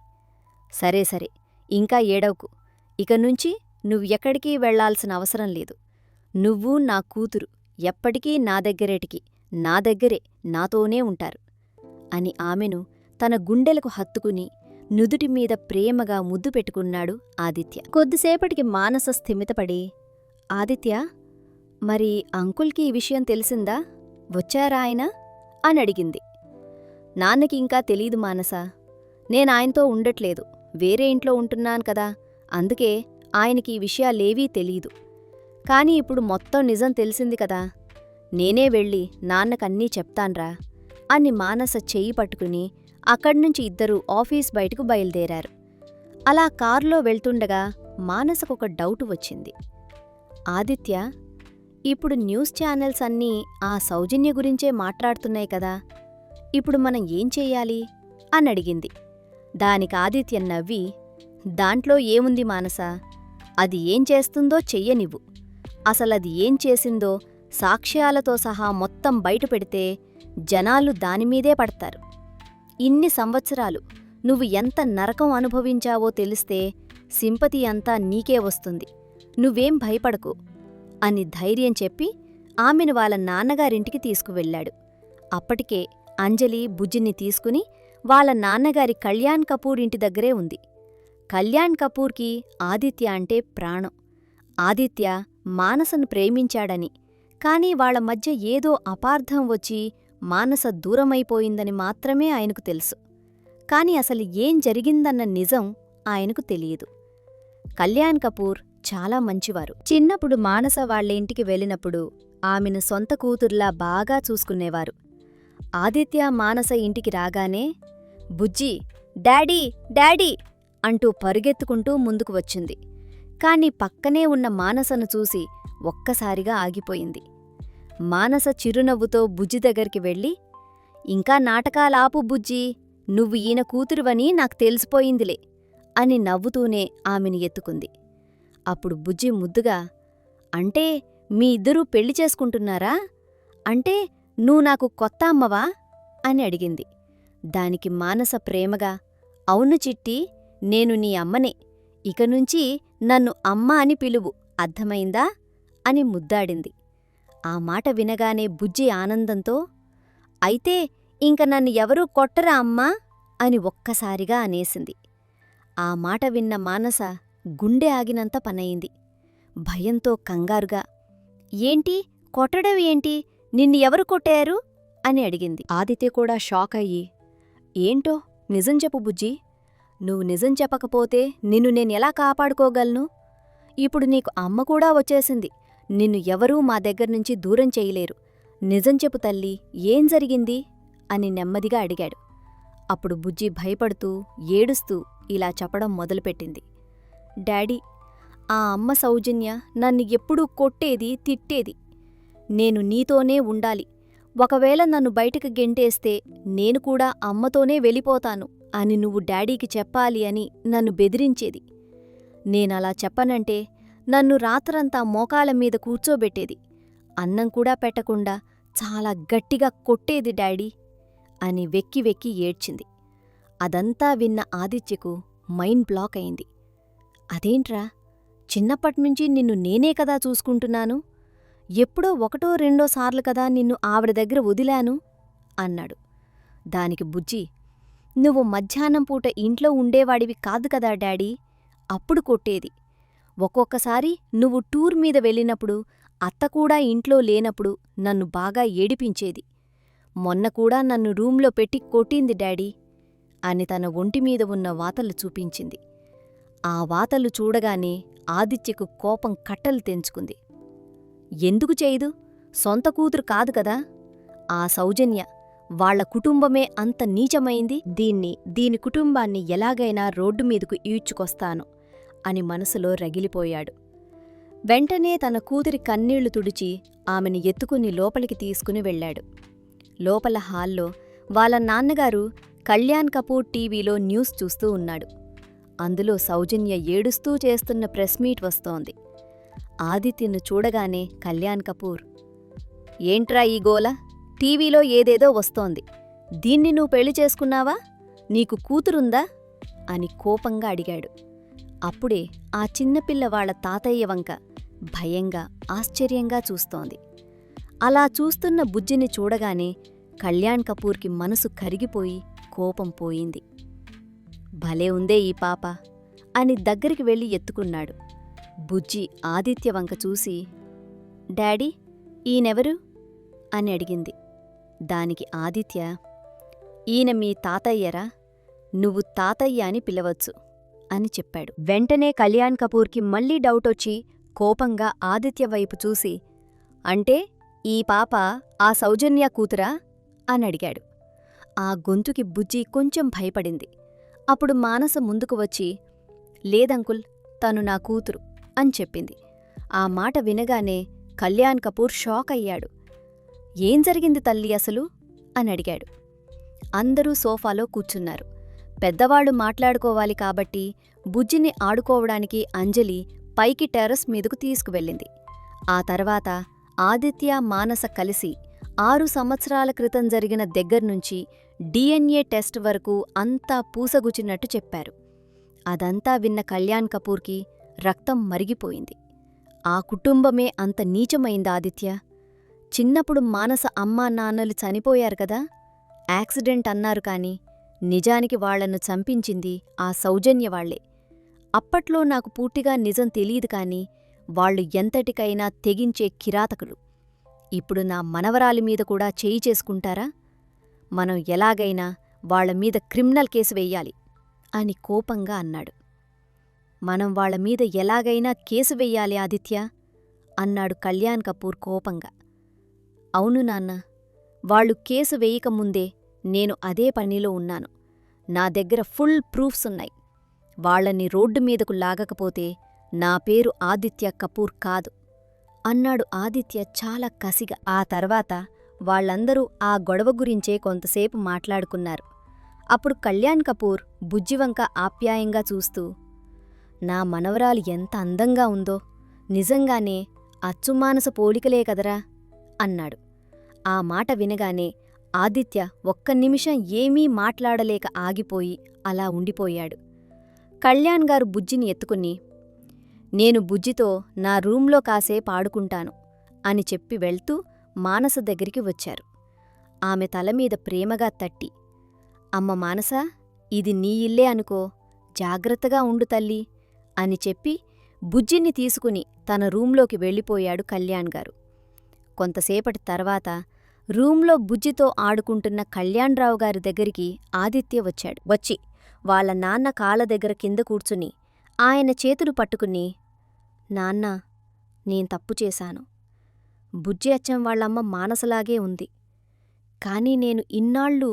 సరే సరే, ఇంకా ఏడవకు. ఇకనుంచి నువ్వెక్కడికీ వెళ్లాల్సిన అవసరం లేదు. నువ్వు నా కూతురు ఎప్పటికీ నా దగ్గరే నాతోనే ఉంటారు అని ఆమెను తన గుండెలకు హత్తుకుని నుదుటిమీద ప్రేమగా ముద్దు పెట్టుకున్నాడు ఆదిత్య. కొద్దిసేపటికి మానస స్థిమితపడి, ఆదిత్య, మరి అంకుల్కి ఈ విషయం తెలిసిందా? వచ్చారా ఆయన అని అడిగింది. నాన్నకి ఇంకా తెలీదు మానసా. నేనాయనతో ఉండట్లేదు, వేరే ఇంట్లో ఉంటున్నాను కదా, అందుకే ఆయనకి ఈ విషయాలేవీ తెలీదు. కాని ఇప్పుడు మొత్తం నిజం తెలిసింది కదా, నేనే వెళ్ళి నాన్నకన్నీ చెప్తాన్రా అని మానస చెయ్యి పట్టుకుని అక్కడ్నుంచి ఇద్దరూ ఆఫీస్ బయటకు బయలుదేరారు. అలా కారులో వెళ్తుండగా మానసకొక డౌటు వచ్చింది. ఆదిత్య, ఇప్పుడు న్యూస్ ఛానల్స్ అన్నీ ఆ సౌజన్య గురించే మాట్లాడుతున్నాయి కదా, ఇప్పుడు మనం ఏం చెయ్యాలి అని అడిగింది. దానికి ఆదిత్య నవ్వి, దాంట్లో ఏముంది మానసా, అది ఏం చేస్తుందో చెయ్యనివ్వు. అసలది ఏం చేసిందో సాక్ష్యాలతో సహా మొత్తం బయటపెడితే జనాలు దానిమీదే పడతారు. ఇన్ని సంవత్సరాలు నువ్వు ఎంత నరకం అనుభవించావో తెలిస్తే సింపతి అంతా నీకే వస్తుంది. నువ్వేం భయపడకు అని ధైర్యం చెప్పి ఆమెను వాళ్ళ నాన్నగారింటికి తీసుకువెళ్ళాడు. అప్పటికే అంజలి బుజ్జిని తీసుకుని వాళ్ళ నాన్నగారి కళ్యాణ్ కపూర్ ఇంటి దగ్గరే ఉంది. కళ్యాణ్ కపూర్కి ఆదిత్య అంటే ప్రాణం. ఆదిత్య మానసను ప్రేమించాడని, కాని వాళ్ల మధ్య ఏదో అపార్థం వచ్చి మానస దూరమైపోయిందని మాత్రమే ఆయనకు తెలుసు. కాని అసలు ఏం జరిగిందన్న నిజం ఆయనకు తెలియదు. కళ్యాణ్ కపూర్ చాలా మంచివారు. చిన్నప్పుడు మానస వాళ్ళింటికి వెళ్ళినప్పుడు ఆమెను సొంత కూతుర్లా బాగా చూసుకునేవారు. ఆదిత్య మానస ఇంటికి రాగానే, బుజ్జీ, డాడీ డాడీ అంటూ పరుగెత్తుకుంటూ ముందుకు వచ్చింది. కాని పక్కనే ఉన్న మానసను చూసి ఒక్కసారిగా ఆగిపోయింది. మానస చిరునవ్వుతో బుజ్జి దగ్గరికి వెళ్ళి, ఇంకా నాటకాలాపు బుజ్జీ, నువ్వు ఈయన కూతురువని నాకు తెలిసిపోయిందిలే అని నవ్వుతూనే ఆమెను ఎత్తుకుంది. అప్పుడు బుజ్జి ముద్దుగా, అంటే మీ ఇద్దరూ పెళ్లి చేసుకుంటున్నారా? అంటే నువ్వు నాకు కొత్త అమ్మవా అని అడిగింది. దానికి మానస ప్రేమగా, అవును చిట్టి, నేను నీ అమ్మనే. ఇకనుంచి నన్ను అమ్మ అని పిలువు, అర్థమైందా అని ముద్దాడింది. ఆ మాట వినగానే బుజ్జి ఆనందంతో, అయితే ఇంక నన్ను ఎవరూ కొట్టరా అమ్మా అని ఒక్కసారిగా అనేసింది. ఆ మాట విన్న మానస గుండె ఆగినంత పనయింది. భయంతో కంగారుగా, ఏంటి కొట్టడం ఏంటి, నిన్ను ఎవరు కొట్టారు అని అడిగింది. ఆదిత్య కూడా షాక్ అయ్యి, ఏంటో నిజం చెప్పు బుజ్జీ, నువ్వు నిజం చెప్పకపోతే నిన్ను నేనెలా కాపాడుకోగలను? ఇప్పుడు నీకు అమ్మ కూడా వచ్చేసింది. నిన్ను ఎవరూ మా దగ్గర్నుంచి దూరం చెయ్యలేరు. నిజం చెప్పు తల్లీ, ఏం జరిగింది? అని నెమ్మదిగా అడిగాడు. అప్పుడు బుజ్జి భయపడుతూ, ఏడుస్తూ ఇలా చెప్పడం మొదలుపెట్టింది. డాడీ, ఆ అమ్మ సౌజన్య నన్ను ఎప్పుడూ కొట్టేది, తిట్టేది. నేను నీతోనే ఉండాలి. ఒకవేళ నన్ను బయటకు గెంటేస్తే నేను కూడా అమ్మతోనే వెళ్ళిపోతాను అని నువ్వు డాడీకి చెప్పాలి అని నన్ను బెదిరించేది. నేనలా చెప్పనంటే నన్ను రాత్రంతా మోకాల మీద కూర్చోబెట్టేది. అన్నం కూడా పెట్టకుండా చాలా గట్టిగా కొట్టేది డాడీ అని వెక్కి వెక్కి ఏడ్చింది. అదంతా విన్న ఆదిత్యకు మైండ్ బ్లాక్ అయింది. అదేంట్రా, చిన్నప్పట్నుంచి నిన్ను నేనే కదా చూసుకుంటున్నాను. ఎప్పుడో ఒకటో రెండో సార్లు కదా నిన్ను ఆవిడ దగ్గర వదిలాను అన్నాడు. దానికి బుజ్జి, నువ్వు మధ్యాహ్నం పూట ఇంట్లో ఉండేవాడివి కాదు కదా డాడీ, అప్పుడు కొట్టేది. ఒక్కొక్కసారి నువ్వు టూర్ మీద వెళ్ళినప్పుడు అత్తకూడా ఇంట్లో లేనప్పుడు నన్ను బాగా ఏడిపించేది. మొన్న కూడా నన్ను రూంలో పెట్టి కొట్టింది డాడీ అని తన ఒంటిమీద ఉన్న వాతలు చూపించింది. ఆ వాతలు చూడగానే ఆదిత్యకు కోపం కట్టలు తెంచుకుంది. ఎందుకు చేయదు? సొంత కూతురు కాదు కదా. ఆ సౌజన్య, వాళ్ల కుటుంబమే అంత నీచమైంది. దీని కుటుంబాన్ని ఎలాగైనా రోడ్డు మీదకు ఈడ్చుకొస్తాను అని మనసులో రగిలిపోయాడు. వెంటనే తన కూతురి కన్నీళ్లు తుడిచి ఆమెను ఎత్తుకుని లోపలికి తీసుకుని వెళ్ళాడు. లోపల హాల్లో వాళ్ళ నాన్నగారు కళ్యాణ్ కపూర్ టీవీలో న్యూస్ చూస్తూ ఉన్నాడు. అందులో సౌజన్య ఏడుస్తూ చేస్తున్న ప్రెస్ మీట్ వస్తోంది. ఆదిత్యను చూడగానే కళ్యాణ్ కపూర్, ఏంట్రా ఈ గోల? టీవీలో ఏదేదో వస్తోంది. దీన్ని నువ్వు పెళ్లి చేసుకున్నావా? నీకు కూతురుందా? అని కోపంగా అడిగాడు. అప్పుడే ఆ చిన్నపిల్ల వాళ్ల తాతయ్య వంక భయంగా, ఆశ్చర్యంగా చూస్తోంది. అలా చూస్తున్న బుజ్జిని చూడగానే కళ్యాణ్ కపూర్కి మనసు కరిగిపోయి కోపం పోయింది. భలే ఉందే ఈ పాప అని దగ్గరికి వెళ్ళి ఎత్తుకున్నాడు. బుజ్జి ఆదిత్య వంక చూసి, డాడీ, ఈయనెవరు? అని అడిగింది. దానికి ఆదిత్య, ఈయన మీ తాతయ్యరా, నువ్వు తాతయ్య అని పిలవచ్చు అని చెప్పాడు. వెంటనే కళ్యాణ్ కపూర్కి మళ్లీ డౌటొచ్చి కోపంగా ఆదిత్య వైపు చూసి, అంటే ఈ పాప ఆ సౌజన్య కూతురా? అని అడిగాడు. ఆ గొంతుకి బుజ్జి కొంచెం భయపడింది. అప్పుడు మానస ముందుకు వచ్చి, లేదంకుల్, తను నా కూతురు అని చెప్పింది. ఆ మాట వినగానే కళ్యాణ్ కపూర్ షాక్ అయ్యాడు. ఏం జరిగింది తల్లి అసలు? అని అడిగాడు. అందరూ సోఫాలో కూర్చున్నారు. పెద్దవాళ్లు మాట్లాడుకోవాలి కాబట్టి బుజ్జిని ఆడుకోవడానికి అంజలి పైకి టెర్రస్ మీదకు తీసుకువెళ్ళింది. ఆ తర్వాత ఆదిత్య, మానస కలిసి 6 సంవత్సరాల క్రితం జరిగిన దగ్గర్నుంచి DNA టెస్ట్ వరకు అంతా పూసగుచ్చినట్టు చెప్పారు. అదంతా విన్న కళ్యాణ్ కపూర్కి రక్తం మరిగిపోయింది. ఆ కుటుంబమే అంత నీచమైంది ఆదిత్య. చిన్నప్పుడు మానస అమ్మా నాన్నలు చనిపోయారు కదా, యాక్సిడెంట్ అన్నారు కాని నిజానికి వాళ్లను చంపించింది ఆ సౌజన్య వాళ్లే. అప్పట్లో నాకు పూర్తిగా నిజం తెలీదు కాని వాళ్లు ఎంతటికైనా తెగించే కిరాతకులు. ఇప్పుడు నా మనవరాలి మీద కూడా చేయి చేసుకుంటారా? మనం ఎలాగైనా వాళ్లమీద క్రిమినల్ కేసు వెయ్యాలి అని కోపంగా అన్నాడు. మనం వాళ్లమీద ఎలాగైనా కేసు వెయ్యాలి ఆదిత్య అన్నాడు కళ్యాణ్ కపూర్ కోపంగా. అవును నాన్న, వాళ్లు కేసు వేయకముందే నేను అదే పనిలో ఉన్నాను. నా దగ్గర ఫుల్ ప్రూఫ్స్ ఉన్నాయి. వాళ్లని రోడ్డు మీదకు లాగకపోతే నా పేరు ఆదిత్య కపూర్ కాదు అన్నాడు ఆదిత్య చాలా కసిగా. ఆ తర్వాత వాళ్లందరూ ఆ గొడవ గురించే కొంతసేపు మాట్లాడుకున్నారు. అప్పుడు కళ్యాణ్ కపూర్ బుజ్జివంక ఆప్యాయంగా చూస్తూ, నా మనవరాలు ఎంత అందంగా ఉందో, నిజంగానే అచ్చుమానస పోలికలే కదరా అన్నాడు. ఆ మాట వినగానే ఆదిత్య ఒక్క నిమిషం ఏమీ మాట్లాడలేక ఆగిపోయి అలా ఉండిపోయాడు. కళ్యాణ్ గారు బుజ్జిని ఎత్తుకుని, నేను బుజ్జితో నా రూంలో కాసేపు ఆడుకుంటాను అని చెప్పి వెళ్తూ మానస దగ్గరికి వచ్చారు. ఆమె తలమీద ప్రేమగా తట్టి, అమ్మ మానసా, ఇది నీ ఇల్లే అనుకో, జాగ్రత్తగా ఉండు తల్లీ అని చెప్పి బుజ్జిని తీసుకుని తన రూంలోకి వెళ్ళిపోయాడు కళ్యాణ్ గారు. కొంతసేపటి తర్వాత రూంలో బుజ్జితో ఆడుకుంటున్న కళ్యాణ్రావు గారి దగ్గరికి ఆదిత్య వచ్చాడు. వచ్చి వాళ్ళ నాన్న కాళ్ళ దగ్గర కింద కూర్చుని ఆయన చేతులు పట్టుకుని, నాన్నా, నేను తప్పు చేశాను. బుజ్జి అచ్చం వాళ్ళమ్మ మానసలాగే ఉంది. కానీ నేను ఇన్నాళ్ళు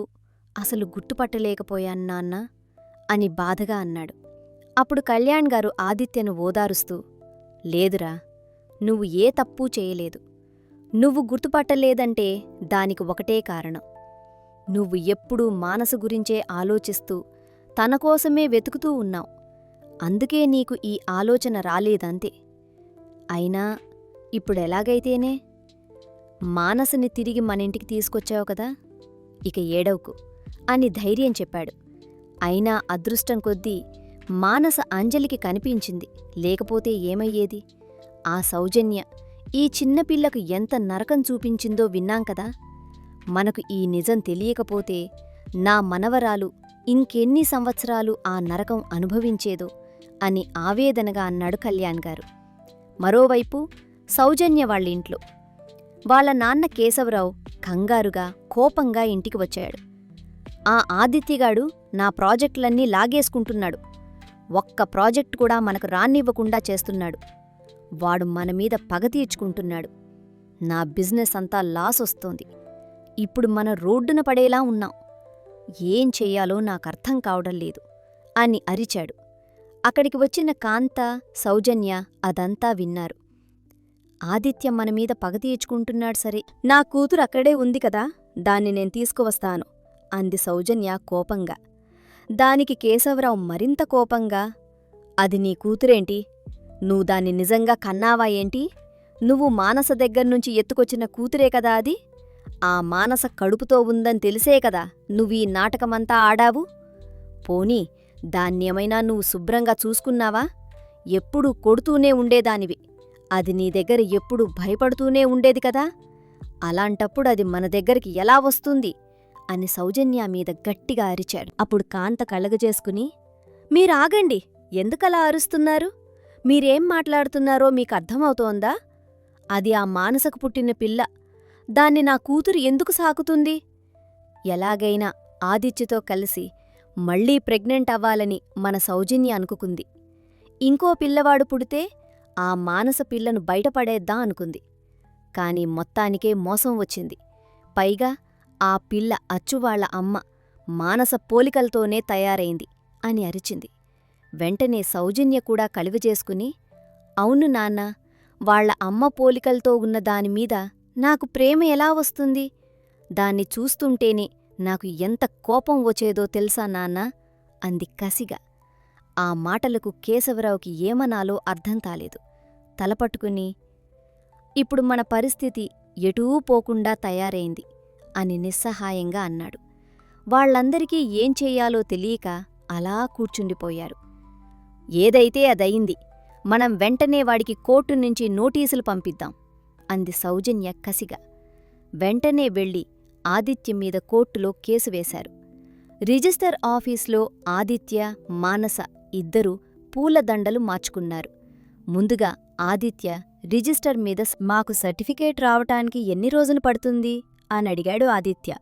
అసలు గుర్తుపట్టలేకపోయాను నాన్నా అని బాధగా అన్నాడు. అప్పుడు కళ్యాణ్ గారు ఆదిత్యను ఓదారుస్తూ, లేదురా, నువ్వు ఏ తప్పూ చేయలేదు. నువ్వు గుర్తుపట్టలేదంటే దానికి ఒకటే కారణం. నువ్వు ఎప్పుడూ మానస గురించే ఆలోచిస్తూ తనకోసమే వెతుకుతూ ఉన్నావు. అందుకే నీకు ఈ ఆలోచన రాలేదంతే. అయినా ఇప్పుడెలాగైతేనే మానసని తిరిగి మనింటికి తీసుకొచ్చావు కదా, ఇక ఏడవకు అని ధైర్యం చెప్పాడు. అయినా అదృష్టం కొద్దీ మానస అంజలికి కనిపించింది. లేకపోతే ఏమయ్యేది? ఆ సౌజన్య ఈ చిన్నపిల్లకు ఎంత నరకం చూపించిందో విన్నాం కదా. మనకు ఈ నిజం తెలియకపోతే నా మనవరాలు ఇంకెన్ని సంవత్సరాలు ఆ నరకం అనుభవించేదో అని ఆవేదనగా అన్నాడు కళ్యాణ్ గారు. మరోవైపు సౌజన్య వాళ్ళింట్లో వాళ్ళ నాన్న కేశవరావు కంగారుగా, కోపంగా ఇంటికి వచ్చాడు. ఆ ఆదిత్యగాడు నా ప్రాజెక్టులన్నీ లాగేసుకుంటున్నాడు. ఒక్క ప్రాజెక్టు కూడా మనకు రానివ్వకుండా చేస్తున్నాడు. వాడు మనమీద పగ తీర్చుకుంటున్నాడు. నా బిజినెస్ అంతా లాస్ వస్తోంది. ఇప్పుడు మన రోడ్డున పడేలా ఉన్నాం. ఏం చెయ్యాలో నాకర్థం కావడం లేదు అని అరిచాడు. అక్కడికి వచ్చిన కాంత, సౌజన్య అదంతా విన్నారు. ఆదిత్య మనమీద పగ తీర్చుకుంటున్నాడు సరే, నా కూతురు అక్కడే ఉంది కదా, దాన్ని నేను తీసుకువస్తాను అంది సౌజన్య కోపంగా. దానికి కేశవరావు మరింత కోపంగా, అది నీ కూతురేంటి? నువ్వు దాన్ని నిజంగా కన్నావా ఏంటి? నువ్వు మానస దగ్గర్నుంచి ఎత్తుకొచ్చిన కూతురే కదా అది? ఆ మానస కడుపుతో ఉందని తెలిసే కదా నువ్వీ నాటకమంతా ఆడావు? పోనీ దాన్నేమైనా నువ్వు శుభ్రంగా చూసుకున్నావా? ఎప్పుడూ కొడుతూనే ఉండేదానివి. అది నీ దగ్గర ఎప్పుడూ భయపడుతూనే ఉండేది కదా. అలాంటప్పుడు అది మన దగ్గరికి ఎలా వస్తుంది అని సౌజన్య మీద గట్టిగా అరిచాడు. అప్పుడు కాంత కళ్ళగజేసుకుని, మీరాగండి, ఎందుకలా అరుస్తున్నారు? మీరేం మాట్లాడుతున్నారో మీకర్థమవుతోందా? అది ఆ మానసకు పుట్టిన పిల్ల. దాన్ని నా కూతురు ఎందుకు సాకుతుంది? ఎలాగైనా ఆదిత్యతో కలిసి మళ్లీ ప్రెగ్నెంట్ అవ్వాలని మన సౌజన్య అనుకుంది. ఇంకో పిల్లవాడు పుడితే ఆ మానస పిల్లను బయటపడేద్దాం అనుకుంది. కాని మొత్తానికే మోసం వచ్చింది. పైగా ఆ పిల్ల అచ్చువాళ్ల అమ్మ మానస పోలికలతోనే తయారైంది అని అరిచింది. వెంటనే సౌజన్య కూడా కలివిచేసుకుని, అవును నాన్నా, వాళ్ల అమ్మ పోలికలతో ఉన్న దానిమీద నాకు ప్రేమ ఎలా వస్తుంది? దాన్ని చూస్తుంటేనే నాకు ఎంత కోపం వచ్చేదో తెలుసా నాన్నా అంది కసిగా. ఆ మాటలకు కేశవరావుకి ఏమనాలో అర్థం కాలేదు. తలపట్టుకుని, ఇప్పుడు మన పరిస్థితి ఎటూ పోకుండా తయారైంది అని నిస్సహాయంగా అన్నాడు. వాళ్లందరికీ ఏం చెయ్యాలో తెలియక అలా కూర్చుండిపోయారు. ఏదైతే అదయింది. మనం వెంటనే వాడికి కోర్టు నుంచి నోటీసులు పంపిద్దాం అంది సౌజన్య కసిగా. వెంటనే వెళ్లి ఆదిత్య మీద కోర్టులో కేసు వేశారు. రిజిస్టర్ ఆఫీస్లో ఆదిత్య, మానస ఇద్దరూ పూలదండలు మార్చుకున్నారు. ముందుగా ఆదిత్య రిజిస్టర్ మీద, మాకు సర్టిఫికేట్ రావటానికి ఎన్ని రోజులు పడుతుంది అని అడిగాడు ఆదిత్య.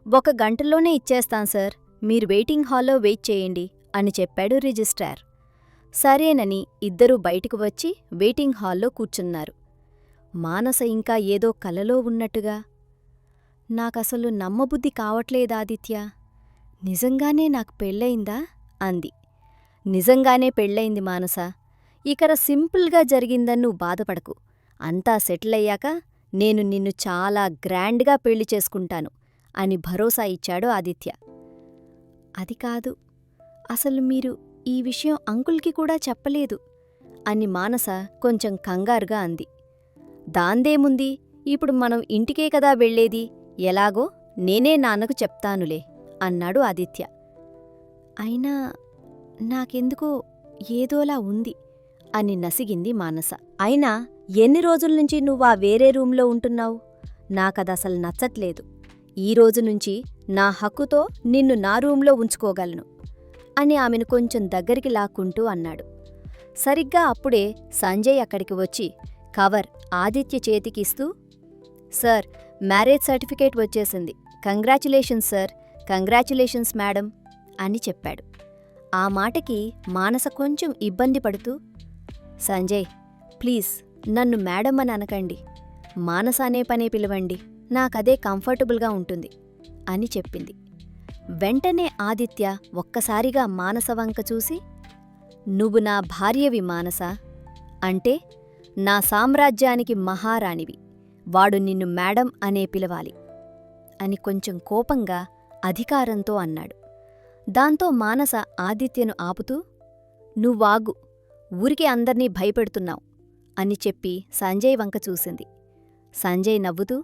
1 గంటలోనే ఇచ్చేస్తాం సార్, మీరు వెయిటింగ్ హాల్లో వెయిట్ చేయండి అని చెప్పాడు రిజిస్ట్రార్. సరేనని ఇద్దరూ బయటకు వచ్చి వెయిటింగ్ హాల్లో కూర్చున్నారు. మానస ఇంకా ఏదో కలలో ఉన్నట్టుగా, నాకసలు నమ్మబుద్ధి కావట్లేదాదిత్య, నిజంగానే నాకు పెళ్ళయిందా అంది. నిజంగానే పెళ్ళయింది మానస. ఇకర సింపుల్గా జరిగిందని నువ్వు బాధపడకు. అంతా సెటిలయ్యాక నేను నిన్ను చాలా గ్రాండ్గా పెళ్లి చేసుకుంటాను అని భరోసా ఇచ్చాడు ఆదిత్య. అది కాదు, అసలు మీరు ఈ విషయం అంకుల్కి కూడా చెప్పలేదు అని మానస కొంచెం కంగారుగా అంది. దాందేముంది, ఇప్పుడు మనం ఇంటికే కదా వెళ్లేది, ఎలాగో నేనే నాన్నకు చెప్తానులే అన్నాడు ఆదిత్య. అయినా నాకెందుకో ఏదోలా ఉంది అని నసిగింది మానస. అయినా ఎన్ని రోజుల్నుంచి నువ్వా వేరే రూంలో ఉంటున్నావు? నాకదసలు నచ్చట్లేదు. ఈ రోజునుంచి నా హక్కుతో నిన్ను నా రూంలో ఉంచుకోగలను అని ఆమెను కొంచెం దగ్గరికి లాక్కుంటూ అన్నాడు. సరిగ్గా అప్పుడే సంజయ్ అక్కడికి వచ్చి కవర్ ఆదిత్య చేతికిస్తూ, సార్, మ్యారేజ్ సర్టిఫికేట్ వచ్చేసింది. కంగ్రాచ్యులేషన్స్ సార్, కంగ్రాచ్యులేషన్స్ మేడం అని చెప్పాడు. ఆ మాటకి మానస కొంచెం ఇబ్బంది పడుతూ, సంజయ్, ప్లీజ్ నన్ను మేడం అని అనకండి, మానస అనే పనే పిలవండి, నాకదే కంఫర్టబుల్గా ఉంటుంది అని చెప్పింది. వెంటనే ఆదిత్య ఒక్కసారిగా మానస వంక చూసి, నువ్వు నా భార్యవి మానస, అంటే నా సామ్రాజ్యానికి మహారాణివి, వాడు నిన్ను మేడం అనే పిలవాలి అని కొంచెం కోపంగా అధికారంతో అన్నాడు. దాంతో మానస ఆదిత్యను ఆపుతూ, నువ్వాగు, ఊరికే అందర్నీ భయపెడుతున్నావు అని చెప్పి సంజయ్ వంక చూసింది. సంజయ్ నవ్వుతూ,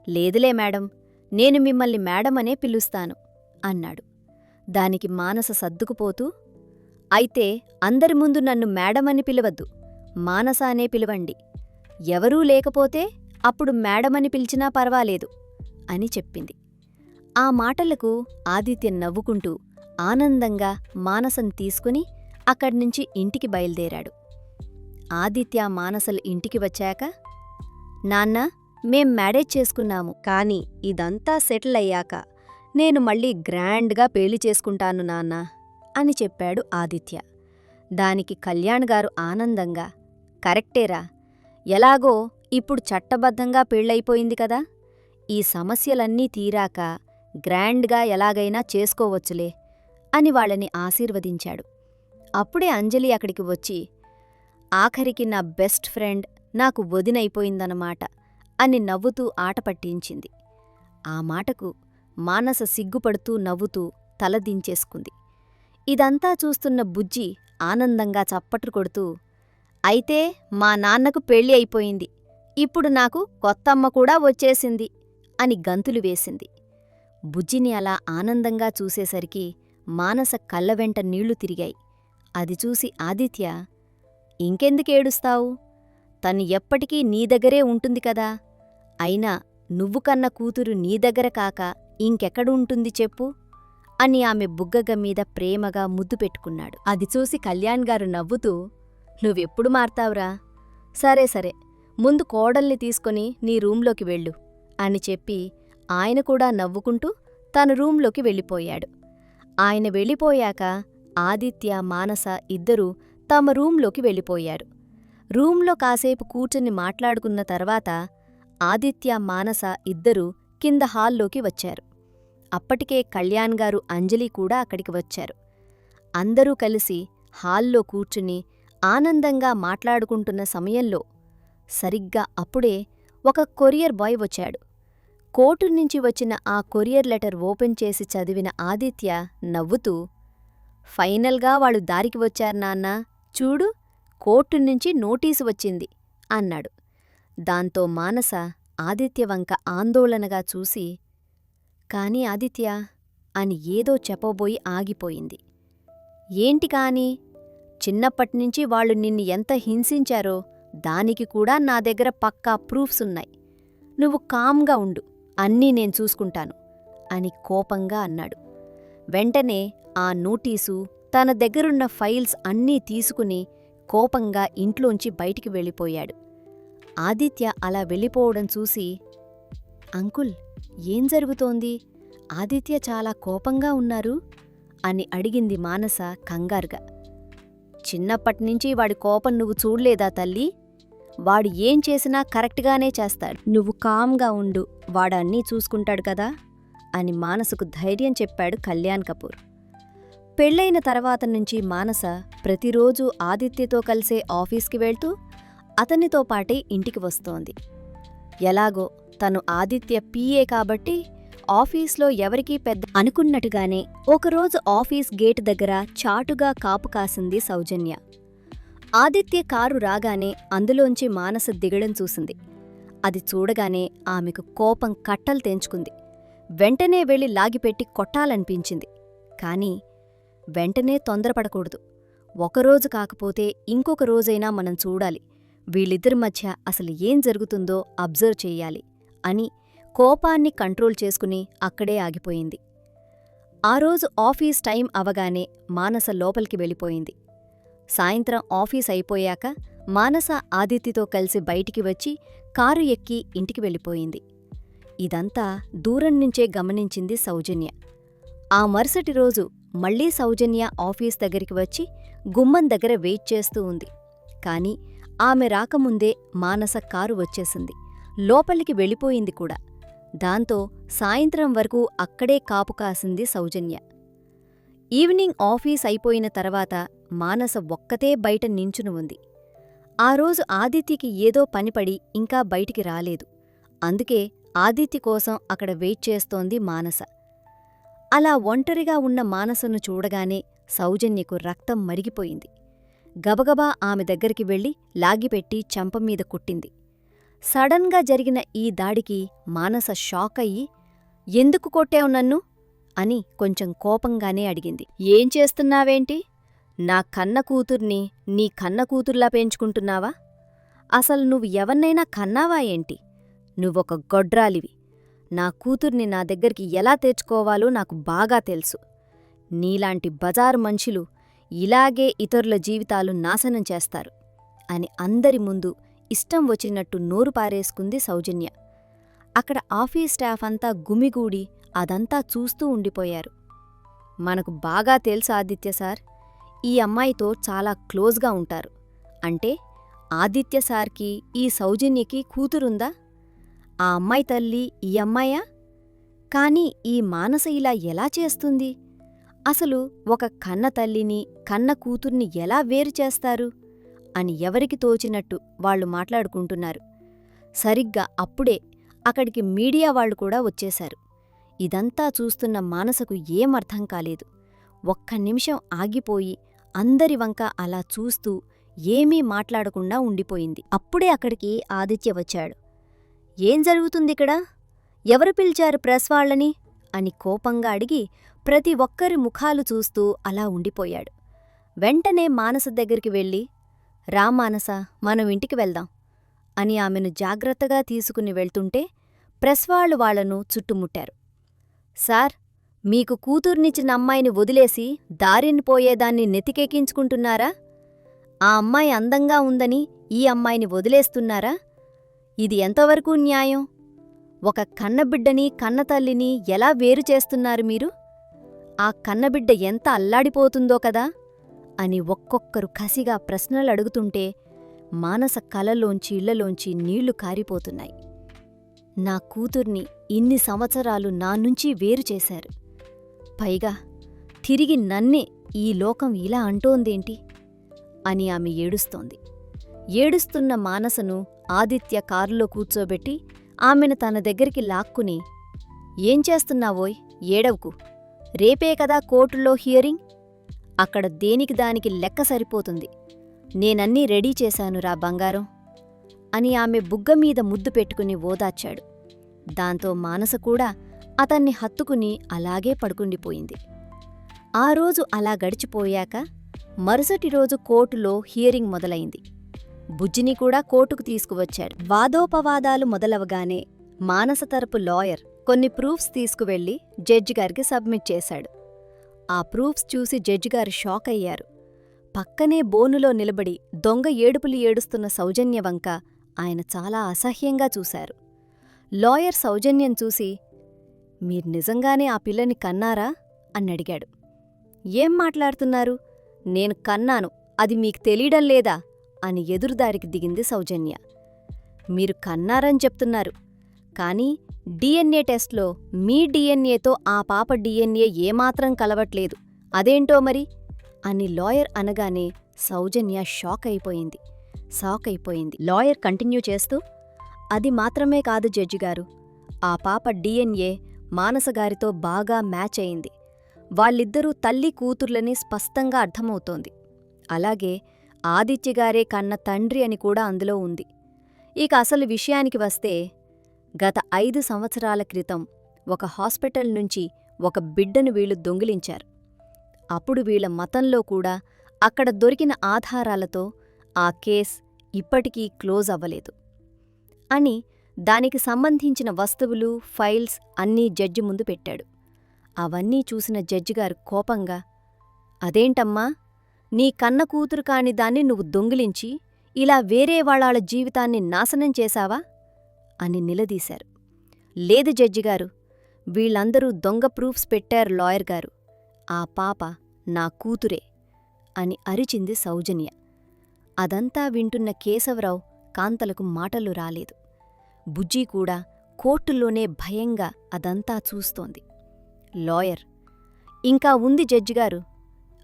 లేదులే మేడం, నేను మిమ్మల్ని మేడమనే పిలుస్తాను అన్నాడు. దానికి మానస సర్దుకుపోతూ, అయితే అందరి ముందు నన్ను మేడమని పిలవద్దు, మానస అనే పిలవండి, ఎవరూ లేకపోతే అప్పుడు మేడమని పిలిచినా పర్వాలేదు అని చెప్పింది. ఆ మాటలకు ఆదిత్య నవ్వుకుంటూ ఆనందంగా మానసను తీసుకుని అక్కడ్నుంచి ఇంటికి బయలుదేరాడు. ఆదిత్య మానసలు ఇంటికి వచ్చాక, నాన్నా, మేం మ్యారేజ్ చేసుకున్నాము, కాని ఇదంతా సెటిల్ అయ్యాక నేను మళ్ళీ గ్రాండ్గా పెళ్లి చేసుకుంటాను నాన్నా అని చెప్పాడు ఆదిత్య. దానికి కళ్యాణ్ గారు ఆనందంగా, కరెక్టేరా, ఎలాగో ఇప్పుడు చట్టబద్ధంగా పెళ్ళైపోయింది కదా, ఈ సమస్యలన్నీ తీరాక గ్రాండ్గా ఎలాగైనా చేసుకోవచ్చులే అని వాళ్ళని ఆశీర్వదించాడు. అప్పుడే అంజలి అక్కడికి వచ్చి, ఆఖరికి నా బెస్ట్ ఫ్రెండ్ నాకు వదినైపోయిందన్నమాట అని నవ్వుతూ ఆట పట్టించింది. ఆ మాటకు మానస సిగ్గుపడుతూ నవ్వుతూ తల దించేసుకుంది. ఇదంతా చూస్తున్న బుజ్జి ఆనందంగా చప్పట్లు కొడుతూ, అయితే మా నాన్నకు పెళ్ళి అయిపోయింది, ఇప్పుడు నాకు కొత్తమ్మ కూడా వచ్చేసింది అని గంతులు వేసింది. బుజ్జిని అలా ఆనందంగా చూసేసరికి మానస కళ్ళవెంట నీళ్లు తిరిగాయి. అది చూసి ఆదిత్య, ఇంకెందుకేడుస్తావు, తను ఎప్పటికీ నీ దగ్గరే ఉంటుంది కదా, అయినా నువ్వు కన్న కూతురు నీ దగ్గర కాక ఇంకెక్కడ ఉంటుంది చెప్పు అని ఆమె బుగ్గగమీద ప్రేమగా ముద్దు పెట్టుకున్నాడు. అది చూసి కళ్యాణ్ గారు నవ్వుతూ, నువ్వెప్పుడు మారతావురా, సరే సరే, ముందు కోడల్ని తీసుకొని నీ రూంలోకి వెళ్ళు అని చెప్పి ఆయన కూడా నవ్వుకుంటూ తన రూంలోకి వెళ్ళిపోయాడు. ఆయన వెళ్ళిపోయాక ఆదిత్య, మానస ఇద్దరూ తమ రూంలోకి వెళ్ళిపోయారు. రూంలో కాసేపు కూర్చుని మాట్లాడుకున్న తర్వాత ఆదిత్య, మానస ఇద్దరూ కింద హాల్లోకి వచ్చారు. అప్పటికే కళ్యాణ్ గారు, అంజలి కూడా అక్కడికి వచ్చారు. అందరూ కలిసి హాల్లో కూర్చుని ఆనందంగా మాట్లాడుకుంటున్న సమయంలో సరిగ్గా అప్పుడే ఒక కొరియర్ బాయ్ వచ్చాడు. కోర్టు నుంచి వచ్చిన ఆ కొరియర్ లెటర్ ఓపెన్ చేసి చదివిన ఆదిత్య నవ్వుతూ, ఫైనల్గా వాళ్ళు దారికి వచ్చారు నాన్నా, చూడు, కోర్టు నుంచి నోటీసు వచ్చింది అన్నాడు. దాంతో మానస ఆదిత్య వంక ఆందోళనగా చూసి, కాని ఆదిత్య అని ఏదో చెప్పబోయి ఆగిపోయింది. ఏంటి కాని, చిన్నప్పట్నుంచి వాళ్ళు నిన్ను ఎంత హింసించారో దానికి కూడా నా దగ్గర పక్కా ప్రూఫ్సున్నాయి, నువ్వు కామ్గా ఉండు, అన్నీ నేను చూసుకుంటాను అని కోపంగా అన్నాడు. వెంటనే ఆ నోటీసు, తన దగ్గరున్న ఫైల్స్ అన్నీ తీసుకుని కోపంగా ఇంట్లోంచి బయటికి వెళ్ళిపోయాడు. ఆదిత్య అలా వెళ్ళిపోవడం చూసి, అంకుల్, ఏం జరుగుతోంది, ఆదిత్య చాలా కోపంగా ఉన్నారు అని అడిగింది మానస కంగారుగా. చిన్నప్పట్నుంచి వాడి కోపం నువ్వు చూడ్లేదా తల్లీ, వాడు ఏం చేసినా కరెక్ట్గానే చేస్తాడు, నువ్వు కామ్గా ఉండు, వాడన్నీ చూసుకుంటాడు కదా అని మానసకు ధైర్యం చెప్పాడు కళ్యాణ్ కపూర్. పెళ్లైన తర్వాత నుంచి మానస ప్రతిరోజూ ఆదిత్యతో కలిసే ఆఫీస్కి వెళ్తూ అతనితో పాటే ఇంటికి వస్తోంది. ఎలాగో తను ఆదిత్య పిఏ కాబట్టి ఆఫీస్లో ఎవరికీ పెద్ద అనుకున్నట్టుగానే ఒకరోజు ఆఫీస్ గేటు దగ్గర చాటుగా కాపు కాసింది సౌజన్య. ఆదిత్య కారు రాగానే అందులోంచి మానస దిగడం చూసింది. అది చూడగానే ఆమెకు కోపం కట్టలు తెంచుకుంది. వెంటనే వెళ్ళి లాగిపెట్టి కొట్టాలనిపించింది. కాని వెంటనే తొందరపడకూడదు, ఒకరోజు కాకపోతే ఇంకొక రోజైనా మనం చూడాలి, వీళ్ళిద్దరి మధ్య అసలు ఏం జరుగుతుందో అబ్జర్వ్ చెయ్యాలి అని కోపాన్ని కంట్రోల్ చేసుకుని అక్కడే ఆగిపోయింది. ఆ రోజు ఆఫీస్ టైం అవగానే మానస లోపలికి వెళ్ళిపోయింది. సాయంత్రం ఆఫీస్ అయిపోయాక మానస ఆదిత్యతో కలిసి బయటికి వచ్చి కారు ఎక్కి ఇంటికి వెళ్ళిపోయింది. ఇదంతా దూరం నుంచే గమనించింది సౌజన్య. ఆ మరుసటి రోజు మళ్లీ సౌజన్య ఆఫీస్ దగ్గరికి వచ్చి గుమ్మం దగ్గర వెయిట్ చేస్తూ ఉంది. కాని ఆమె రాకముందే మానస కారు వచ్చేసింది. లోపలికి వెళ్ళిపోయింది కూడా. దాంతో సాయంత్రం వరకు అక్కడే కాపు కాసింది సౌజన్య. ఈవినింగ్ ఆఫీస్ అయిపోయిన తర్వాత మానస ఒక్కతే బయట నించుని ఉంది. ఆ రోజు ఆదిత్యకి ఏదో పనిపడి ఇంకా బయటికి రాలేదు. అందుకే ఆదిత్య కోసం అక్కడ వెయిట్ చేస్తోంది మానస. అలా ఒంటరిగా ఉన్న మానసను చూడగానే సౌజన్యకు రక్తం మరిగిపోయింది. గబగబా ఆమె దగ్గరికి వెళ్ళి లాగిపెట్టి చెంపమీద కుట్టింది. సడన్గా జరిగిన ఈ దాడికి మానస షాకయ్యి, "ఎందుకు కొట్టావు నన్ను?" అని కొంచెం కోపంగానే అడిగింది. "ఏం చేస్తున్నావేంటి? నా కన్న కూతుర్ని నీ కన్న కూతుర్లా పెంచుకుంటున్నావా? అసలు నువ్వు ఎవన్నైనా కన్నావా ఏంటి? నువ్వొక గొడ్రాలివి. నా కూతుర్ని నా దగ్గరికి ఎలా తెచ్చుకోవాలో నాకు బాగా తెలుసు. నీలాంటి బజారు మనుషులు ఇలాగే ఇతరుల జీవితాలు నాశనం చేస్తారు" అని అందరి ముందు ఇష్టం వచ్చినట్టు నోరు పారేసుకుంది సౌజన్య. అక్కడ ఆఫీస్ స్టాఫ్ అంతా గుమిగూడి అదంతా చూస్తూ ఉండిపోయారు. "మనకు బాగా తెలుసు ఆదిత్య సార్, ఈ అమ్మాయితో చాలా క్లోజ్గా ఉంటారు. అంటే ఆదిత్య సార్కి ఈ సౌజన్యకి కూతురుందా? ఆ అమ్మాయి తల్లి ఈ అమ్మాయా? కాని ఈ మానస ఇలా ఎలా చేస్తుంది? అసలు ఒక కన్న తల్లిని కన్న కూతుర్ని ఎలా వేరు చేస్తారు?" అని ఎవరికి తోచినట్టు వాళ్లు మాట్లాడుకుంటున్నారు. సరిగ్గా అప్పుడే అక్కడికి మీడియా వాళ్లు కూడా వచ్చేశారు. ఇదంతా చూస్తున్న మానసకు ఏమర్థం కాలేదు. ఒక్క నిమిషం ఆగిపోయి అందరి వంక అలా చూస్తూ ఏమీ మాట్లాడకుండా ఉండిపోయింది. అప్పుడే అక్కడికి ఆదిత్య వచ్చాడు. "ఏం జరుగుతుందిక్కడ? ఎవరు పిలిచారు ప్రెస్ వాళ్లని?" అని కోపంగా అడిగి ప్రతి ఒక్కరి ముఖాలు చూస్తూ అలా ఉండిపోయాడు. వెంటనే మానస దగ్గరికి వెళ్ళి, "రా మానస, మనం ఇంటికి వెళ్దాం" అని ఆమెను జాగ్రత్తగా తీసుకుని వెళ్తుంటే ప్రెస్ వాళ్లను చుట్టుముట్టారు. "సార్, మీకు కూతుర్నిచ్చిన అమ్మాయిని వదిలేసి దారిని పోయేదాన్ని నెతికెక్కించుకుంటున్నారా? ఆ అమ్మాయి అందంగా ఉందని ఈ అమ్మాయిని వదిలేస్తున్నారా? ఇది ఎంతవరకు న్యాయం? ఒక కన్నబిడ్డని కన్నతల్లిని ఎలా వేరు చేస్తున్నారు మీరు? ఆ కన్నబిడ్డ ఎంత అల్లాడిపోతుందో కదా" అని ఒక్కొక్కరు కసిగా ప్రశ్నలడుగుతుంటే మానస కలలోంచి ఇళ్లలోంచి నీళ్లు కారిపోతున్నాయి. "నా కూతుర్ని ఇన్ని సంవత్సరాలు నా నుంచి వేరు చేశారు. పైగా తిరిగి నన్నే ఈ లోకం ఇలా అంటోందేంటి?" అని ఆమె ఏడుస్తోంది. ఏడుస్తున్న మానసను ఆదిత్య కారులో కూర్చోబెట్టి ఆమెను తన దగ్గరికి లాక్కుని, "ఏం చేస్తున్నావోయ్, ఏడవకు. రేపే కదా కోర్టులో హియరింగ్. అక్కడ దేనికి దానికి లెక్క సరిపోతుంది. నేనన్నీ రెడీ చేశానురా బంగారం" అని ఆమె బుగ్గమీద ముద్దు పెట్టుకుని ఓదార్చాడు. దాంతో మానస కూడా అతన్ని హత్తుకుని అలాగే పడుకుండిపోయింది. ఆ రోజు అలా గడిచిపోయాక మరుసటి రోజు కోర్టులో హియరింగ్ మొదలైంది. బుజ్జిని కూడా కోర్టుకు తీసుకువచ్చాడు. వాదోపవాదాలు మొదలవగానే మానస తరపు లాయర్ కొన్ని ప్రూఫ్స్ తీసుకువెళ్లి జడ్జిగారికి సబ్మిట్ చేశాడు. ఆ ప్రూఫ్స్ చూసి జడ్జిగారు షాక్ అయ్యారు. పక్కనే బోనులో నిలబడి దొంగ ఏడుపులు ఏడుస్తున్న సౌజన్య వంక ఆయన చాలా అసహ్యంగా చూశారు. లాయర్ సౌజన్యం చూసి, "మీరు నిజంగానే ఆ పిల్లని కన్నారా?" అన్నడిగాడు. "ఏం మాట్లాడుతున్నారు? నేను కన్నాను, అది మీకు తెలీడం లేదా?" అని ఎదురుదారికి దిగింది సౌజన్య. "మీరు కన్నారని చెప్తున్నారు, కానీ డిఎన్ఏ టెస్ట్లో మీ డిఎన్ఏతో ఆ పాప డిఎన్ఏ ఏమాత్రం కలవట్లేదు. అదేంటో మరి?" అని లాయర్ అనగానే సౌజన్య షాక్ అయిపోయింది. లాయర్ కంటిన్యూ చేస్తూ, "అది మాత్రమే కాదు జడ్జిగారు, ఆ పాప డిఎన్ఏ మానసగారితో బాగా మ్యాచ్ అయింది. వాళ్ళిద్దరూ తల్లి కూతుర్లని స్పష్టంగా అర్థమవుతోంది. అలాగే ఆదిత్యగారే కన్న తండ్రి అని కూడా అందులో ఉంది. ఇక అసలు విషయానికి వస్తే, గత 5 సంవత్సరాల క్రితం ఒక హాస్పిటల్ నుంచి ఒక బిడ్డను వీళ్లు దొంగిలించారు. అప్పుడు వీళ్ల మతంలో కూడా అక్కడ దొరికిన ఆధారాలతో ఆ కేస్ ఇప్పటికీ క్లోజ్ అవ్వలేదు" అని దానికి సంబంధించిన వస్తువులు, ఫైల్స్ అన్నీ జడ్జి ముందు పెట్టాడు. అవన్నీ చూసిన జడ్జిగారు కోపంగా, "అదేంటమ్మా, నీ కన్న కూతురు కాని దాన్ని నువ్వు దొంగిలించి ఇలా వేరే వాళ్ళ జీవితాన్ని నాశనం చేశావా?" అని నిలదీశారు. "లేదు జడ్జిగారు, వీళ్ళందరూ దొంగ ప్రూఫ్స్ పెట్టారు లాయర్ గారు" ఆ పాప నా కూతురే అని అరిచింది సౌజన్య. అదంతా వింటున్న కేశవరావు కాంతలకు మాటలు రాలేదు. బుజ్జీ కూడా కోర్టులోనే భయంగా అదంతా చూస్తోంది. లాయర్, ఇంకా ఉంది జడ్జిగారు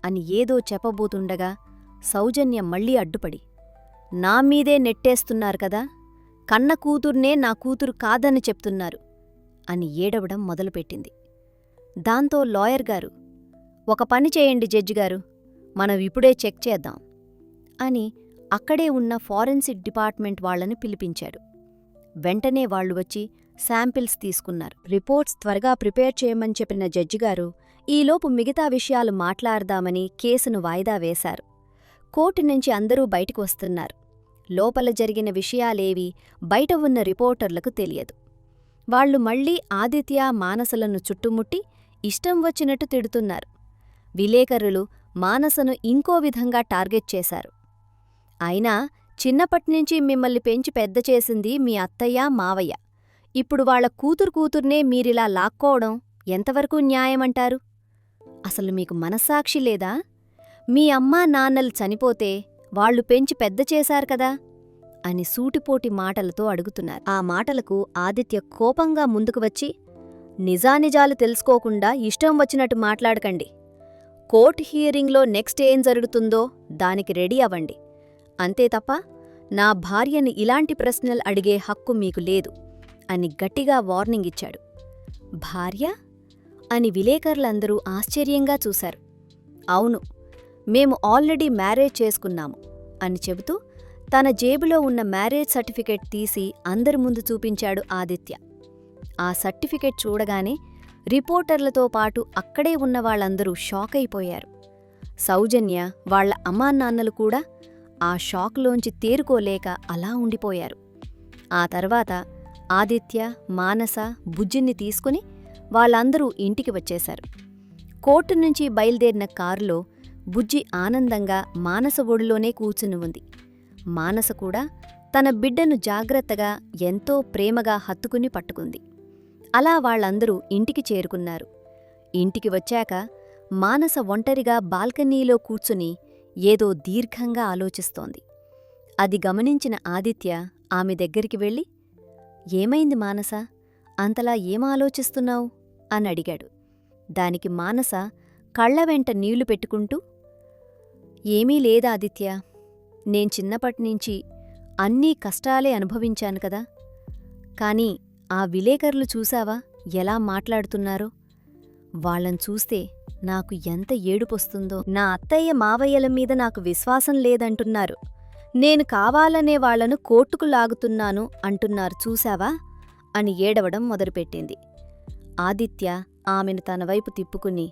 అని ఏదో చెప్పబోతుండగా సౌజన్య మళ్ళీ అడ్డుపడి, నా మీదే నెట్టేస్తున్నారు కదా, కన్న కూతుర్నే నా కూతురు కాదని చెప్తున్నారు అని ఏడవడం మొదలుపెట్టింది. దాంతో లాయర్ గారు, ఒక పని చేయండి జడ్జిగారు, మనం ఇప్పుడే చెక్ చేద్దాం అని అక్కడే ఉన్న ఫారెన్సిక్ డిపార్ట్మెంట్ వాళ్లని పిలిపించాడు. వెంటనే వాళ్లు వచ్చి శాంపిల్స్ తీసుకున్నారు. రిపోర్ట్స్ త్వరగా ప్రిపేర్ చేయమని చెప్పిన జడ్జిగారు ఈలోపు మిగతా విషయాలు మాట్లాడదామని కేసును వాయిదా వేశారు. కోర్టు నుంచి అందరూ బయటికి వస్తున్నారు. లోపల జరిగిన విషయాలేవీ బయట ఉన్న రిపోర్టర్లకు తెలియదు. వాళ్లు మళ్లీ ఆదిత్య, మానసలను చుట్టుముట్టి ఇష్టం వచ్చినట్టు తిడుతున్నారు. విలేకరులు మానసను ఇంకో విధంగా టార్గెట్ చేశారు. అయినా చిన్నప్పట్నుంచి మిమ్మల్ని పెంచి పెద్ద చేసింది మీ అత్తయ్య, మావయ్య. ఇప్పుడు వాళ్ల కూతుర్నే మీరిలా లాక్కోవడం ఎంతవరకు న్యాయమంటారు? అసలు మీకు మనస్సాక్షి లేదా? మీ అమ్మా నాన్నలు చనిపోతే వాళ్లు పెంచి పెద్ద చేశారు కదా అని సూటిపోటి మాటలతో అడుగుతున్నారు. ఆ మాటలకు ఆదిత్య కోపంగా ముందుకు వచ్చి, నిజానిజాలు తెలుసుకోకుండా ఇష్టం వచ్చినట్టు మాట్లాడకండి. కోర్టు హియరింగ్లో నెక్స్ట్ ఏం జరుగుతుందో దానికి రెడీ అవ్వండి. అంతే తప్ప నా భార్యని ఇలాంటి ప్రశ్నలు అడిగే హక్కు మీకు లేదు అని గట్టిగా వార్నింగ్ ఇచ్చాడు. భార్య అని విలేకరులందరూ ఆశ్చర్యంగా చూశారు. అవును, మేము ఆల్రెడీ మ్యారేజ్ చేసుకున్నాము అని చెబుతూ తన జేబులో ఉన్న మ్యారేజ్ సర్టిఫికెట్ తీసి అందరి ముందు చూపించాడు ఆదిత్య. ఆ సర్టిఫికెట్ చూడగానే రిపోర్టర్లతో పాటు అక్కడే ఉన్న వాళ్ళందరూ షాకైపోయారు. సౌజన్య, వాళ్ల అమ్మానాన్నలు కూడా ఆ షాక్లోంచి తేరుకోలేక అలా ఉండిపోయారు. ఆ తర్వాత ఆదిత్య, మానస, బుజ్జిని తీసుకుని వాళ్ళందరూ ఇంటికి వచ్చేశారు. కోర్టు నుంచి బయలుదేరిన కారులో బుజ్జి ఆనందంగా మానస ఒడిలోనే కూర్చుని ఉంది. మానస కూడా తన బిడ్డను జాగ్రత్తగా ఎంతో ప్రేమగా హత్తుకుని పట్టుకుంది. అలా వాళ్లందరూ ఇంటికి చేరుకున్నారు. ఇంటికి వచ్చాక మానస ఒంటరిగా బాల్కనీలో కూర్చుని ఏదో దీర్ఘంగా ఆలోచిస్తోంది. అది గమనించిన ఆదిత్య ఆమె దగ్గరికి వెళ్ళి, ఏమైంది మానస, అంతలా ఏం ఆలోచిస్తున్నావు అని అడిగాడు. దానికి మానస కళ్ల వెంట నీళ్లు పెట్టుకుంటూ, ఏమీ లేదా ఆదిత్య, నేను చిన్నప్పటినుంచి అన్నీ కష్టాలే అనుభవించాను కదా. కాని ఆ విలేకరులు చూశావా ఎలా మాట్లాడుతున్నారో? వాళ్ళని చూస్తే నాకు ఎంత ఏడుపొస్తుందో. నా అత్తయ్య, మావయ్యల మీద నాకు విశ్వాసం లేదంటున్నారు. నేను కావాలనే వాళ్లను కోర్టుకు లాగుతున్నాను అంటున్నారు చూశావా అని ఏడవడం మొదలుపెట్టింది. ఆదిత్య ఆమెను తన వైపు తిప్పుకుని,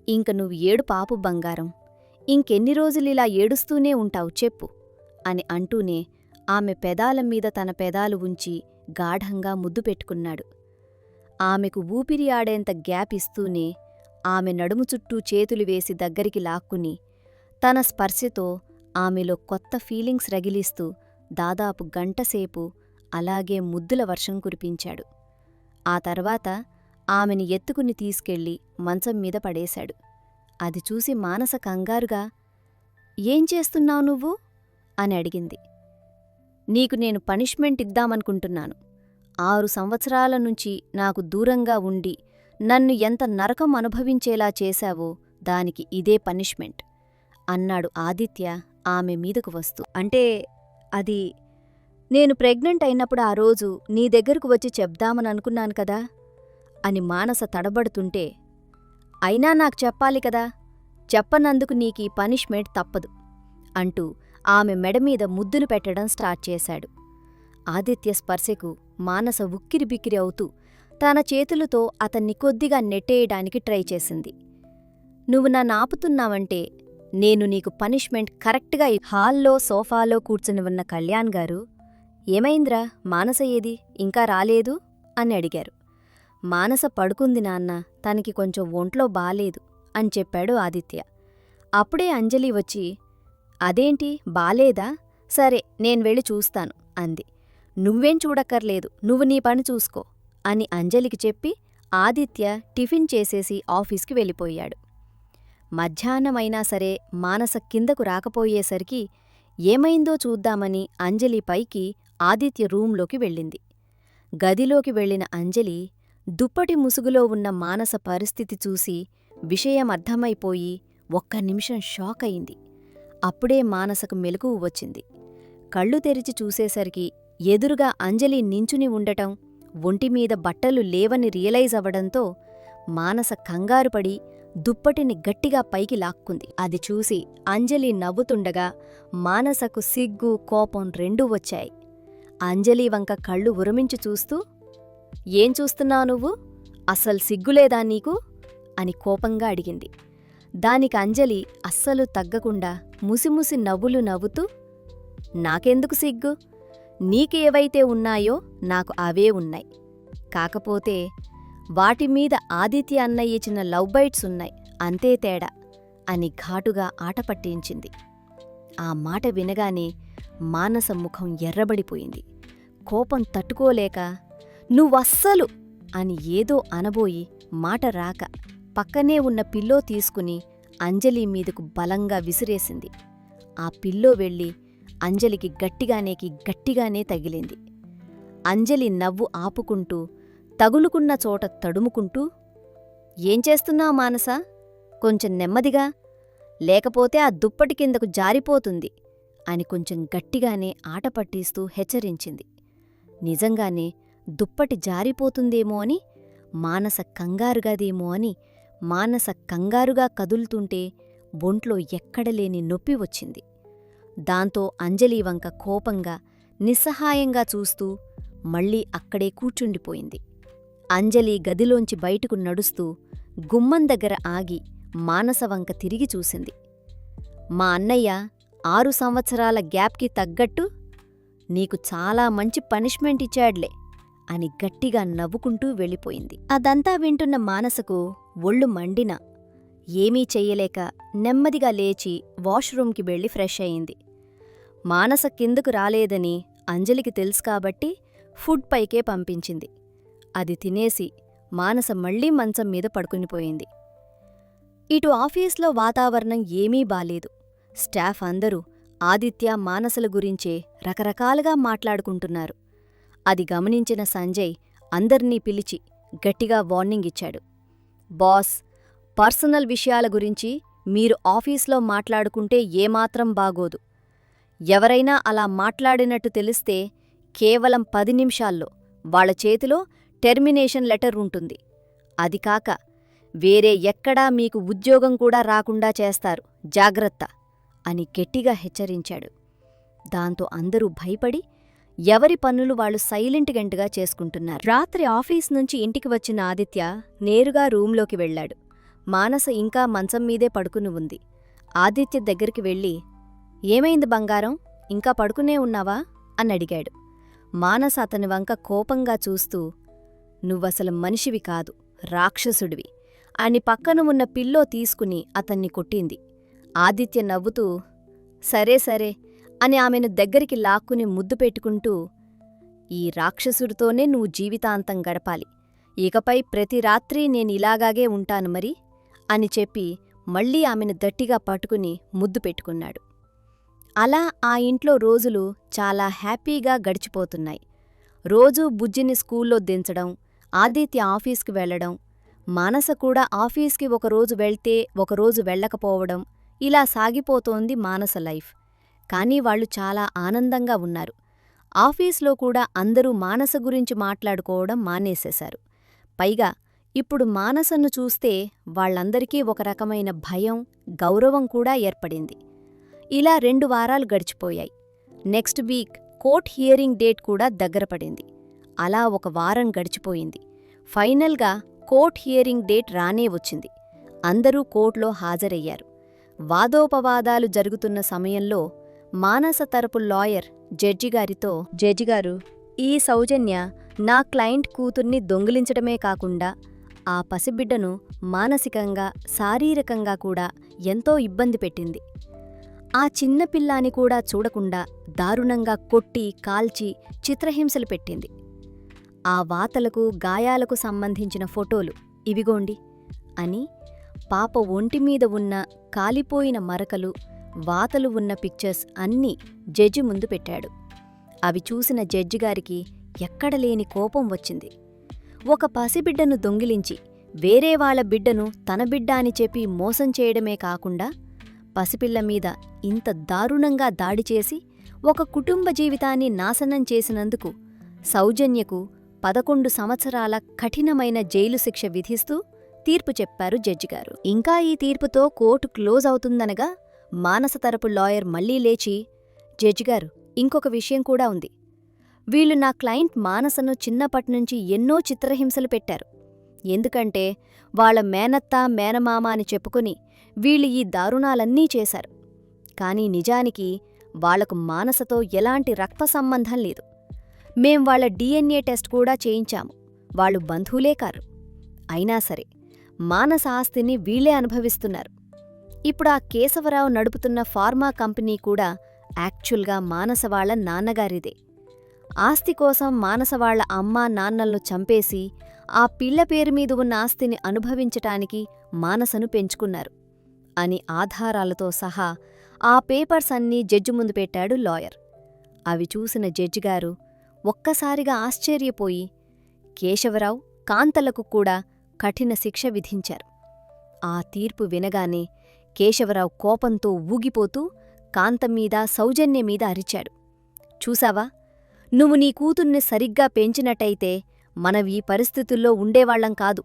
ఇంక నువ్వు ఏడు పాపు బంగారం, ఇంకెన్ని రోజులిలా ఏడుస్తూనే ఉంటావు చెప్పు అని అంటూనే ఆమె పెదాల మీద తన పెదాలు ఉంచి గాఢంగా ముద్దు పెట్టుకున్నాడు. ఆమెకు ఊపిరి ఆడేంత గ్యాప్ ఇస్తూనే ఆమె నడుము చుట్టూ చేతులు వేసి దగ్గరికి లాక్కుని తన స్పర్శతో ఆమెలో కొత్త ఫీలింగ్స్ రగిలిస్తూ దాదాపు గంటసేపు అలాగే ముద్దుల వర్షం కురిపించాడు. ఆ తర్వాత ఆమెని ఎత్తుకుని తీసుకెళ్లి మంచం మీద పడేశాడు. అది చూసి మానస కంగారుగా, ఏం చేస్తున్నావు నువ్వు అని అడిగింది. నీకు నేను పనిష్మెంట్ ఇద్దామనుకుంటున్నాను. 6 సంవత్సరాల నుంచి నాకు దూరంగా ఉండి నన్ను ఎంత నరకం అనుభవించేలా చేశావో దానికి ఇదే పనిష్మెంట్ అన్నాడు ఆదిత్య ఆమె మీదకు వస్తూ. అంటే అది నేను ప్రెగ్నెంట్ అయినప్పుడు ఆ రోజు నీ దగ్గరకు వచ్చి చెప్దామననుకున్నాను కదా అని మానస తడబడుతుంటే, అయినా నాకు చెప్పాలి కదా, చెప్పనందుకు నీకీ పనిష్మెంట్ తప్పదు అంటూ ఆమె మెడమీద ముద్దులు పెట్టడం స్టార్ట్ చేశాడు. ఆదిత్య స్పర్శకు మానస ఉక్కిరిబిక్కిరి అవుతూ తన చేతులతో అతన్ని కొద్దిగా నెట్టేయడానికి ట్రై చేసింది. నువ్వు నన్నాపుతున్నావంటే నేను నీకు పనిష్మెంట్ కరెక్ట్గా. హాల్లో సోఫాలో కూర్చుని ఉన్న కళ్యాణ్ గారు, ఏమైందిరా, మానస ఏది, ఇంకా రాలేదు అని అడిగారు. మానస పడుకుంది నాన్న, తనకి కొంచెం ఒంట్లో బాలేదు అని చెప్పాడు ఆదిత్య. అప్పుడే అంజలి వచ్చి, అదేంటి బాలేదా, సరే నేను వెళ్ళి చూస్తాను అంది. నువ్వేం చూడక్కర్లేదు, నువ్వు నీ పని చూసుకో అని అంజలికి చెప్పి ఆదిత్య టిఫిన్ చేసేసి ఆఫీస్కి వెళ్ళిపోయాడు. మధ్యాహ్నమైనా సరే మానస కిందకు రాకపోయేసరికి ఏమైందో చూద్దామని అంజలి పైకి ఆదిత్య రూంలోకి వెళ్ళింది. గదిలోకి వెళ్ళిన అంజలి దుప్పటి ముసుగులో ఉన్న మానస పరిస్థితి చూసి విషయమర్థమైపోయి ఒక్క నిమిషం షాక్ అయింది. అప్పుడే మానసకు మెలకువ వచ్చింది. కళ్ళు తెరిచి చూసేసరికి ఎదురుగా అంజలి నించుని ఉండటం, ఒంటిమీద బట్టలు లేవని రియలైజ్ అవ్వడంతో మానస కంగారుపడి దుప్పటిని గట్టిగా పైకి లాక్కుంది. అది చూసి అంజలి నవ్వుతుండగా మానసకు సిగ్గు, కోపం రెండూ వచ్చాయి. అంజలి వంక కళ్ళు ఉరమించి చూస్తూ, "ఏం చూస్తున్నావు నువ్వు? అస్సలు సిగ్గులేదా నీకు?" అని కోపంగా అడిగింది. దానికి అంజలి అస్సలు తగ్గకుండా ముసిముసి నవ్వులు నవ్వుతూ, "నాకెందుకు సిగ్గు? నీకేవైతే ఉన్నాయో నాకు అవే ఉన్నాయి. కాకపోతే వాటిమీద ఆదిత్య అన్నయ్య ఇచ్చిన లవ్ బైట్స్ ఉన్నాయి, అంతే తేడా" అని ఘాటుగా ఆట పట్టించింది. ఆ మాట వినగానే మానస ముఖం ఎర్రబడిపోయింది. కోపం తట్టుకోలేక, "నువ్వస్సలు" అని ఏదో అనబోయి మాట రాక పక్కనే ఉన్న పిల్లో తీసుకుని అంజలి మీదకు బలంగా విసిరేసింది. ఆ పిల్లో వెళ్ళి అంజలికి గట్టిగానే తగిలింది. అంజలి నవ్వు ఆపుకుంటూ తగులుకున్న చోట తడుముకుంటూ, "ఏం చేస్తున్నావు మానసా? కొంచెం నెమ్మదిగా, లేకపోతే ఆ దుప్పటి కిందకు జారిపోతుంది" అని కొంచెం గట్టిగానే ఆట పట్టిస్తూ హెచ్చరించింది. నిజంగానే దుప్పటి జారిపోతుందేమో అని, మానస కంగారుగాదేమో అని మానస కంగారుగా కదులుతుంటే ఒంట్లో ఎక్కడలేని నొప్పి వచ్చింది. దాంతో అంజలి వంక కోపంగా, నిస్సహాయంగా చూస్తూ మళ్ళీ అక్కడే కూర్చుండిపోయింది. అంజలి గదిలోంచి బయటకు నడుస్తూ గుమ్మం దగ్గర ఆగి మానస వంక తిరిగి చూసింది. "మా అన్నయ్య 6 సంవత్సరాల గ్యాప్కి తగ్గట్టు నీకు చాలా మంచి పనిష్మెంట్ ఇచ్చాడ్లే" అని గట్టిగా నవ్వుకుంటూ వెళ్ళిపోయింది. అదంతా వింటున్న మానసకు ఒళ్ళు మండినా ఏమీ చెయ్యలేక నెమ్మదిగా లేచి వాష్రూంకి వెళ్ళి ఫ్రెష్ అయింది. మానస కిందకు రాలేదని అంజలికి తెలుసు కాబట్టి ఫుడ్ పైకే పంపించింది. అది తినేసి మానస మళ్లీ మంచం మీద పడుకునిపోయింది. ఇటు ఆఫీస్లో వాతావరణం ఏమీ బాలేదు. స్టాఫ్ అందరూ ఆదిత్య, మానసల గురించే రకరకాలుగా మాట్లాడుకుంటున్నారు. అది గమనించిన సంజయ్ అందర్నీ పిలిచి గట్టిగా వార్నింగ్ ఇచ్చాడు. "బాస్, పర్సనల్ విషయాల గురించి మీరు ఆఫీస్లో మాట్లాడుకుంటే ఏమాత్రం బాగోదు. ఎవరైనా అలా మాట్లాడినట్టు తెలిస్తే కేవలం 10 నిమిషాల్లో వాళ్ల చేతిలో టెర్మినేషన్ లెటర్ ఉంటుంది. అది కాక వేరే ఎక్కడా మీకు ఉద్యోగం కూడా రాకుండా చేస్తారు, జాగ్రత్త" అని గట్టిగా హెచ్చరించాడు. దాంతో అందరూ భయపడి ఎవరి పనులు వాళ్లు సైలెంట్గా చేసుకుంటున్నారు. రాత్రి ఆఫీస్ నుంచి ఇంటికి వచ్చిన ఆదిత్య నేరుగా రూంలోకి వెళ్లాడు. మానస ఇంకా మంచం మీదే పడుకుని ఉంది. ఆదిత్య దగ్గరికి వెళ్ళి, "ఏమైంది బంగారం, ఇంకా పడుకునే ఉన్నావా?" అన్నడిగాడు. మానస అతని వంక కోపంగా చూస్తూ, "నువ్వసలు మనిషివి కాదు, రాక్షసుడివి" అని పక్కన ఉన్న పిల్లో తీసుకుని అతన్ని కొట్టింది. ఆదిత్య నవ్వుతూ, "సరే సరే" అని ఆమెను దగ్గరికి లాక్కుని ముద్దు పెట్టుకుంటూ, "ఈ రాక్షసుడితోనే నువ్వు జీవితాంతం గడపాలి. ఇకపై ప్రతి రాత్రీ నేనిలాగాగే ఉంటాను మరి" అని చెప్పి మళ్లీ ఆమెను గట్టిగా పట్టుకుని ముద్దు పెట్టుకున్నాడు. అలా ఆ ఇంట్లో రోజులు చాలా హ్యాపీగా గడిచిపోతున్నాయి. రోజూ బుజ్జిని స్కూల్లో దించడం, ఆదిత్య ఆఫీస్కి వెళ్లడం, మానస కూడా ఆఫీస్కి ఒకరోజు వెళ్తే ఒకరోజు వెళ్లకపోవడం, ఇలా సాగిపోతోంది మానస లైఫ్. కానీ వాళ్లు చాలా ఆనందంగా ఉన్నారు. ఆఫీస్లో కూడా అందరూ మానస గురించి మాట్లాడుకోవడం మానేసేశారు. పైగా ఇప్పుడు మానసను చూస్తే వాళ్లందరికీ ఒక రకమైన భయం, గౌరవం కూడా ఏర్పడింది. ఇలా 2 వారాలు గడిచిపోయాయి. Next week court hearing date కూడా దగ్గరపడింది. అలా 1 వారం గడిచిపోయింది. ఫైనల్గా కోర్ట్ హియరింగ్ డేట్ రానే వచ్చింది. అందరూ కోర్టులో హాజరయ్యారు. వాదోపవాదాలు జరుగుతున్న సమయంలో మానస తరపు లాయర్ జడ్జిగారితో, "జడ్జిగారు, ఈ సౌజన్య నా క్లయింట్ కూతుర్ని దొంగిలించడమే కాకుండా ఆ పసిబిడ్డను మానసికంగా, శారీరకంగా కూడా ఎంతో ఇబ్బంది పెట్టింది. ఆ చిన్నపిల్లాని కూడా చూడకుండా దారుణంగా కొట్టి, కాల్చి చిత్రహింసలు పెట్టింది. ఆ వాతలకు గాయాలకు సంబంధించిన ఫోటోలు ఇవిగోండి అని పాప ఒంటిమీద ఉన్న కాలిపోయిన మరకలు, వాతలు ఉన్న పిక్చర్స్ అన్నీ జడ్జి ముందు పెట్టాడు. అవి చూసిన జడ్జిగారికి ఎక్కడలేని కోపం వచ్చింది. ఒక పసిబిడ్డను దొంగిలించి వేరేవాళ్ల బిడ్డను తన బిడ్డ అని చెప్పి మోసం చేయడమే కాకుండా పసిపిల్ల మీద ఇంత దారుణంగా దాడిచేసి ఒక కుటుంబ జీవితాన్ని నాశనం చేసినందుకు సౌజన్యకు 11 సంవత్సరాల కఠినమైన జైలు శిక్ష విధిస్తూ తీర్పు చెప్పారు జడ్జిగారు. ఇంకా ఈ తీర్పుతో కోర్టు క్లోజ్ అవుతుందనగా మానస తరపు లాయర్ మళ్లీ లేచి, జడ్జిగారు, ఇంకొక విషయం కూడా ఉంది. వీళ్ళు నా క్లయింట్ మానసను చిన్నప్పటినుంచి ఎన్నో చిత్రహింసలు పెట్టారు. ఎందుకంటే వాళ్ల మేనత్త, మేనమామ అని చెప్పుకుని వీళ్ళు ఈ దారుణాలన్నీ చేశారు. కానీ నిజానికి వాళ్లకు మానసతో ఎలాంటి రక్త సంబంధం లేదు. మేం వాళ్ల DNA టెస్ట్ కూడా చేయించాము. వాళ్ళు బంధువులే కారు. అయినా సరే మానస ఆస్తిని వీళ్లే అనుభవిస్తున్నారు. ఇప్పుడు ఆ కేశవరావు నడుపుతున్న ఫార్మా కంపెనీ కూడా యాక్చువల్గా మానస వాళ్ల నాన్నగారిదే. ఆస్తి కోసం మానస వాళ్ల అమ్మా నాన్నలను చంపేసి ఆ పిల్ల పేరు మీద ఉన్న ఆస్తిని అనుభవించటానికి మానసను పెంచుకున్నారు అని ఆధారాలతో సహా ఆ పేపర్స్ అన్నీ జడ్జి ముందు పెట్టాడు లాయర్. అవి చూసిన జడ్జిగారు ఒక్కసారిగా ఆశ్చర్యపోయి కేశవరావు, కాంతలకు కూడా కఠిన శిక్ష విధించారు. ఆ తీర్పు వినగానే కేశవరావు కోపంతో ఊగిపోతూ కాంతమీద, సౌజన్యమీద అరిచాడు. చూసావా, నువ్వు నీ కూతుర్ని సరిగ్గా పెంచినట్టయితే మనం ఈ పరిస్థితుల్లో ఉండేవాళ్లం కాదు.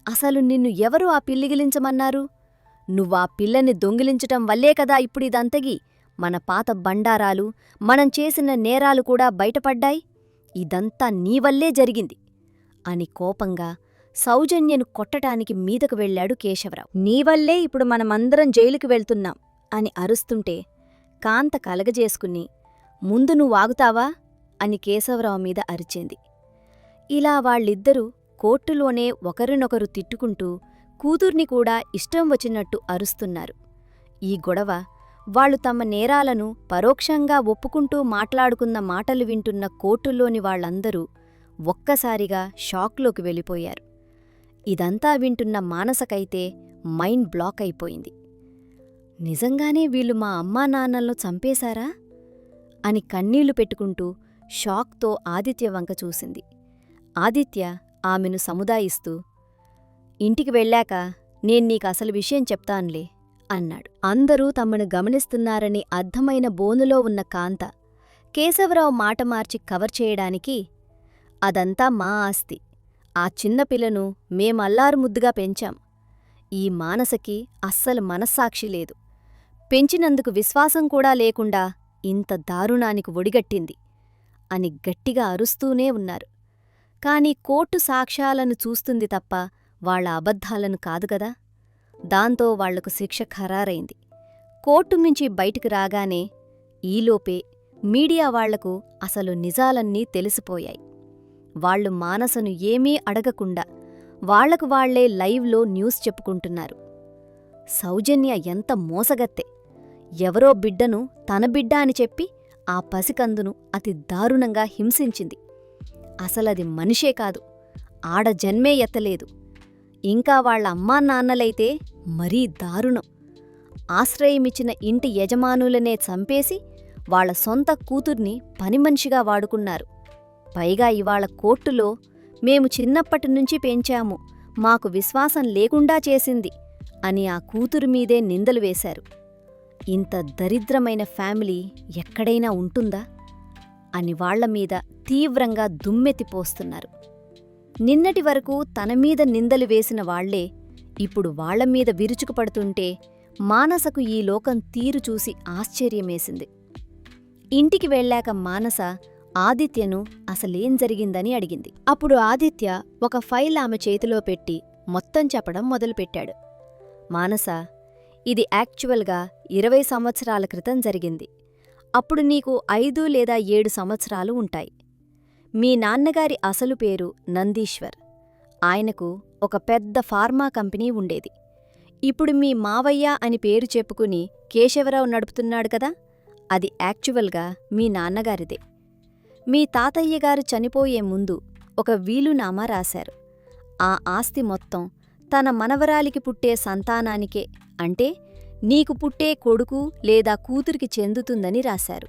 అసలు నిన్ను ఎవరు ఆ పిల్లిగిలించమన్నారు? నువ్వా పిల్లని దొంగిలించటం వల్లే కదా ఇప్పుడిదంతగి మన పాత బండారాలు, మనం చేసిన నేరాలు కూడా బయటపడ్డాయి. ఇదంతా నీవల్లే జరిగింది అని కోపంగా సౌజన్యను కొట్టటానికి మీదకు వెళ్లాడు కేశవరావు. నీవల్లే ఇప్పుడు మనమందరం జైలుకి వెళ్తున్నాం అని అరుస్తుంటే కాంత కలగజేసుకుని, ముందు నువ్వాగుతావా అని కేశవరావు మీద అరిచింది. ఇలా వాళ్ళిద్దరూ కోర్టులోనే ఒకరినొకరు తిట్టుకుంటూ కూతుర్ని కూడా ఇష్టం వచ్చినట్టు అరుస్తున్నారు. ఈ గొడవ వాళ్లు తమ నేరాలను పరోక్షంగా ఒప్పుకుంటూ మాట్లాడుకున్న మాటలు వింటున్న కోర్టులోని వాళ్లందరూ ఒక్కసారిగా షాక్లోకి వెళ్ళిపోయారు. ఇదంతా వింటున్న మానసకైతే మైండ్ బ్లాక్ అయిపోయింది. నిజంగానే వీళ్ళు మా అమ్మా నాన్నలను చంపేశారా అని కన్నీళ్లు పెట్టుకుంటూ షాక్తో ఆదిత్య వంక చూసింది. ఆదిత్య ఆమెను సముదాయిస్తూ, ఇంటికి వెళ్ళాక నేన్నీకసలు విషయం చెప్తానులే అన్నాడు. అందరూ తమను గమనిస్తున్నారని అర్థమైన బోనులో ఉన్న కాంత కేశవరావు మాట మార్చి కవర్ చేయడానికి, అదంతా మా ఆస్తి. ఆ చిన్నపిల్లను మేమల్లారు ముద్దుగా పెంచాం. ఈ మానసకి అస్సలు మనస్సాక్షి లేదు. పెంచినందుకు విశ్వాసం కూడా లేకుండా ఇంత దారుణానికి ఒడిగట్టింది అని గట్టిగా అరుస్తూనే ఉన్నారు. కాని కోర్టు సాక్ష్యాలను చూస్తుంది తప్ప వాళ్ల అబద్ధాలను కాదుగదా. దాంతో వాళ్లకు శిక్ష ఖరారైంది. కోర్టు నుంచి బయటికి రాగానే ఈలోపే మీడియా వాళ్లకు అసలు నిజాలన్నీ తెలిసిపోయాయి. వాళ్లు మానసను ఏమీ అడగకుండా వాళ్లకు వాళ్లే లైవ్లో న్యూస్ చెప్పుకుంటున్నారు. సౌజన్య ఎంత మోసగత్తె! ఎవరో బిడ్డను తన బిడ్డ అని చెప్పి ఆ పసికందును అతి దారుణంగా హింసించింది. అసలది మనిషే కాదు, ఆడ జన్మే ఎత్తలేదు. ఇంకా వాళ్ల అమ్మానాన్నలైతే మరీ దారుణం. ఆశ్రయమిచ్చిన ఇంటి యజమానులనే చంపేసి వాళ్ల సొంత కూతుర్ని పనిమనిషిగా వాడుకున్నారు. పైగా ఇవాళ కోర్టులో మేము చిన్నప్పటినుంచి పెంచాము, మాకు విశ్వాసం లేకుండా చేసింది అని ఆ కూతురుమీదే నిందలు వేశారు. ఇంత దరిద్రమైన ఫ్యామిలీ ఎక్కడైనా ఉంటుందా అని వాళ్లమీద తీవ్రంగా దుమ్మెత్తిపోస్తున్నారు. నిన్నటి వరకు తనమీద నిందలు వేసిన వాళ్లే ఇప్పుడు వాళ్లమీద విరుచుకుపడుతుంటే మానసకు ఈ లోకం తీరు చూసి ఆశ్చర్యమేసింది. ఇంటికి వెళ్ళాక మానస ఆదిత్యను అసలేం జరిగిందని అడిగింది. అప్పుడు ఆదిత్య ఒక ఫైల్ ఆమె చేతిలో పెట్టి మొత్తం చెప్పడం మొదలుపెట్టాడు. మానసా, ఇది యాక్చువల్గా 20 సంవత్సరాల క్రితం జరిగింది. అప్పుడు నీకు 5 లేదా 7 సంవత్సరాలు ఉంటాయి. మీ నాన్నగారి అసలు పేరు నందీశ్వర్. ఆయనకు ఒక పెద్ద ఫార్మా కంపెనీ ఉండేది. ఇప్పుడు మీ మావయ్య అని పేరు చెప్పుకుని కేశవరావు నడుపుతున్నాడు కదా, అది యాక్చువల్గా మీ నాన్నగారిదే. మీ తాతయ్యగారు చనిపోయే ముందు ఒక వీలునామా రాశారు. ఆ ఆస్తి మొత్తం తన మనవరాలికి పుట్టే సంతానానికే, అంటే నీకు పుట్టే కొడుకు లేదా కూతురికి చెందుతుందని రాశారు.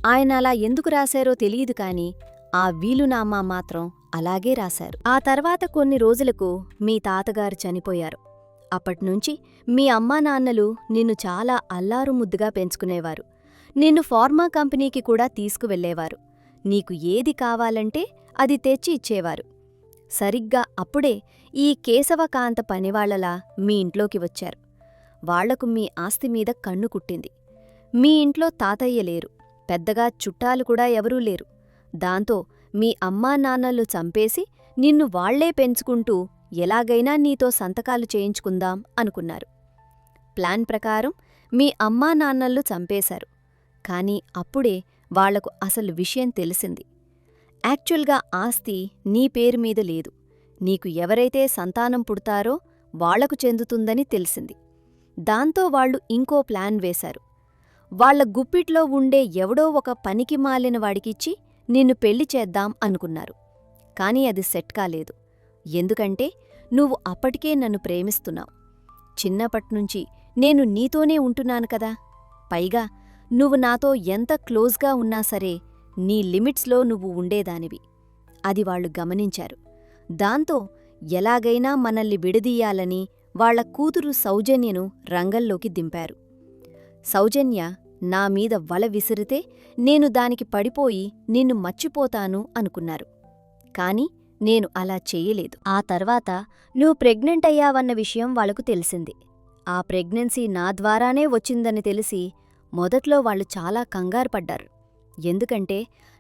ఆయన అలా ఎందుకు రాశారో తెలియదు కాని ఆ వీలునామా మాత్రం అలాగే రాశారు. ఆ తర్వాత కొన్ని రోజులకు మీ తాతగారు చనిపోయారు. అప్పట్నుంచి మీ అమ్మానాన్నలు నిన్ను చాలా అల్లారుముద్దుగా పెంచుకునేవారు. నిన్ను ఫార్మా కంపెనీకి కూడా తీసుకువెళ్లేవారు. నీకు ఏది కావాలంటే అది తెచ్చి ఇచ్చేవారు. సరిగ్గా అప్పుడే ఈ కేశవకాంత పనివాళ్లలా మీ ఇంట్లోకి వచ్చారు. వాళ్లకు మీ ఆస్తి మీద కన్ను కుట్టింది. మీ ఇంట్లో తాతయ్య లేరు, పెద్దగా చుట్టాలు కూడా ఎవరూ లేరు. దాంతో మీ అమ్మానాన్నలు చంపేసి నిన్ను వాళ్లే పెంచుకుంటూ ఎలాగైనా నీతో సంతకాలు చేయించుకుందాం అనుకున్నారు. ప్లాన్ ప్రకారం మీ అమ్మానాన్నలు చంపేశారు. కాని అప్పుడే వాళ్లకు అసలు విషయం తెలిసింది. యాక్చువల్గా ఆస్తి నీ పేరు మీద లేదు, నీకు ఎవరైతే సంతానం పుడతారో వాళ్లకు చెందుతుందని తెలిసింది. దాంతో వాళ్లు ఇంకో ప్లాన్ వేశారు. వాళ్ల గుప్పిట్లో ఉండే ఎవడో ఒక పనికి మాలిన వాడికిచ్చి నిన్ను పెళ్లి చేద్దాం అనుకున్నారు. కాని అది సెట్ కాలేదు. ఎందుకంటే నువ్వు అప్పటికే నన్ను ప్రేమిస్తున్నావు. చిన్నప్పట్నుంచి నేను నీతోనే ఉంటున్నాను కదా. పైగా నువ్వు నాతో ఎంత క్లోజ్గా ఉన్నా సరే నీ లిమిట్స్లో నువ్వు ఉండేదానివి. అది వాళ్లు గమనించారు. దాంతో ఎలాగైనా మనల్ని విడదీయాలని వాళ్ల కూతురు సౌజన్యను రంగంలోకి దింపారు. సౌజన్య నా మీద వల విసిరితే నేను దానికి పడిపోయి నిన్ను మర్చిపోతాను అనుకున్నారు. కాని నేను అలా చెయ్యలేదు. ఆ తర్వాత నువ్వు ప్రెగ్నెంట్ అయ్యావన్న విషయం వాళ్లకు తెలిసింది. ఆ ప్రెగ్నెన్సీ నా ద్వారానే వచ్చిందని తెలిసి మొదట్లో వాళ్లు చాలా కంగారుపడ్డారు. ఎందుకంటే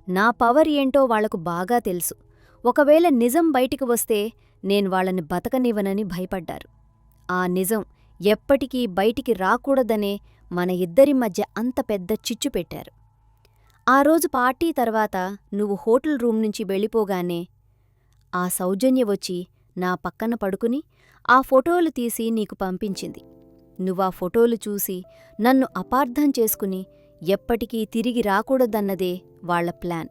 నా పవర్ ఏంటో వాళ్లకు బాగా తెలుసు. ఒకవేళ నిజం బయటికి వస్తే నేను వాళ్లని బతకనివ్వనని భయపడ్డారు. ఆ నిజం ఎప్పటికీ బయటికి రాకూడదనే మన ఇద్దరి మధ్య అంత పెద్ద చిచ్చు పెట్టారు. ఆ రోజు పార్టీ తర్వాత నువ్వు హోటల్ రూమ్ నుంచి వెళ్ళిపోగానే ఆ సౌజన్య వచ్చి నా పక్కన పడుకుని ఆ ఫోటోలు తీసి నీకు పంపించింది. నువ్వా ఫోటోలు చూసి నన్ను అపార్థం చేసుకుని ఎప్పటికీ తిరిగి రాకూడదన్నదే వాళ్ల ప్లాన్.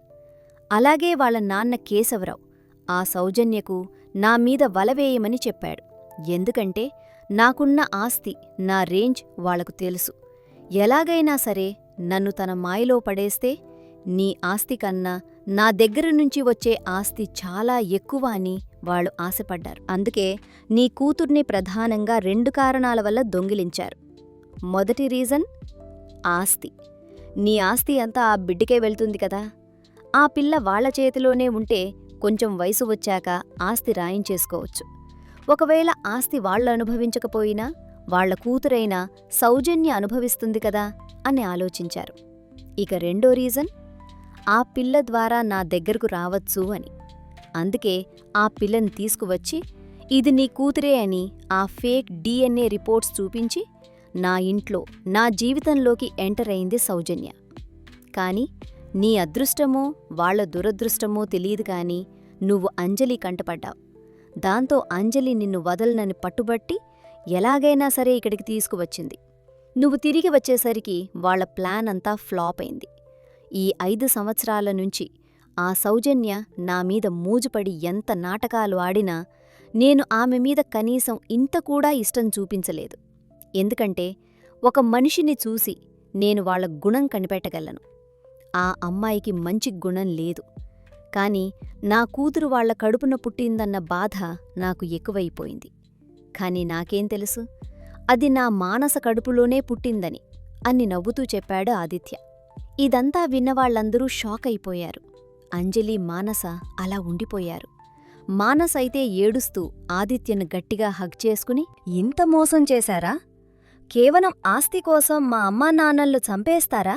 అలాగే వాళ్ల నాన్న కేశవరావు ఆ సౌజన్యకు నా మీద వలవేయమని చెప్పాడు. ఎందుకంటే నాకున్న ఆస్తి, నా రేంజ్ వాళ్లకు తెలుసు. ఎలాగైనా సరే నన్ను తన మాయలో పడేస్తే నీ ఆస్తి కన్నా నా దగ్గర నుంచి వచ్చే ఆస్తి చాలా ఎక్కువ అని వాళ్లు ఆశపడ్డారు. అందుకే నీ కూతుర్ని ప్రధానంగా 2 కారణాల వల్ల దొంగిలించారు. మొదటి రీజన్ ఆస్తి. నీ ఆస్తి అంతా ఆ బిడ్డకే వెళ్తుంది కదా. ఆ పిల్ల వాళ్ల చేతిలోనే ఉంటే కొంచెం వయసు వచ్చాక ఆస్తి రాయించేసుకోవచ్చు. ఒకవేళ ఆస్తి వాళ్లు అనుభవించకపోయినా వాళ్ల కూతురైనా సౌజన్య అనుభవిస్తుంది కదా అని ఆలోచించారు. ఇక రెండో రీజన్ ఆ పిల్ల ద్వారా నా దగ్గరకు రావచ్చు అని. అందుకే ఆ పిల్లని తీసుకువచ్చి ఇది నీ కూతురే అని ఆ ఫేక్ DNA రిపోర్ట్స్ చూపించి నా ఇంట్లో, నా జీవితంలోకి ఎంటర్ అయింది సౌజన్య. కాని నీ అదృష్టమో వాళ్ల దురదృష్టమో తెలియదు కాని నువ్వు అంజలి కంటపడ్డావు. దాంతో అంజలి నిన్ను వదలనని పట్టుబట్టి ఎలాగైనా సరే ఇక్కడికి తీసుకువచ్చింది. నువ్వు తిరిగి వచ్చేసరికి వాళ్ల ప్లాన్ అంతా ఫ్లాప్ అయింది. ఈ 5 సంవత్సరాల నుంచి ఆ సౌజన్య నా మీద మూజుపడి ఎంత నాటకాలు ఆడినా నేను ఆమె మీద కనీసం ఇంత కూడా ఇష్టం చూపించలేదు. ఎందుకంటే ఒక మనిషిని చూసి నేను వాళ్ల గుణం కనిపెట్టగలను. ఆ అమ్మాయికి మంచి గుణం లేదు. కాని నా కూతురు వాళ్ల కడుపున పుట్టిందన్న బాధ నాకు ఎక్కువైపోయింది. కాని నాకేం తెలుసు, అది నా మానస కడుపులోనే పుట్టిందని అని నవ్వుతూ చెప్పాడు ఆదిత్య. ఇదంతా విన్నవాళ్లందరూ షాక్ అయిపోయారు. అంజలి, మానస అలా ఉండిపోయారు. మానస్ అయితే ఏడుస్తూ ఆదిత్యను గట్టిగా హగ్ చేసుకుని, ఇంత మోసం చేశారా? కేవలం ఆస్తి కోసం మా అమ్మానాన్నలు చంపేస్తారా?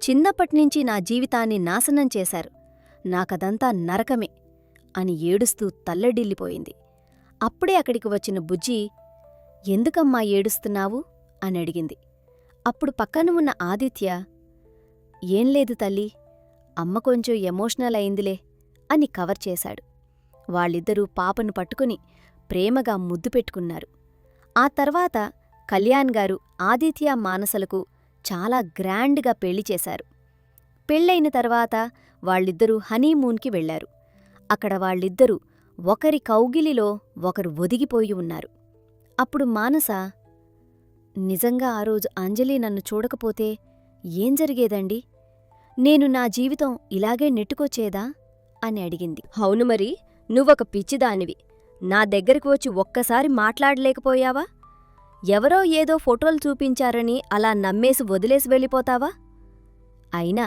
చిన్నప్పట్నుంచి నా జీవితాన్ని నాశనం చేశారు. నాకదంతా నరకమే అని ఏడుస్తూ తల్లడిల్లిపోయింది. అప్పుడే అక్కడికి వచ్చిన బుజ్జి, ఎందుకమ్మా ఏడుస్తున్నావు అని అడిగింది. అప్పుడు పక్కన ఉన్న ఆదిత్య, ఏం లేదు తల్లి, అమ్మ కొంచెం ఎమోషనల్ అయిందిలే అని కవర్ చేశాడు. వాళ్ళిద్దరూ పాపను పట్టుకుని ప్రేమగా ముద్దు పెట్టుకున్నారు. ఆ తర్వాత కళ్యాణ్ గారు ఆదిత్య, మానసలకు చాలా గ్రాండ్గా పెళ్లి చేశారు. పెళ్లైన తర్వాత వాళ్ళిద్దరూ హనీమూన్కి వెళ్లారు. అక్కడ వాళ్ళిద్దరూ ఒకరి కౌగిలిలో ఒకరు ఒదిగిపోయి ఉన్నారు. అప్పుడు మానస, నిజంగా ఆ రోజు అంజలి నన్ను చూడకపోతే ఏం జరిగేదండి? నేను నా జీవితం ఇలాగే నెట్టుకొచ్చేదా అని అడిగింది. అవును మరి, నువ్వొక పిచ్చిదానివి. నా దగ్గరికి వచ్చి ఒక్కసారి మాట్లాడలేకపోయావా? ఎవరో ఏదో ఫోటోలు చూపించారని అలా నమ్మేసి వదిలేసి వెళ్ళిపోతావా? అయినా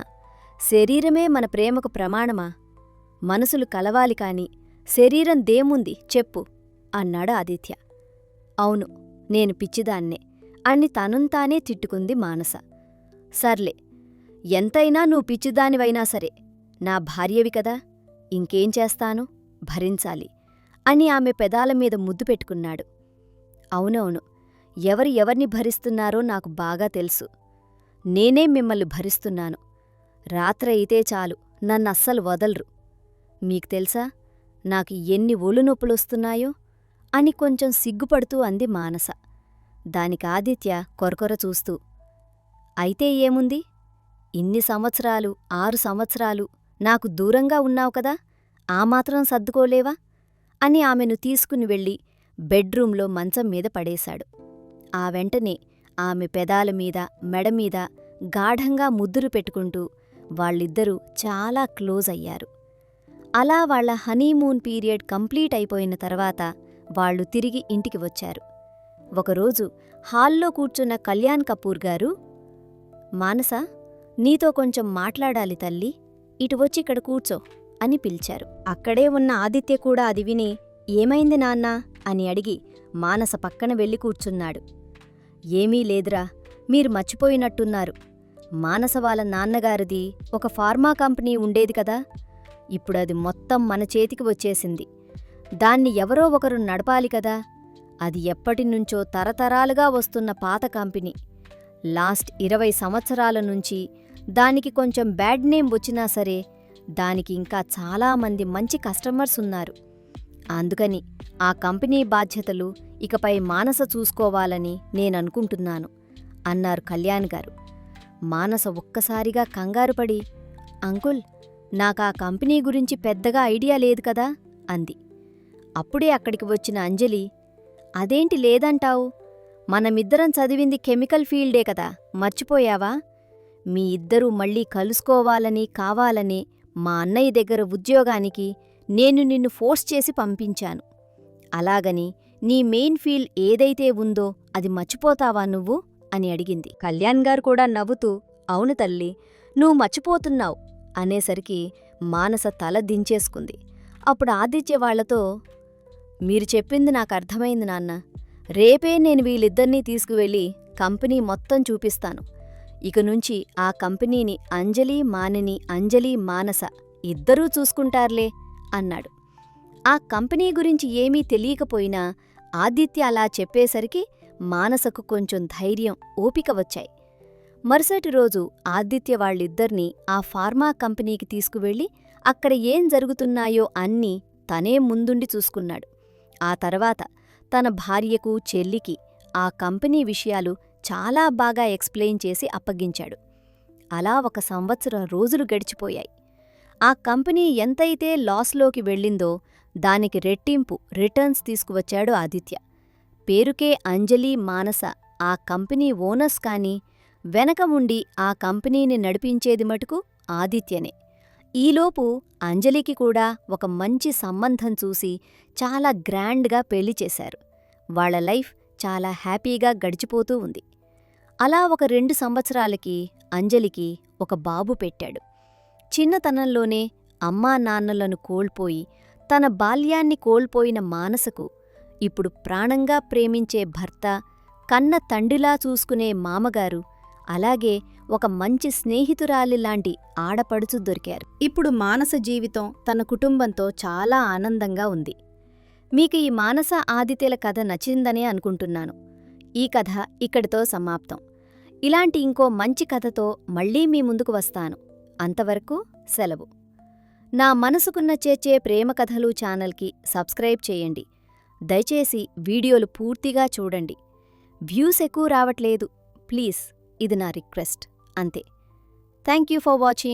శరీరమే మన ప్రేమకు ప్రమాణమా? మనసులు కలవాలి కాని శరీరం దేముంది చెప్పు అన్నాడు ఆదిత్య. అవును, నేను పిచ్చిదాన్నే అని తనుంతానే తిట్టుకుంది మానస. సర్లే, ఎంతైనా నువ్వు పిచ్చిదానివైనా సరే నా భార్యవి కదా, ఇంకేం చేస్తాను, భరించాలి అని ఆమె పెదాలమీద ముద్దు పెట్టుకున్నాడు. అవునవును, ఎవరిని భరిస్తున్నారో నాకు బాగా తెలుసు. నేనే మిమ్మల్ని భరిస్తున్నాను. రాత్రయితే చాలు నన్నస్సలు వదలరు. మీకు తెలుసా నాకు ఎన్ని ఒళ్ళునొప్పులొస్తున్నాయో అని కొంచెం సిగ్గుపడుతూ అంది మానస. దానికి ఆదిత్య కొరకొర చూస్తూ, అయితే ఏముంది, ఇన్ని సంవత్సరాలు 6 సంవత్సరాలు నాకు దూరంగా ఉన్నావు కదా, ఆ మాత్రం సర్దుకోలేవా అని ఆమెను తీసుకుని వెళ్ళి బెడ్రూంలో మంచం మీద పడేశాడు. ఆ వెంటనే ఆమె పెదాలమీద మెడమీద గాఢంగా ముద్దులు పెట్టుకుంటూ వాళ్ళిద్దరూ చాలా క్లోజ్ అయ్యారు. అలా వాళ్ల హనీమూన్ పీరియడ్ కంప్లీట్ అయిపోయిన తర్వాత వాళ్లు తిరిగి ఇంటికి వచ్చారు. ఒకరోజు హాల్లో కూర్చున్న కళ్యాణ్ కపూర్ గారు, మానస, నీతో కొంచెం మాట్లాడాలి తల్లి, ఇటు వచ్చి ఇక్కడ కూర్చో అని పిలిచారు. అక్కడే ఉన్న ఆదిత్య కూడా అది విని, ఏమైంది నాన్నా అని అడిగి మానస పక్కన వెళ్ళి కూర్చున్నాడు. ఏమీ లేదురా, మీరు మర్చిపోయినట్టున్నారు. మానస వాళ్ళ నాన్నగారిది ఒక ఫార్మా కంపెనీ ఉండేది కదా, ఇప్పుడది మొత్తం మన చేతికి వచ్చేసింది. దాన్ని ఎవరో ఒకరు నడపాలి కదా. అది ఎప్పటినుంచో తరతరాలుగా వస్తున్న పాత కంపెనీ. లాస్ట్ 20 సంవత్సరాల నుంచి దానికి కొంచెం బ్యాడ్ నేమ్ వచ్చినా సరే దానికి ఇంకా చాలామంది మంచి కస్టమర్స్ ఉన్నారు. అందుకని ఆ కంపెనీ బాధ్యతలు ఇకపై మానస చూసుకోవాలని నేననుకుంటున్నాను అన్నారు కళ్యాణ్ గారు. మానస ఒక్కసారిగా కంగారుపడి, అంకుల్, నాకా కంపెనీ గురించి పెద్దగా ఐడియా లేదు కదా అంది. అప్పుడే అక్కడికి వచ్చిన అంజలి, అదేంటి లేదంటావు, మనమిద్దరం చదివింది కెమికల్ ఫీల్డే కదా, మర్చిపోయావా? మీ ఇద్దరూ మళ్ళీ కలుసుకోవాలని కావాలని మా అన్నయ్య దగ్గర ఉద్యోగానికి నేను నిన్ను ఫోర్స్ చేసి పంపించాను. అలాగని నీ మెయిన్ ఫీల్డ్ ఏదైతే ఉందో అది మర్చిపోతావా నువ్వు అని అడిగింది. కళ్యాణ్ గారు కూడా నవ్వుతూ, అవును తల్లి, నువ్వు మర్చిపోతున్నావు అనేసరికి మానస తల దించేసుకుంది. అప్పుడు ఆదిత్య వాళ్లతో, మీరు చెప్పింది నాకర్థమైంది నాన్న. రేపే నేను వీళ్ళిద్దరినీ తీసుకువెళ్ళి కంపెనీ మొత్తం చూపిస్తాను. ఇక నుంచి ఆ కంపెనీని అంజలి మానిని, అంజలి మానస ఇద్దరూ చూసుకుంటారులే అన్నాడు. ఆ కంపెనీ గురించి ఏమీ తెలియకపోయినా ఆదిత్య అలా చెప్పేసరికి మానసకు కొంచెం ధైర్యం, ఓపిక వచ్చాయి. మరుసటి రోజు ఆదిత్య వాళ్ళిద్దర్నీ ఆ ఫార్మా కంపెనీకి తీసుకువెళ్ళి అక్కడ ఏం జరుగుతున్నాయో అన్నీ తనే ముందుండి చూసుకున్నాడు. ఆ తర్వాత తన భార్యకు, చెల్లికి ఆ కంపెనీ విషయాలు చాలా బాగా ఎక్స్ప్లెయిన్ చేసి అప్పగించాడు. అలా 1 సంవత్సరం రోజులు గడిచిపోయాయి. ఆ కంపెనీ ఎంతైతే లాస్లోకి వెళ్ళిందో దానికి రెట్టింపు రిటర్న్స్ తీసుకువచ్చాడు ఆదిత్య. పేరుకే అంజలి, మానస ఆ కంపెనీ ఓనర్స్ కాని వెనక ఉండి ఆ కంపెనీని నడిపించేది మటుకు ఆదిత్యనే. ఈలోపు అంజలికి కూడా ఒక మంచి సంబంధం చూసి చాలా గ్రాండ్గా పెళ్లి చేశారు. వాళ్ల లైఫ్ చాలా హ్యాపీగా గడిచిపోతూ ఉంది. అలా ఒక 2 సంవత్సరాలకి అంజలికి ఒక బాబు పెట్టాడు. చిన్నతనంలోనే అమ్మా నాన్నలను కోల్పోయి తన బాల్యాన్ని కోల్పోయిన మానసకు ఇప్పుడు ప్రాణంగా ప్రేమించే భర్త, కన్న తండ్రిలా చూసుకునే మామగారు, అలాగే ఒక మంచి స్నేహితురాలిలాంటి ఆడపడుచు దొరికారు. ఇప్పుడు మానస జీవితం తన కుటుంబంతో చాలా ఆనందంగా ఉంది. మీకు ఈ మానస ఆదిత్యల కథ నచ్చిందనే అనుకుంటున్నాను. ఈ కథ ఇక్కడితో సమాప్తం. ఇలాంటి ఇంకో మంచి కథతో మళ్లీ మీ ముందుకు వస్తాను. అంతవరకు సెలవు. నా మనసుకున్న చేర్చే ప్రేమ కథలు ఛానల్కి సబ్స్క్రైబ్ చేయండి. దయచేసి వీడియోలు పూర్తిగా చూడండి. వ్యూస్ ఎక్కువ రావట్లేదు, ప్లీజ్, ఇది నా రిక్వెస్ట్ అంతే. Thank you for watching.